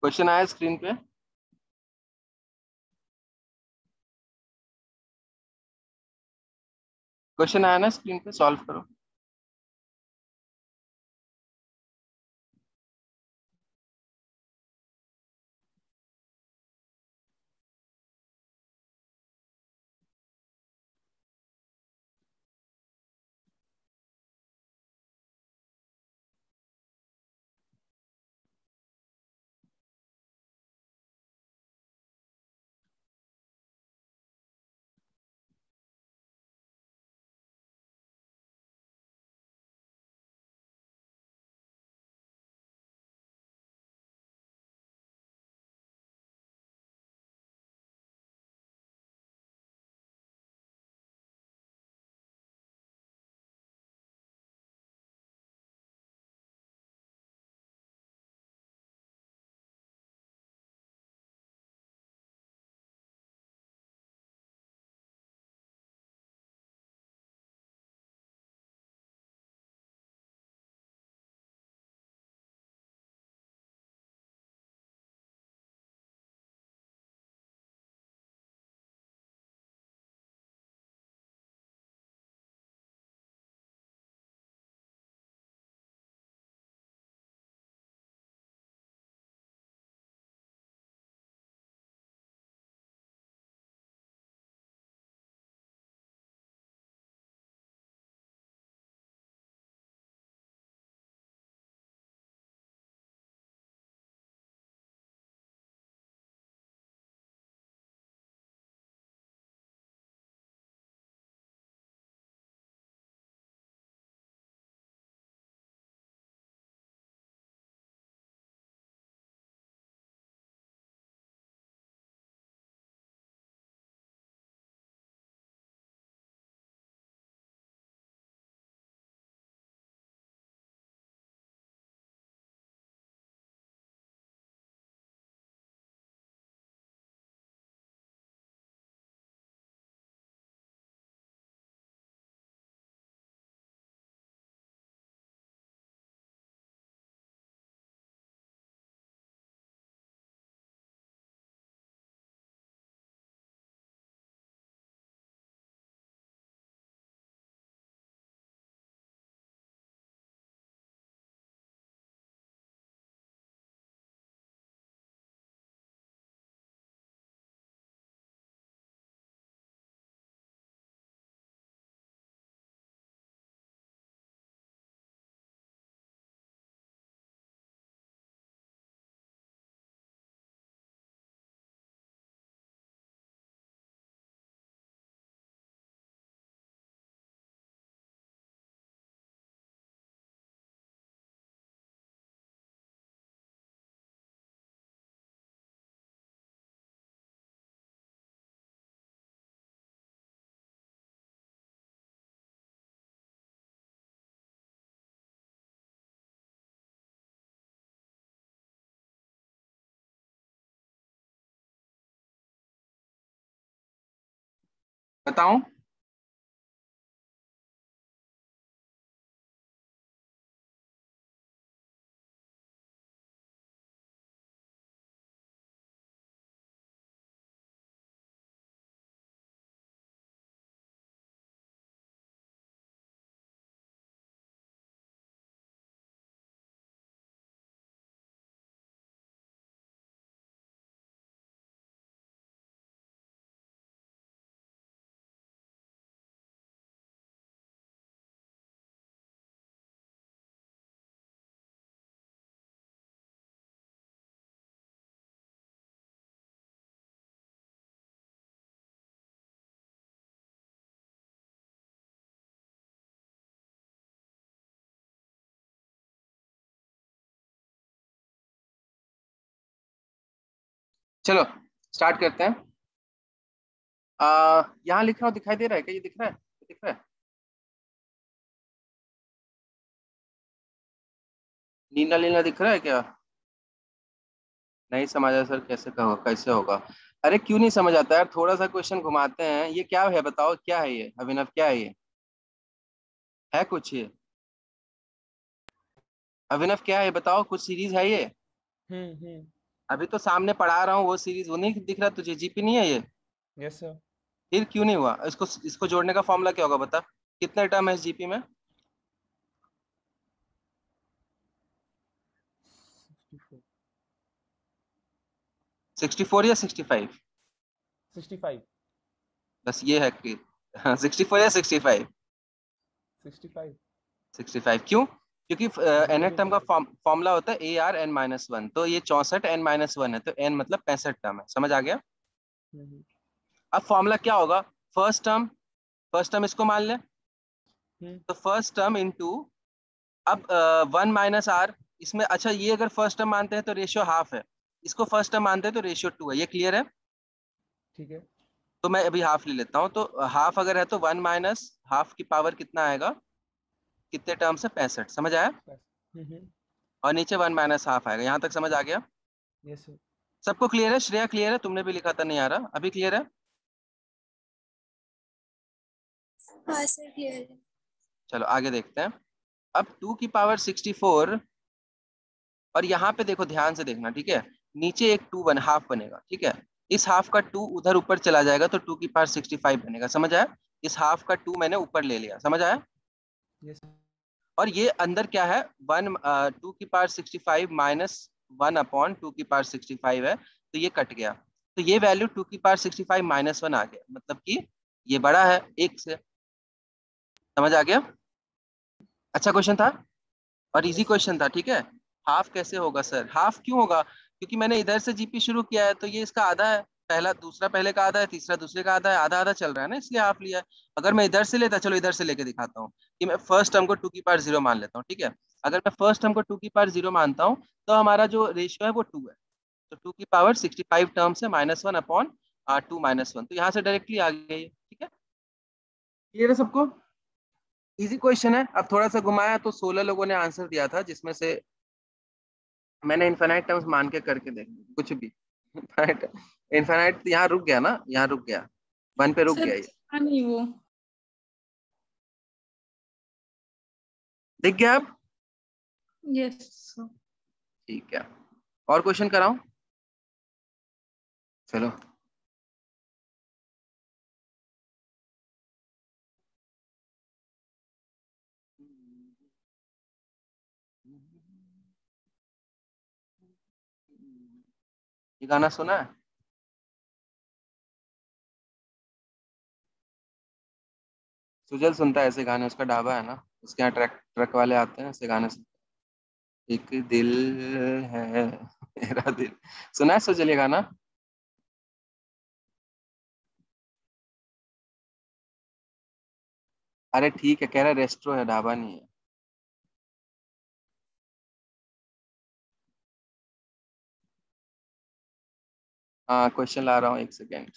Speaker 1: क्वेश्चन आया स्क्रीन पे? क्वेश्चन आया ना स्क्रीन पे, सॉल्व करो। बताऊं? चलो स्टार्ट करते हैं। यहाँ लिख रहा हूँ, दिखाई दे रहा है क्या? ये दिख रहा है? दिख रहा है? नीला नीला दिख रहा है क्या? नहीं समझ आया सर, कैसे कहो, कैसे होगा? अरे क्यों नहीं समझ आता यार, थोड़ा सा क्वेश्चन घुमाते हैं। ये क्या है बताओ, क्या है ये अभिनव, क्या है ये? है कुछ ये? अभिनव क्या है बताओ, कुछ सीरीज है ये?
Speaker 2: हम्म।
Speaker 1: अभी तो सामने पढ़ा रहा हूँ वो सीरीज, वो नहीं दिख रहा तुझे? जीपी नहीं है ये?
Speaker 2: Yes sir.
Speaker 1: फिर क्यों नहीं हुआ? इसको जोड़ने का फॉर्मूला क्या होगा बता? कितने टर्म है इस जीपी में?
Speaker 2: 64
Speaker 1: 64 या 65?
Speaker 2: 65
Speaker 1: बस ये है कि 64 या 65?
Speaker 2: 65
Speaker 1: 65 क्यों? क्योंकि एन
Speaker 2: जीरो
Speaker 1: टर्म का
Speaker 2: जीरो।
Speaker 1: फॉर्मूला होता है A R N minus one, तो ये 64 एन माइनस वन है, तो एन मतलब 65 टर्म है। समझ आ गया?
Speaker 2: हम्म
Speaker 1: अब फॉर्मूला क्या होगा? फर्स्ट टर्म इसको मान ले,
Speaker 2: हम्म
Speaker 1: तो फर्स्ट टर्म इंटू, अब 1 - r इसमें। अच्छा, ये अगर फर्स्ट टर्म मानते हैं तो रेशियो हाफ है, इसको फर्स्ट टर्म मानते हैं तो रेशियो 2 है। ये क्लियर है?
Speaker 2: ठीक है।
Speaker 1: तो मैं अभी हाफ ले लेता हूँ, तो हाफ अगर है तो 1 माइनस हाफ की पावर कितना आएगा? कितने टर्म से? 65। समझ आया?
Speaker 2: बस।
Speaker 1: और नीचे 1 माइनस हाफ आएगा। यहाँ तक समझ आ गया?
Speaker 2: Yes sir.
Speaker 1: सबको क्लियर है? श्रेया क्लियर है? तुमने भी लिखा था नहीं आ रहा, अभी क्लियर है?
Speaker 8: हाँ सर क्लियर है।
Speaker 1: चलो आगे देखते हैं। अब 2 की पावर 64, और यहाँ पे देखो, ध्यान से देखना, ठीक है? नीचे एक 2 हाफ बनेगा, ठीक है? इस हाफ का 2 उधर ऊपर चला जाएगा तो 2 की पावर 65 बनेगा। समझ आया? इस हाफ का 2 मैंने ऊपर ले लिया। समझ आया?
Speaker 2: यस।
Speaker 1: और ये अंदर क्या है? 2 की पावर 65 माइनस 1/2 की पावर 65 है, तो ये कट गया। तो ये वैल्यू 2 की पावर 65 माइनस 1 आ गया, मतलब कि ये बड़ा है 1 से। समझ आ गया? अच्छा क्वेश्चन था और इजी
Speaker 2: यस।
Speaker 1: क्वेश्चन था, ठीक है? हाफ कैसे होगा सर? हाफ क्यों होगा? क्योंकि मैंने इधर से जीपी शुरू किया है, तो ये इसका आधा है। पहला दूसरा पहले का आधा है, तीसरा दूसरे का आधा है, आधा आधा चल रहा है ना, इसलिए हाफ लिया है। अगर मैं इधर से लेता, चलो इधर से लेके दिखाता हूँ कि मैं फर्स्ट टर्म को 2 की पावर 0 मान लेता हूँ, ठीक है? अगर मैं फर्स्ट टर्म को 2 की पावर 0 मानता हूँ, तो हमारा जो रेशियो है वो 2 है। तो 2 की पावर 65 टर्म से -1/2 - 1, तो यहाँ से डायरेक्टली आ गया ये, ठीक है? क्लियर है सबको? इजी क्वेश्चन है। अब थोड़ा सा घुमाया तो 16 लोगों ने आंसर दिया था, जिसमें से मैंने इनफाइनाइट टर्म्स मान के करके देख कुछ भी। इनफाइनाइट यहाँ रुक गया ना, यहाँ रुक गया, 1 पे रुक
Speaker 3: सर
Speaker 1: गया ये।
Speaker 3: दिखा नहीं वो।
Speaker 1: दिख गया अब?
Speaker 3: यस।
Speaker 1: ठीक है, और क्वेश्चन कराऊं? चलो। ये गाना सुना है? सुजल सुनता है ऐसे गाने, उसका ढाबा है ना, उसके यहाँ ट्रक ट्रक वाले आते हैं, ऐसे गाने सुनते हैं। एक दिल है मेरा दिल, सुना है सुजल ये गाना? अरे ठीक है, कह रहा रेस्ट्रो है, ढाबा नहीं है। हाँ क्वेश्चन ला रहा हूँ, एक सेकेंड।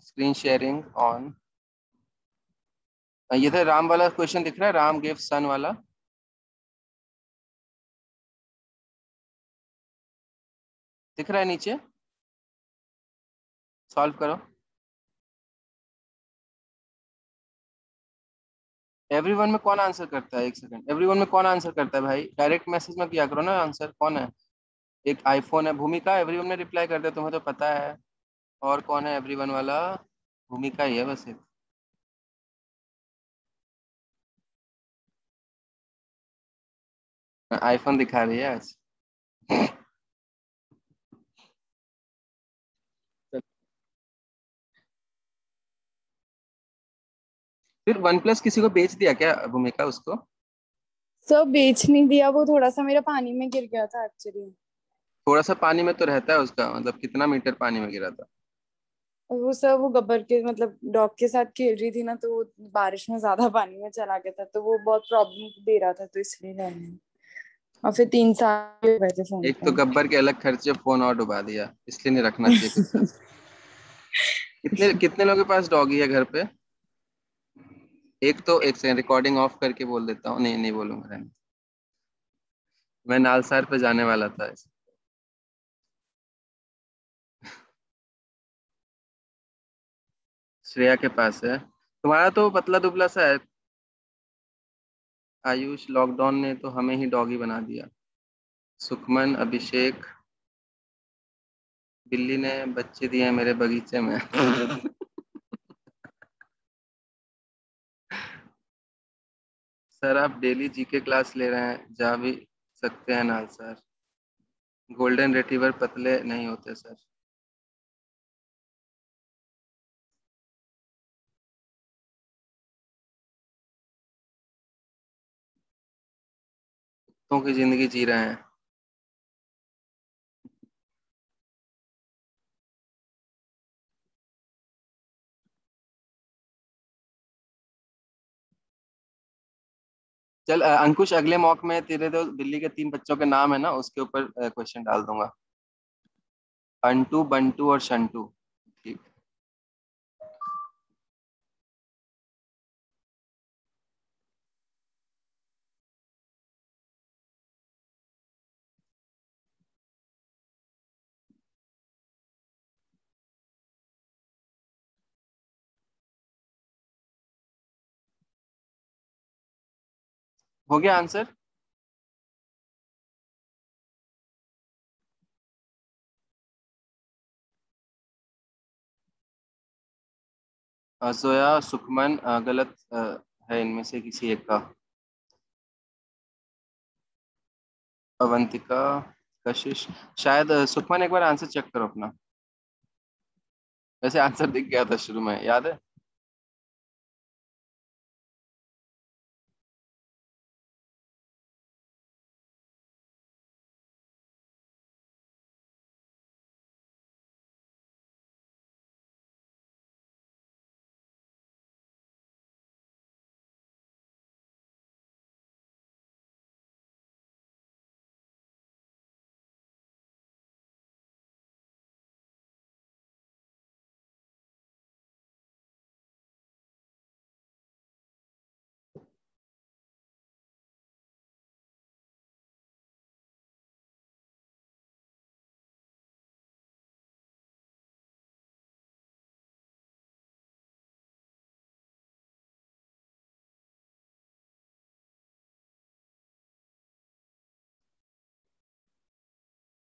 Speaker 1: Screen sharing on. ये था राम वाला क्वेश्चन, दिख रहा है? राम गिव सन वाला दिख रहा है नीचे? सॉल्व करो। एवरीवन में कौन आंसर करता है? एक सेकंड, एवरीवन में कौन आंसर करता है भाई? डायरेक्ट मैसेज में किया करो ना आंसर। कौन है? एक आईफोन है, भूमिका। एवरीवन में रिप्लाई कर दे, तुम्हें तो पता है। और कौन है एवरीवन वाला? भूमिका ही है बस एक। आईफोन दिखा रही है आज। फिर वन प्लस किसी को बेच दिया क्या भूमिका उसको?
Speaker 7: सर बेच नहीं दिया, वो थोड़ा सा मेरा पानी में गिर गया था एक्चुअली।
Speaker 1: थोड़ा सा पानी में तो रहता है उसका, मतलब कितना मीटर पानी में गिरा था?
Speaker 7: वो सर वो गब्बर के मतलब डॉग के साथ खेल रही थी ना, तो वो बारिश में ज्यादा पानी में चला गया था, तो वो बहुत प्रॉब्लम दे रहा था, तो इसलिए मैंने। और फिर 3 साल हो गए थे फोन
Speaker 1: एक तो
Speaker 7: को।
Speaker 1: गब्बर के अलग खर्चे, फोन और डुबा दिया, इसलिए नहीं रखना चाहिए कुछ। कितने कितने लोगों के पास डॉगी है घर पे? एक तो एक सेकंड रिकॉर्डिंग ऑफ करके बोल देता हूँ, नहीं नहीं बोलूंगा, रहने। मैं नालसार पे जाने वाला था। श्रेया के पास है, तुम्हारा तो पतला दुबला सा है। आयुष, लॉकडाउन ने तो हमें ही डॉगी बना दिया। सुखमन, अभिषेक, बिल्ली ने बच्चे दिए हैं मेरे बगीचे में। सर आप डेली जीके क्लास ले रहे हैं, जा भी सकते हैं ना सर। गोल्डन रिट्रीवर पतले नहीं होते सर। कुत्तों की जिंदगी जी रहे हैं। चल अंकुश, अगले मॉक में तेरे तो दिल्ली के 3 बच्चों के नाम है ना, उसके ऊपर क्वेश्चन डाल दूंगा। अंटू, बंटू और शंटू। ठीक। हो गया आंसर? जोया, सुखमन गलत है इनमें से किसी एक का। अवंतिका, कशिश, शायद सुखमन, एक बार आंसर चेक करो अपना। वैसे आंसर दिख गया था शुरू में, याद है?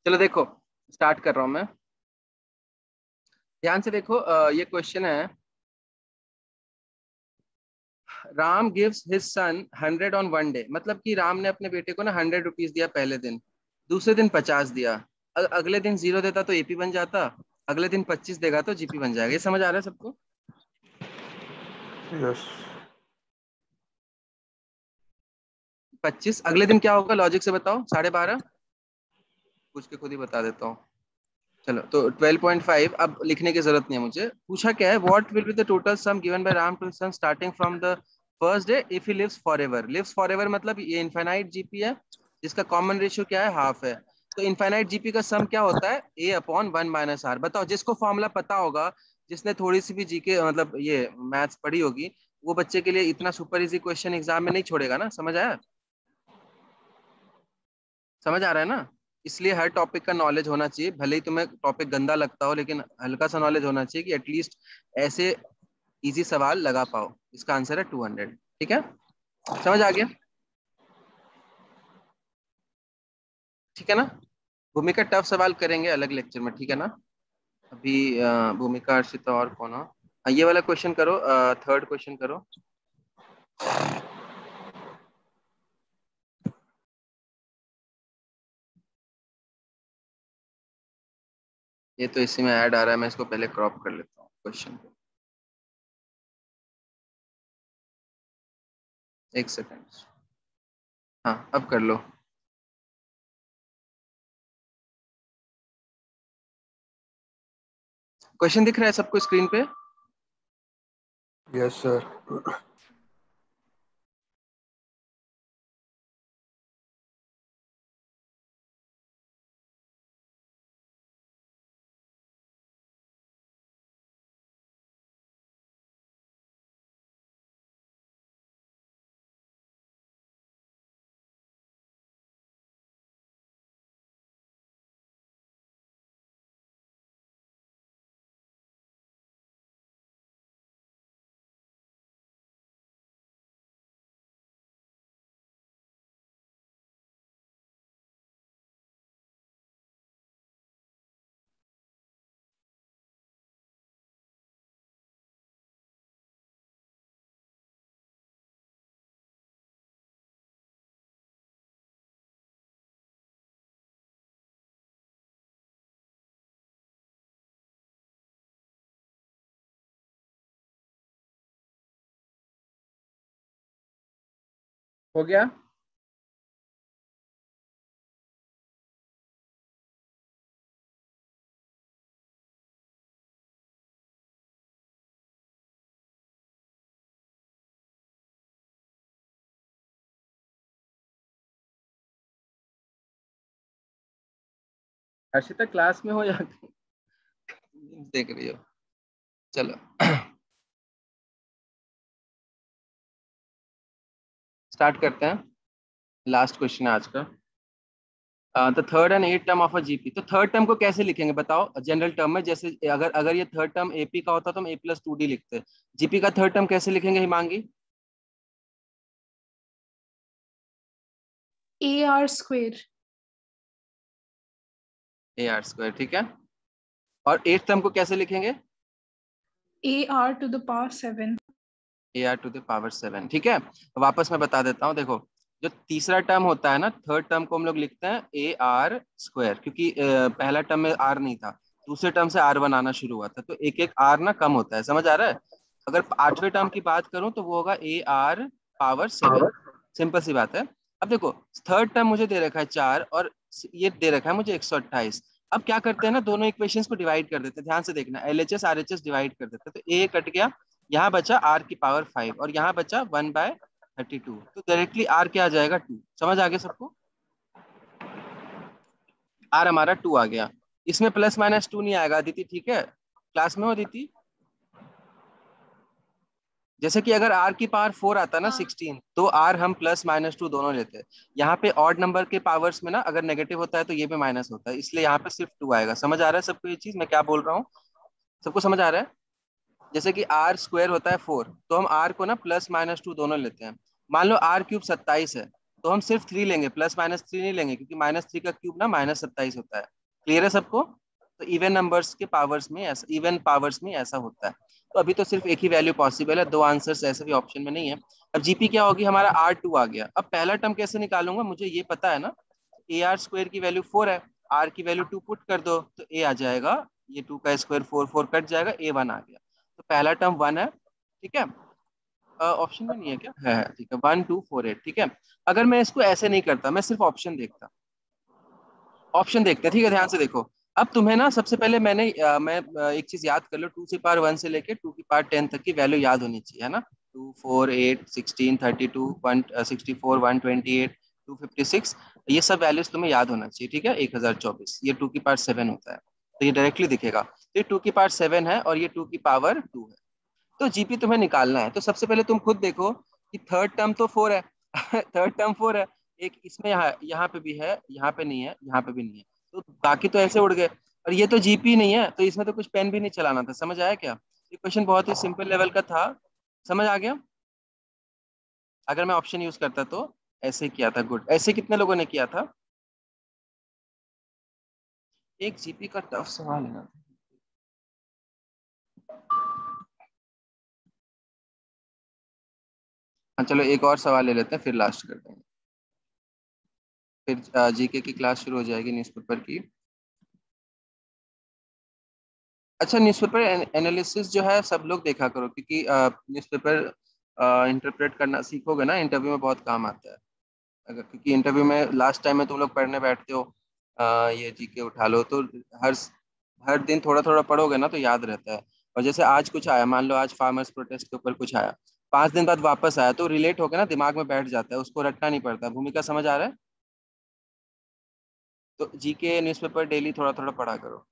Speaker 1: चलो देखो, स्टार्ट कर रहा हूं मैं। ध्यान से देखो, ये क्वेश्चन है। Ram gives his son 100 on one day, मतलब कि राम ने अपने बेटे को ना 100 रुपीज दिया पहले दिन। दूसरे दिन 50 दिया। अगले दिन 0 देता तो एपी बन जाता। अगले दिन 25 देगा तो जीपी बन जाएगा। ये समझ आ रहा है सबको?
Speaker 6: यस।
Speaker 1: 25 अगले दिन क्या होगा, लॉजिक से बताओ। 12:30 पूछ के खुद ही बता देता हूँ। चलो तो 12.5 अब लिखने की जरूरत नहीं है मुझे। पूछा क्या है, what will be the total sum given by Ram to son starting from the first day if he lives forever. Lives forever मतलब ये इनफाइनाइट जीपी है, जिसका कॉमन रेशियो क्या है, हाफ है। तो इनफाइनाइट जीपी का सम क्या होता है, ए अपॉन 1 माइनस आर। बताओ, जिसको फॉर्मूला पता होगा, जिसने थोड़ी सी भी जीके मतलब ये मैथ्स पढ़ी होगी, वो बच्चे के लिए इतना सुपर इजी क्वेश्चन एग्जाम में नहीं छोड़ेगा ना। समझ आया? समझ आ रहा है ना? इसलिए हर टॉपिक का नॉलेज होना चाहिए, भले ही तुम्हें टॉपिक गंदा लगता हो, लेकिन हल्का सा नॉलेज होना चाहिए कि एटलीस्ट ऐसे इजी सवाल लगा पाओ। इसका आंसर है 200। ठीक है, समझ आ गया? ठीक है ना? भूमिका टफ सवाल करेंगे अलग लेक्चर में, ठीक है ना? अभी भूमिका, अर्षिता और कौन हो? ये वाला क्वेश्चन करो, थर्ड क्वेश्चन करो। ये तो इसी में ऐड आ रहा है, मैं इसको पहले क्रॉप कर लेता हूँ क्वेश्चन को। एक सेकेंड। हाँ अब कर लो। क्वेश्चन दिख रहा है सबको स्क्रीन पे?
Speaker 6: Yes sir.
Speaker 1: हो गया? हर्षिता क्लास में हो या देख रही हो? चलो स्टार्ट करते हैं। लास्ट क्वेश्चन है आज का। The third and eight term of a GP. तो थर्ड टर्म को कैसे लिखेंगे बताओ जनरल टर्म में? जैसे अगर अगर ये थर्ड टर्म एपी का होता तो हम a+2d लिखते। जीपी का थर्ड टर्म कैसे लिखेंगे हिमांगी?
Speaker 3: AR²।
Speaker 1: AR², ठीक है। और एट टर्म को कैसे लिखेंगे?
Speaker 3: AR⁻7।
Speaker 1: AR⁻7, ठीक है। वापस मैं बता देता हूँ, देखो जो तीसरा टर्म होता है ना, थर्ड टर्म को हम लोग लिखते हैं AR², क्योंकि पहला टर्म में R नहीं था, दूसरे टर्म से R1 आना शुरू हुआ था, तो एक एक R ना कम होता है, समझ आ रहा है? अगर आठवें टर्म की बात करूं तो वो होगा AR⁻7। सिंपल सी बात है। अब देखो थर्ड टर्म मुझे दे रखा है 4 और ये दे रखा है मुझे 128। अब क्या करते हैं ना, दोनों इक्वेशंस को डिवाइड कर देते हैं। ध्यान से देखना, LHS RHS डिवाइड कर देते हैं, तो A कट गया, यहाँ बचा R⁵ और यहाँ बचा 1/32, तो डायरेक्टली R क्या आ जाएगा? 2। समझ आ गया सबको? R हमारा 2 आ गया। इसमें +-2 नहीं आएगा अदिति, ठीक है? क्लास में हो अदिति? जैसे कि अगर R⁴ आता ना
Speaker 3: हाँ
Speaker 1: 16, तो R हम +-2 दोनों लेते हैं। यहाँ पे ऑड नंबर के पावर्स में ना अगर नेगेटिव होता है तो ये भी माइनस होता है, इसलिए यहाँ पे सिर्फ 2 आएगा। समझ आ रहा है सबको ये चीज मैं क्या बोल रहा हूँ? सबको समझ आ रहा है? जैसे कि R² होता है 4, तो हम R को ना +-2 दोनों लेते हैं। मान लो R³ 27 है, तो हम सिर्फ 3 लेंगे, +-3 नहीं लेंगे, क्योंकि -3 का क्यूब ना -27 होता है। क्लियर है सबको? तो इवन नंबर्स के पावर्स में ऐसा, इवन पावर्स में ऐसा होता है। तो अभी तो सिर्फ एक ही वैल्यू पॉसिबल है, दो आंसर्स ऐसे भी ऑप्शन में नहीं है। अब जीपी क्या होगी? हमारा R2 आ गया। अब पहला टर्म कैसे निकालूंगा? मुझे ये पता है ना, AR² की वैल्यू 4 है, R की वैल्यू 2 पुट कर दो तो A आ जाएगा। ये 2 का स्क्वायर 4, 4 कट जाएगा, A1 आ गया। तो पहला टर्म 1 है, ठीक है। ऑप्शन में नहीं है क्या? है, ठीक है। 1 2 4 8, ठीक है। अगर मैं इसको ऐसे नहीं करता, मैं सिर्फ ऑप्शन देखता, ऑप्शन देखते हैं, ठीक है। ध्यान से देखो, अब तुम्हें ना सबसे पहले एक चीज याद कर लो, 2 से पावर 1 से लेके 2 की पावर 10 तक की वैल्यू याद होनी चाहिए, है ना? 2 4 8 16 32 164 128 256, ये सब वैल्यूज तुम्हें याद होना चाहिए, ठीक है। 1024 ये 2 की पावर 7 होता है, तो ये डायरेक्टली दिखेगा। तो ये 2 की पावर 7 है और ये 2 की पावर 2 है। तो जीपी तुम्हें निकालना है, तो सबसे पहले तुम खुद देखो कि थर्ड टर्म तो 4 है थर्ड टर्म 4 है, एक इसमें यहाँ यहाँ पे भी है, यहाँ पे नहीं है, यहाँ पे भी नहीं है, तो बाकी तो ऐसे उड़ गए। और ये तो जीपी नहीं है, तो इसमें तो कुछ पेन भी नहीं चलाना था। समझ आया क्या? ये क्वेश्चन बहुत ही सिंपल लेवल का था। समझ आ गया? अगर मैं ऑप्शन यूज करता तो ऐसे किया था। गुड। ऐसे कितने लोगों ने किया था? एक जीपी का टफ सवाल है ना। हाँ चलो एक और सवाल ले लेते हैं, फिर लास्ट कर देंगे, फिर जीके की क्लास शुरू हो जाएगी न्यूज़पेपर की। अच्छा, न्यूज़पेपर एनालिसिस जो है सब लोग देखा करो, क्योंकि न्यूज़पेपर इंटरप्रेट करना सीखोगे ना, इंटरव्यू में बहुत काम आता है। अगर क्योंकि इंटरव्यू में लास्ट टाइम में तुम लोग पढ़ने बैठते हो, ये जीके उठा लो, तो हर हर दिन थोड़ा थोड़ा पढ़ोगे ना तो याद रहता है। और जैसे आज कुछ आया, मान लो आज फार्मर्स प्रोटेस्ट के ऊपर कुछ आया, 5 दिन बाद वापस आया, तो रिलेट होकर ना दिमाग में बैठ जाता है, उसको रटना नहीं पड़ता। भूमिका समझ आ रहा है? तो जीके न्यूज़पेपर डेली थोड़ा थोड़ा पढ़ा करो।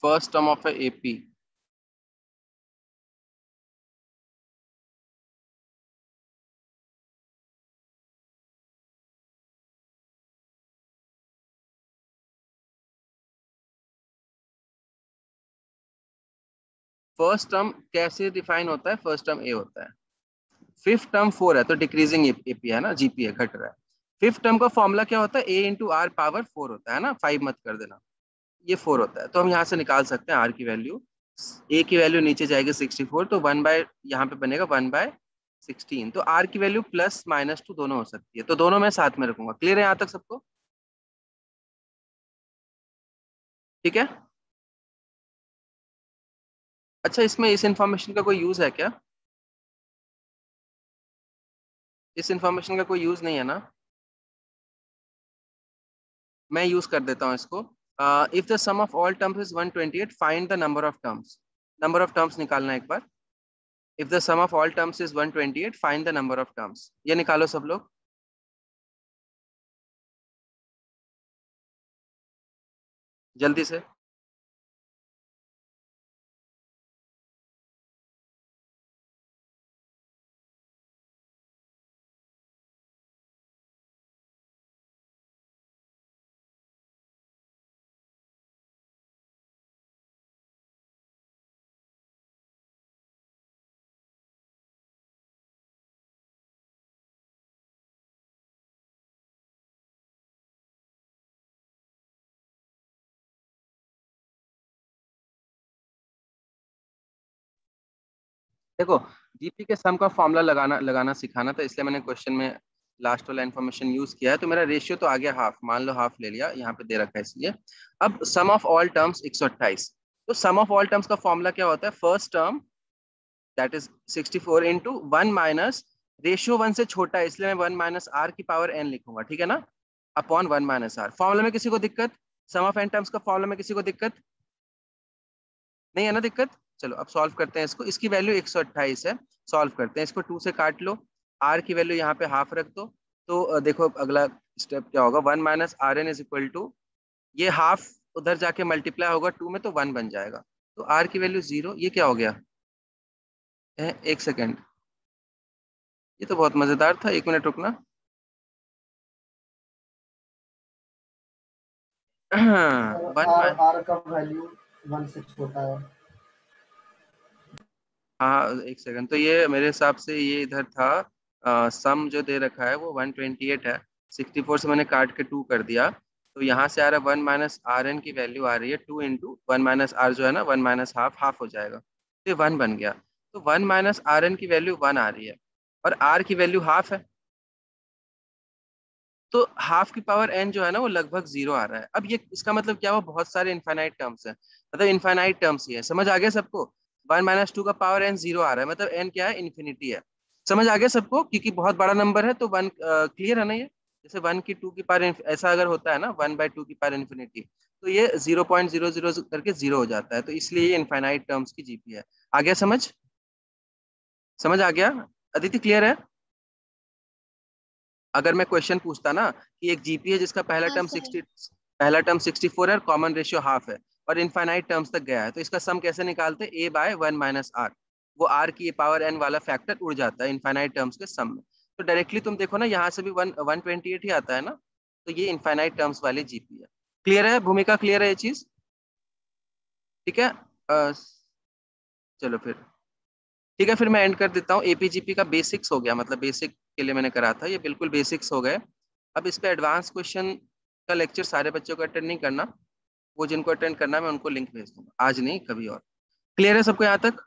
Speaker 1: First term of AP, first term कैसे डिफाइन होता है? फर्स्ट टर्म ए होता है, फिफ्थ टर्म 4 है तो डिक्रीजिंग एपी है ना, जीपी है, घट रहा है। फिफ्थ टर्म का फॉर्मूला क्या होता है? ए इंटू आर पावर 4 होता है ना, 5 मत कर देना, ये 4 होता है। तो हम यहाँ से निकाल सकते हैं आर की वैल्यू, ए की वैल्यू नीचे जाएगी 64, तो 1 बाय यहाँ पे बनेगा 1/16। तो आर की वैल्यू प्लस माइनस 2 दोनों हो सकती है, तो दोनों मैं साथ में रखूंगा। क्लियर है यहाँ तक सबको? ठीक है। अच्छा, इसमें इस इंफॉर्मेशन का कोई यूज है क्या? इस इंफॉर्मेशन का कोई यूज नहीं है ना? मैं यूज कर देता हूँ इसको। If the sum of all terms is 128, find the number of terms. Number of terms निकालना है एक बार। If the sum of all terms is 128, find the number of terms. ये निकालो सब लोग। जल्दी से। देखो, जीपी के सम का फॉर्मूला लगाना लगाना सिखाना था, इसलिए मैंने क्वेश्चन में लास्ट वाला इन्फॉर्मेशन यूज किया है। तो मेरा रेशियो तो आ गया हाफ, मान लो हाफ ले लिया, यहाँ पे दे रखा है इसलिए। अब सम ऑफ ऑल टर्म्स 128, तो सम ऑफ ऑल टर्म्स का फॉर्मूला क्या होता है? First term that is 64 into 1 minus, ratio 1 से छोटा है इसलिए मैं 1 माइनस आर की पावर एन लिखूंगा, ठीक है ना, अपॉन 1 माइनस आर। फॉर्मूला में किसी को दिक्कत? सम ऑफ एन टर्म्स का फॉर्मूला में किसी को दिक्कत नहीं है ना? दिक्कत? चलो अब सॉल्व करते हैं इसको। इसकी वैल्यू 128 है, सॉल्व करते हैं इसको। 2 से काट लो, आर की वैल्यू यहाँ पे हाफ रख दो। तो देखो अगला स्टेप क्या होगा, 1 minus R N is equal to, ये हाफ उधर जाके मल्टीप्लाई होगा 2 में तो 1 बन जाएगा। तो आर की वैल्यू 0। ये क्या हो गया है? एक सेकेंड, ये तो बहुत मजेदार था, 1 मिनट रुकना।
Speaker 6: आर आर का वैल्यू 16 होता है।
Speaker 1: हाँ, एक सेकंड, तो ये मेरे हिसाब से ये इधर था, सम जो दे रखा है वो 128 है, 64 से मैंने काट के 2 कर दिया, तो यहाँ से आ रहा है 1 माइनस आर एन की वैल्यू आ रही है 2 इंटू 1 माइनस आर जो है ना 1 माइनस हाफ, हाफ हो जाएगा तो ये 1 बन गया। तो 1 माइनस आर एन की वैल्यू 1 आ रही है और आर की वैल्यू हाफ है, तो हाफ की पावर एन जो है ना वो लगभग 0 आ रहा है। अब ये इसका मतलब क्या हुआ, बहुत सारे इनफाइनाइट टर्म्स है, मतलब इनफाइनाइट टर्म्स ही है। समझ आ गया सबको? 1 माइनस 2 का पावर एन 0 आ रहा है, मतलब एन क्या है, इन्फिनिटी है। समझ आ गया सबको? क्योंकि बहुत बड़ा नंबर है तो 1 क्लियर है ना ये? जैसे 1 की 2 की पावर ऐसा अगर होता है ना 1/2 की पावर इन्फिनिटी, तो ये 0.00 करके 0 हो जाता है, तो इसलिए ये इनफाइनाइट टर्म्स की जीपी है। आ गया समझ? समझ आ गया? अदिति क्लियर है? अगर मैं क्वेश्चन पूछता ना कि एक जीपी है जिसका पहला
Speaker 8: हाँ
Speaker 1: टर्म
Speaker 8: सर।
Speaker 1: 60, पहला टर्म 64 है और कॉमन रेशियो हाफ है और इनफाइनाइट टर्म्स तक गया है, तो इसका सम कैसे निकालते? ए बाय 1 माइनस आर, वो आर की पावर एन वाला फैक्टर उड़ जाता है इनफाइनाइट टर्म्स के सम में। तो डायरेक्टली तुम देखो ना यहाँ से भी 128 ही आता है ना, तो ये इनफाइनाइट टर्म्स वाली जीपी है। क्लियर है? भूमिका क्लियर है ये चीज? ठीक है। चलो फिर ठीक है, फिर मैं एंड कर देता हूँ। एपीजीपी का बेसिक्स हो गया, मतलब बेसिक के लिए मैंने करा था, ये बिल्कुल बेसिक्स हो गए। अब इस पे एडवांस क्वेश्चन का लेक्चर सारे बच्चों को अटेंड नहीं करना, वो जिनको अटेंड करना है मैं उनको लिंक भेज दूंगा, आज नहीं कभी और। क्लियर है सबको यहाँ तक?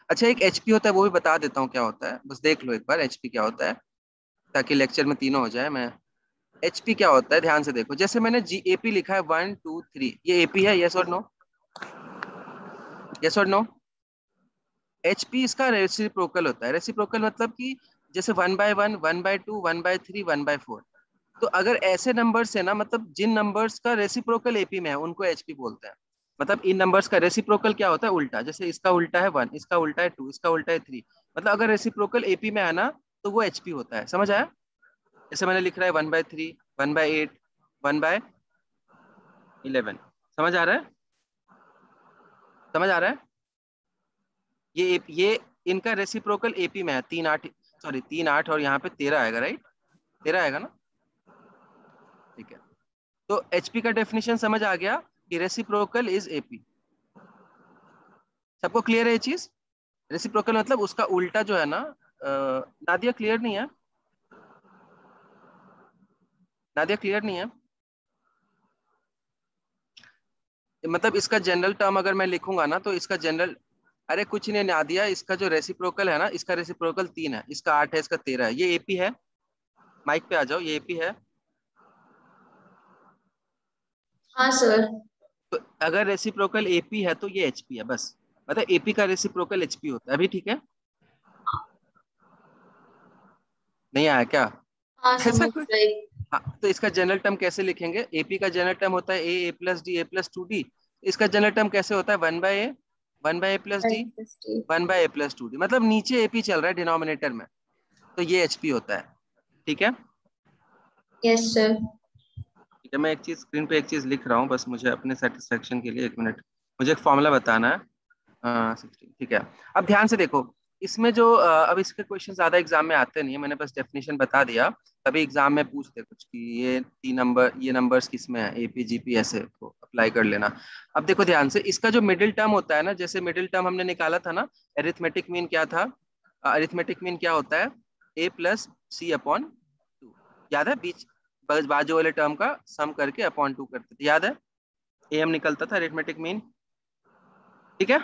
Speaker 1: अच्छा, एक एचपी होता है वो भी बता देता हूँ क्या होता है, बस देख लो एक बार एचपी क्या होता है, ताकि लेक्चर में तीनों हो जाए। मैं एचपी क्या होता है ध्यान से देखो, जैसे मैंने जी एपी लिखा है 1 2 3, ये एपी है, यस और नो? यस और नो? एचपी इसका रेसिप्रोकल होता है। रेसिप्रोकल मतलब कि जैसे 1/1 1/2 1/3 1/4, तो अगर ऐसे नंबर्स है ना, मतलब जिन नंबर्स का रेसिप्रोकल एपी में है उनको एचपी बोलते हैं। मतलब इन नंबर्स का रेसिप्रोकल क्या होता है? उल्टा, जैसे इसका उल्टा है 1, इसका उल्टा है 2, इसका उल्टा है 3, मतलब अगर रेसिप्रोकल एपी में है ना तो वो एचपी होता है। समझ आया? जैसे मैंने लिख रहा है 1/3 1/8 1/11, समझ आ रहा है? समझ आ रहा है? ये इनका रेसिप्रोकल एपी में है 3-8, सॉरी 3-8 और यहाँ पे 13 आएगा, राइट? 13 आएगा ना, ठीक है। तो एचपी का डेफिनेशन समझ आ गया कि रेसिप्रोकल इज एपी। सबको क्लियर है ये चीज? रेसिप्रोकल मतलब उसका उल्टा जो है ना, नादिया क्लियर नहीं है? नादिया क्लियर नहीं है? मतलब इसका जनरल टर्म अगर मैं लिखूंगा ना तो इसका जनरल, अरे कुछ नहीं नादिया, इसका जो रेसिप्रोकल है ना, इसका रेसिप्रोकल 3 है, इसका 8 है, इसका 13 है, ये एपी है। माइक पे आ जाओ, ये एपी है।
Speaker 8: हाँ सर।
Speaker 1: तो अगर रेसिप्रोकल एपी है तो ये एचपी है, बस। मतलब एपी का रेसिप्रोकल एचपी होता है। अभी ठीक है? नहीं आया क्या?
Speaker 8: हाँ
Speaker 1: ऐसा
Speaker 8: समझ
Speaker 1: कुछ?
Speaker 8: गई।
Speaker 1: हाँ, तो इसका जनरल टर्म कैसे लिखेंगे? एपी का जनरल टर्म होता है ए प्लस डी, ए प्लस 2d। इसका जनरल टर्म कैसे होता है? 1/a, 1/a plus D, 1/a plus 2d। मतलब नीचे एपी चल रहा है डिनोमिनेटर में, तो ये एचपी होता है। ठीक है?
Speaker 8: Yes sir.
Speaker 1: ठीक है, मैं एक चीज स्क्रीन पे एक चीज लिख रहा हूँ, बस मुझे अपने सेटिस्फेक्शन के लिए 1 मिनट। मुझे एक फॉर्मूला बताना है। 16, ठीक है। अब ध्यान से देखो, इसमें जो अब इसके क्वेश्चन ज्यादा एग्जाम में आते नहीं है, मैंने बस डेफिनेशन बता दिया। कभी एग्जाम में पूछते कुछ कि ये 3 नंबर, ये नंबर्स किस में है, एपी जीपी, ऐसे तो अप्लाई कर लेना। अब देखो ध्यान से, इसका जो मिडिल टर्म होता है ना, जैसे मिडिल टर्म हमने निकाला था ना, अरिथमेटिक मीन क्या था? अरिथमेटिक मीन क्या होता है? a plus C upon 2। याद है? बीच बाजू वाले टर्म का सम करके अपॉन 2 करते थे, याद है? am निकलता था अरिथमेटिक मीन। ठीक है?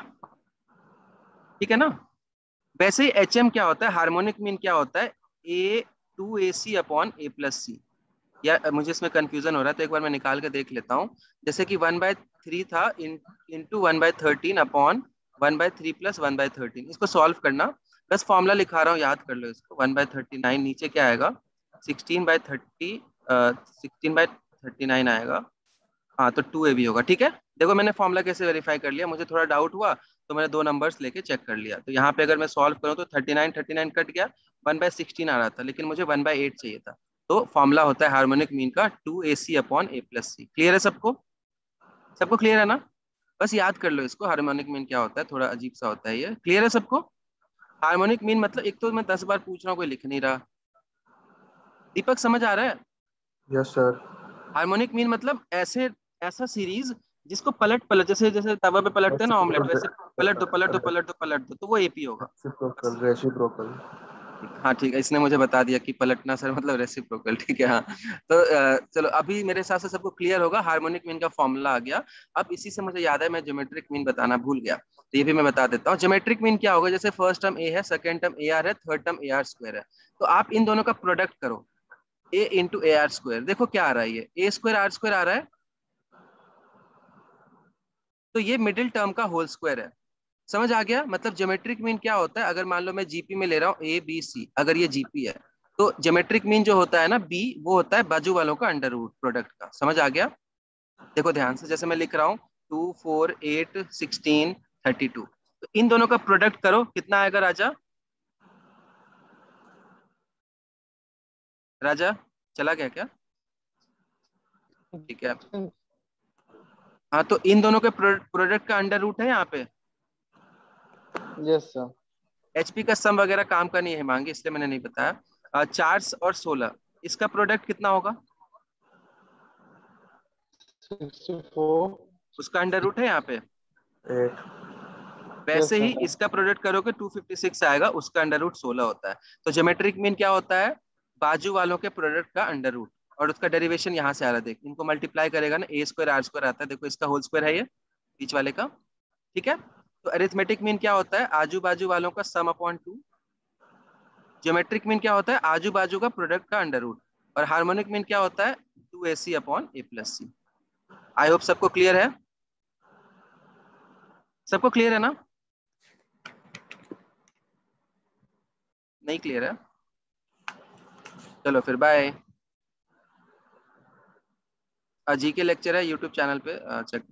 Speaker 1: ठीक है ना? वैसे ही एच एम क्या होता है? हार्मोनिक मीन क्या होता है? A2AC अपॉन A प्लस सी। या मुझे इसमें कंफ्यूजन हो रहा है, तो एक बार मैं निकाल के देख लेता हूँ। जैसे कि 1/3 था इंटू 1/13 अपॉन 1/3 प्लस 1/13। इसको सॉल्व करना, बस फॉर्मूला लिखा रहा हूँ, याद कर लो इसको। 1/39 नीचे क्या आएगा? 16/39 आएगा। हाँ, तो 2AB होगा। ठीक है, देखो मैंने फॉर्मूला कैसे वेरीफाई कर लिया, मुझे थोड़ा डाउट हुआ तो मैंने 2 नंबर्स लेके चेक कर लिया। तो यहाँ पे अगर मैं सॉल्व करूँ तो 39 कट गया, 1/16 आ रहा था, लेकिन मुझे 1/8 चाहिए था। तो फॉर्मूला होता है हार्मोनिक मीन का 2AC upon A plus C. Clear है सबको? सबको क्लियर है ना? बस याद कर लो इसको, हार्मोनिक मीन क्या होता है, थोड़ा अजीब सा होता है ये। क्लियर है सबको? हार्मोनिक मीन मतलब, एक तो मैं 10 बार पूछ रहा हूँ, कोई लिख नहीं रहा। दीपक समझ आ रहा है?
Speaker 2: Yes sir.
Speaker 1: हार्मोनिक मीन मतलब ऐसे, ऐसा सीरीज जिसको पलट पलट, जैसे जैसे तवा पे पलटते हैं ना ऑमलेट, वैसे पलट दो पलट दो पलट दो पलट दो, तो वो एपी होगा।
Speaker 2: Reciprocal, reciprocal.
Speaker 1: हाँ ठीक है, इसने मुझे बता दिया कि पलटना सर मतलब रेसिप्रोकल। ठीक है, हाँ। तो चलो, अभी मेरे हिसाब से सबको क्लियर होगा, हार्मोनिक मीन का फॉर्मूला आ गया। अब इसी से मुझे याद है, मैं ज्योमेट्रिक मीन बताना भूल गया, तो ये भी मैं बता देता हूँ। ज्योमेट्रिक मीन क्या होगा? जैसे फर्स्ट टर्म ए है, सेकंड टर्म ए आर है, third term A R square है, तो आप इन दोनों का प्रोडक्ट करो, ए इंटू ए आर स्क्वायर। देखो क्या आ रहा है, ये ए स्क्वायर आर स्क्वायर आ रहा है, तो ये मिडिल टर्म का होल स्क्वायर है। समझ आ गया? मतलब ज्योमेट्रिक मीन क्या होता है? अगर मान लो मैं जीपी में ले रहा हूँ ए बी सी, अगर ये जीपी है, तो ज्योमेट्रिक मीन जो होता है ना बी, वो होता है बाजू वालों का अंडर रूट प्रोडक्ट का। समझ आ गया? देखो ध्यान से, जैसे मैं लिख रहा हूँ 2 4 8 16 32, तो इन दोनों का प्रोडक्ट करो, कितना आएगा राजा? राजा चला गया क्या? ठीक है, हाँ, तो इन दोनों के प्रोडक्ट का अंडर रूट है यहाँ पे।
Speaker 2: Yes sir.
Speaker 1: एचपी का सम वगैरह काम का नहीं है मांगे, इसलिए मैंने नहीं बताया। 4 और 16, इसका प्रोडक्ट कितना होगा?
Speaker 2: 64,
Speaker 1: उसका अंडर रूट है यहाँ पे।
Speaker 2: 8।
Speaker 1: वैसे
Speaker 2: यस
Speaker 1: ही
Speaker 2: सर।
Speaker 1: इसका प्रोडक्ट करोगे 256 आएगा, उसका अंडर रूट 16 होता है। तो ज्योमेट्रिक मीन क्या होता है? बाजू वालों के प्रोडक्ट का अंडर रूट, और उसका डेरिवेशन यहाँ से आ रहा है, देख इनको मल्टीप्लाई करेगा ना, ए स्क्वायर आर स्क्वायर आता है, देखो इसका होल स्क्वायर है ये बीच वाले का। ठीक है, तो अरिथमेटिक मीन क्या होता है? आजू बाजू वालों का सम अपॉन 2। ज्योमेट्रिक मीन क्या होता है? आजू बाजू का प्रोडक्ट का अंडर रूट। और हार्मोनिक मीन क्या होता है? 2AC upon A plus C. I hope सबको क्लियर है? सबको क्लियर है ना? नहीं क्लियर है? चलो फिर बाय। जी के लेक्चर है यूट्यूब चैनल पे, चेक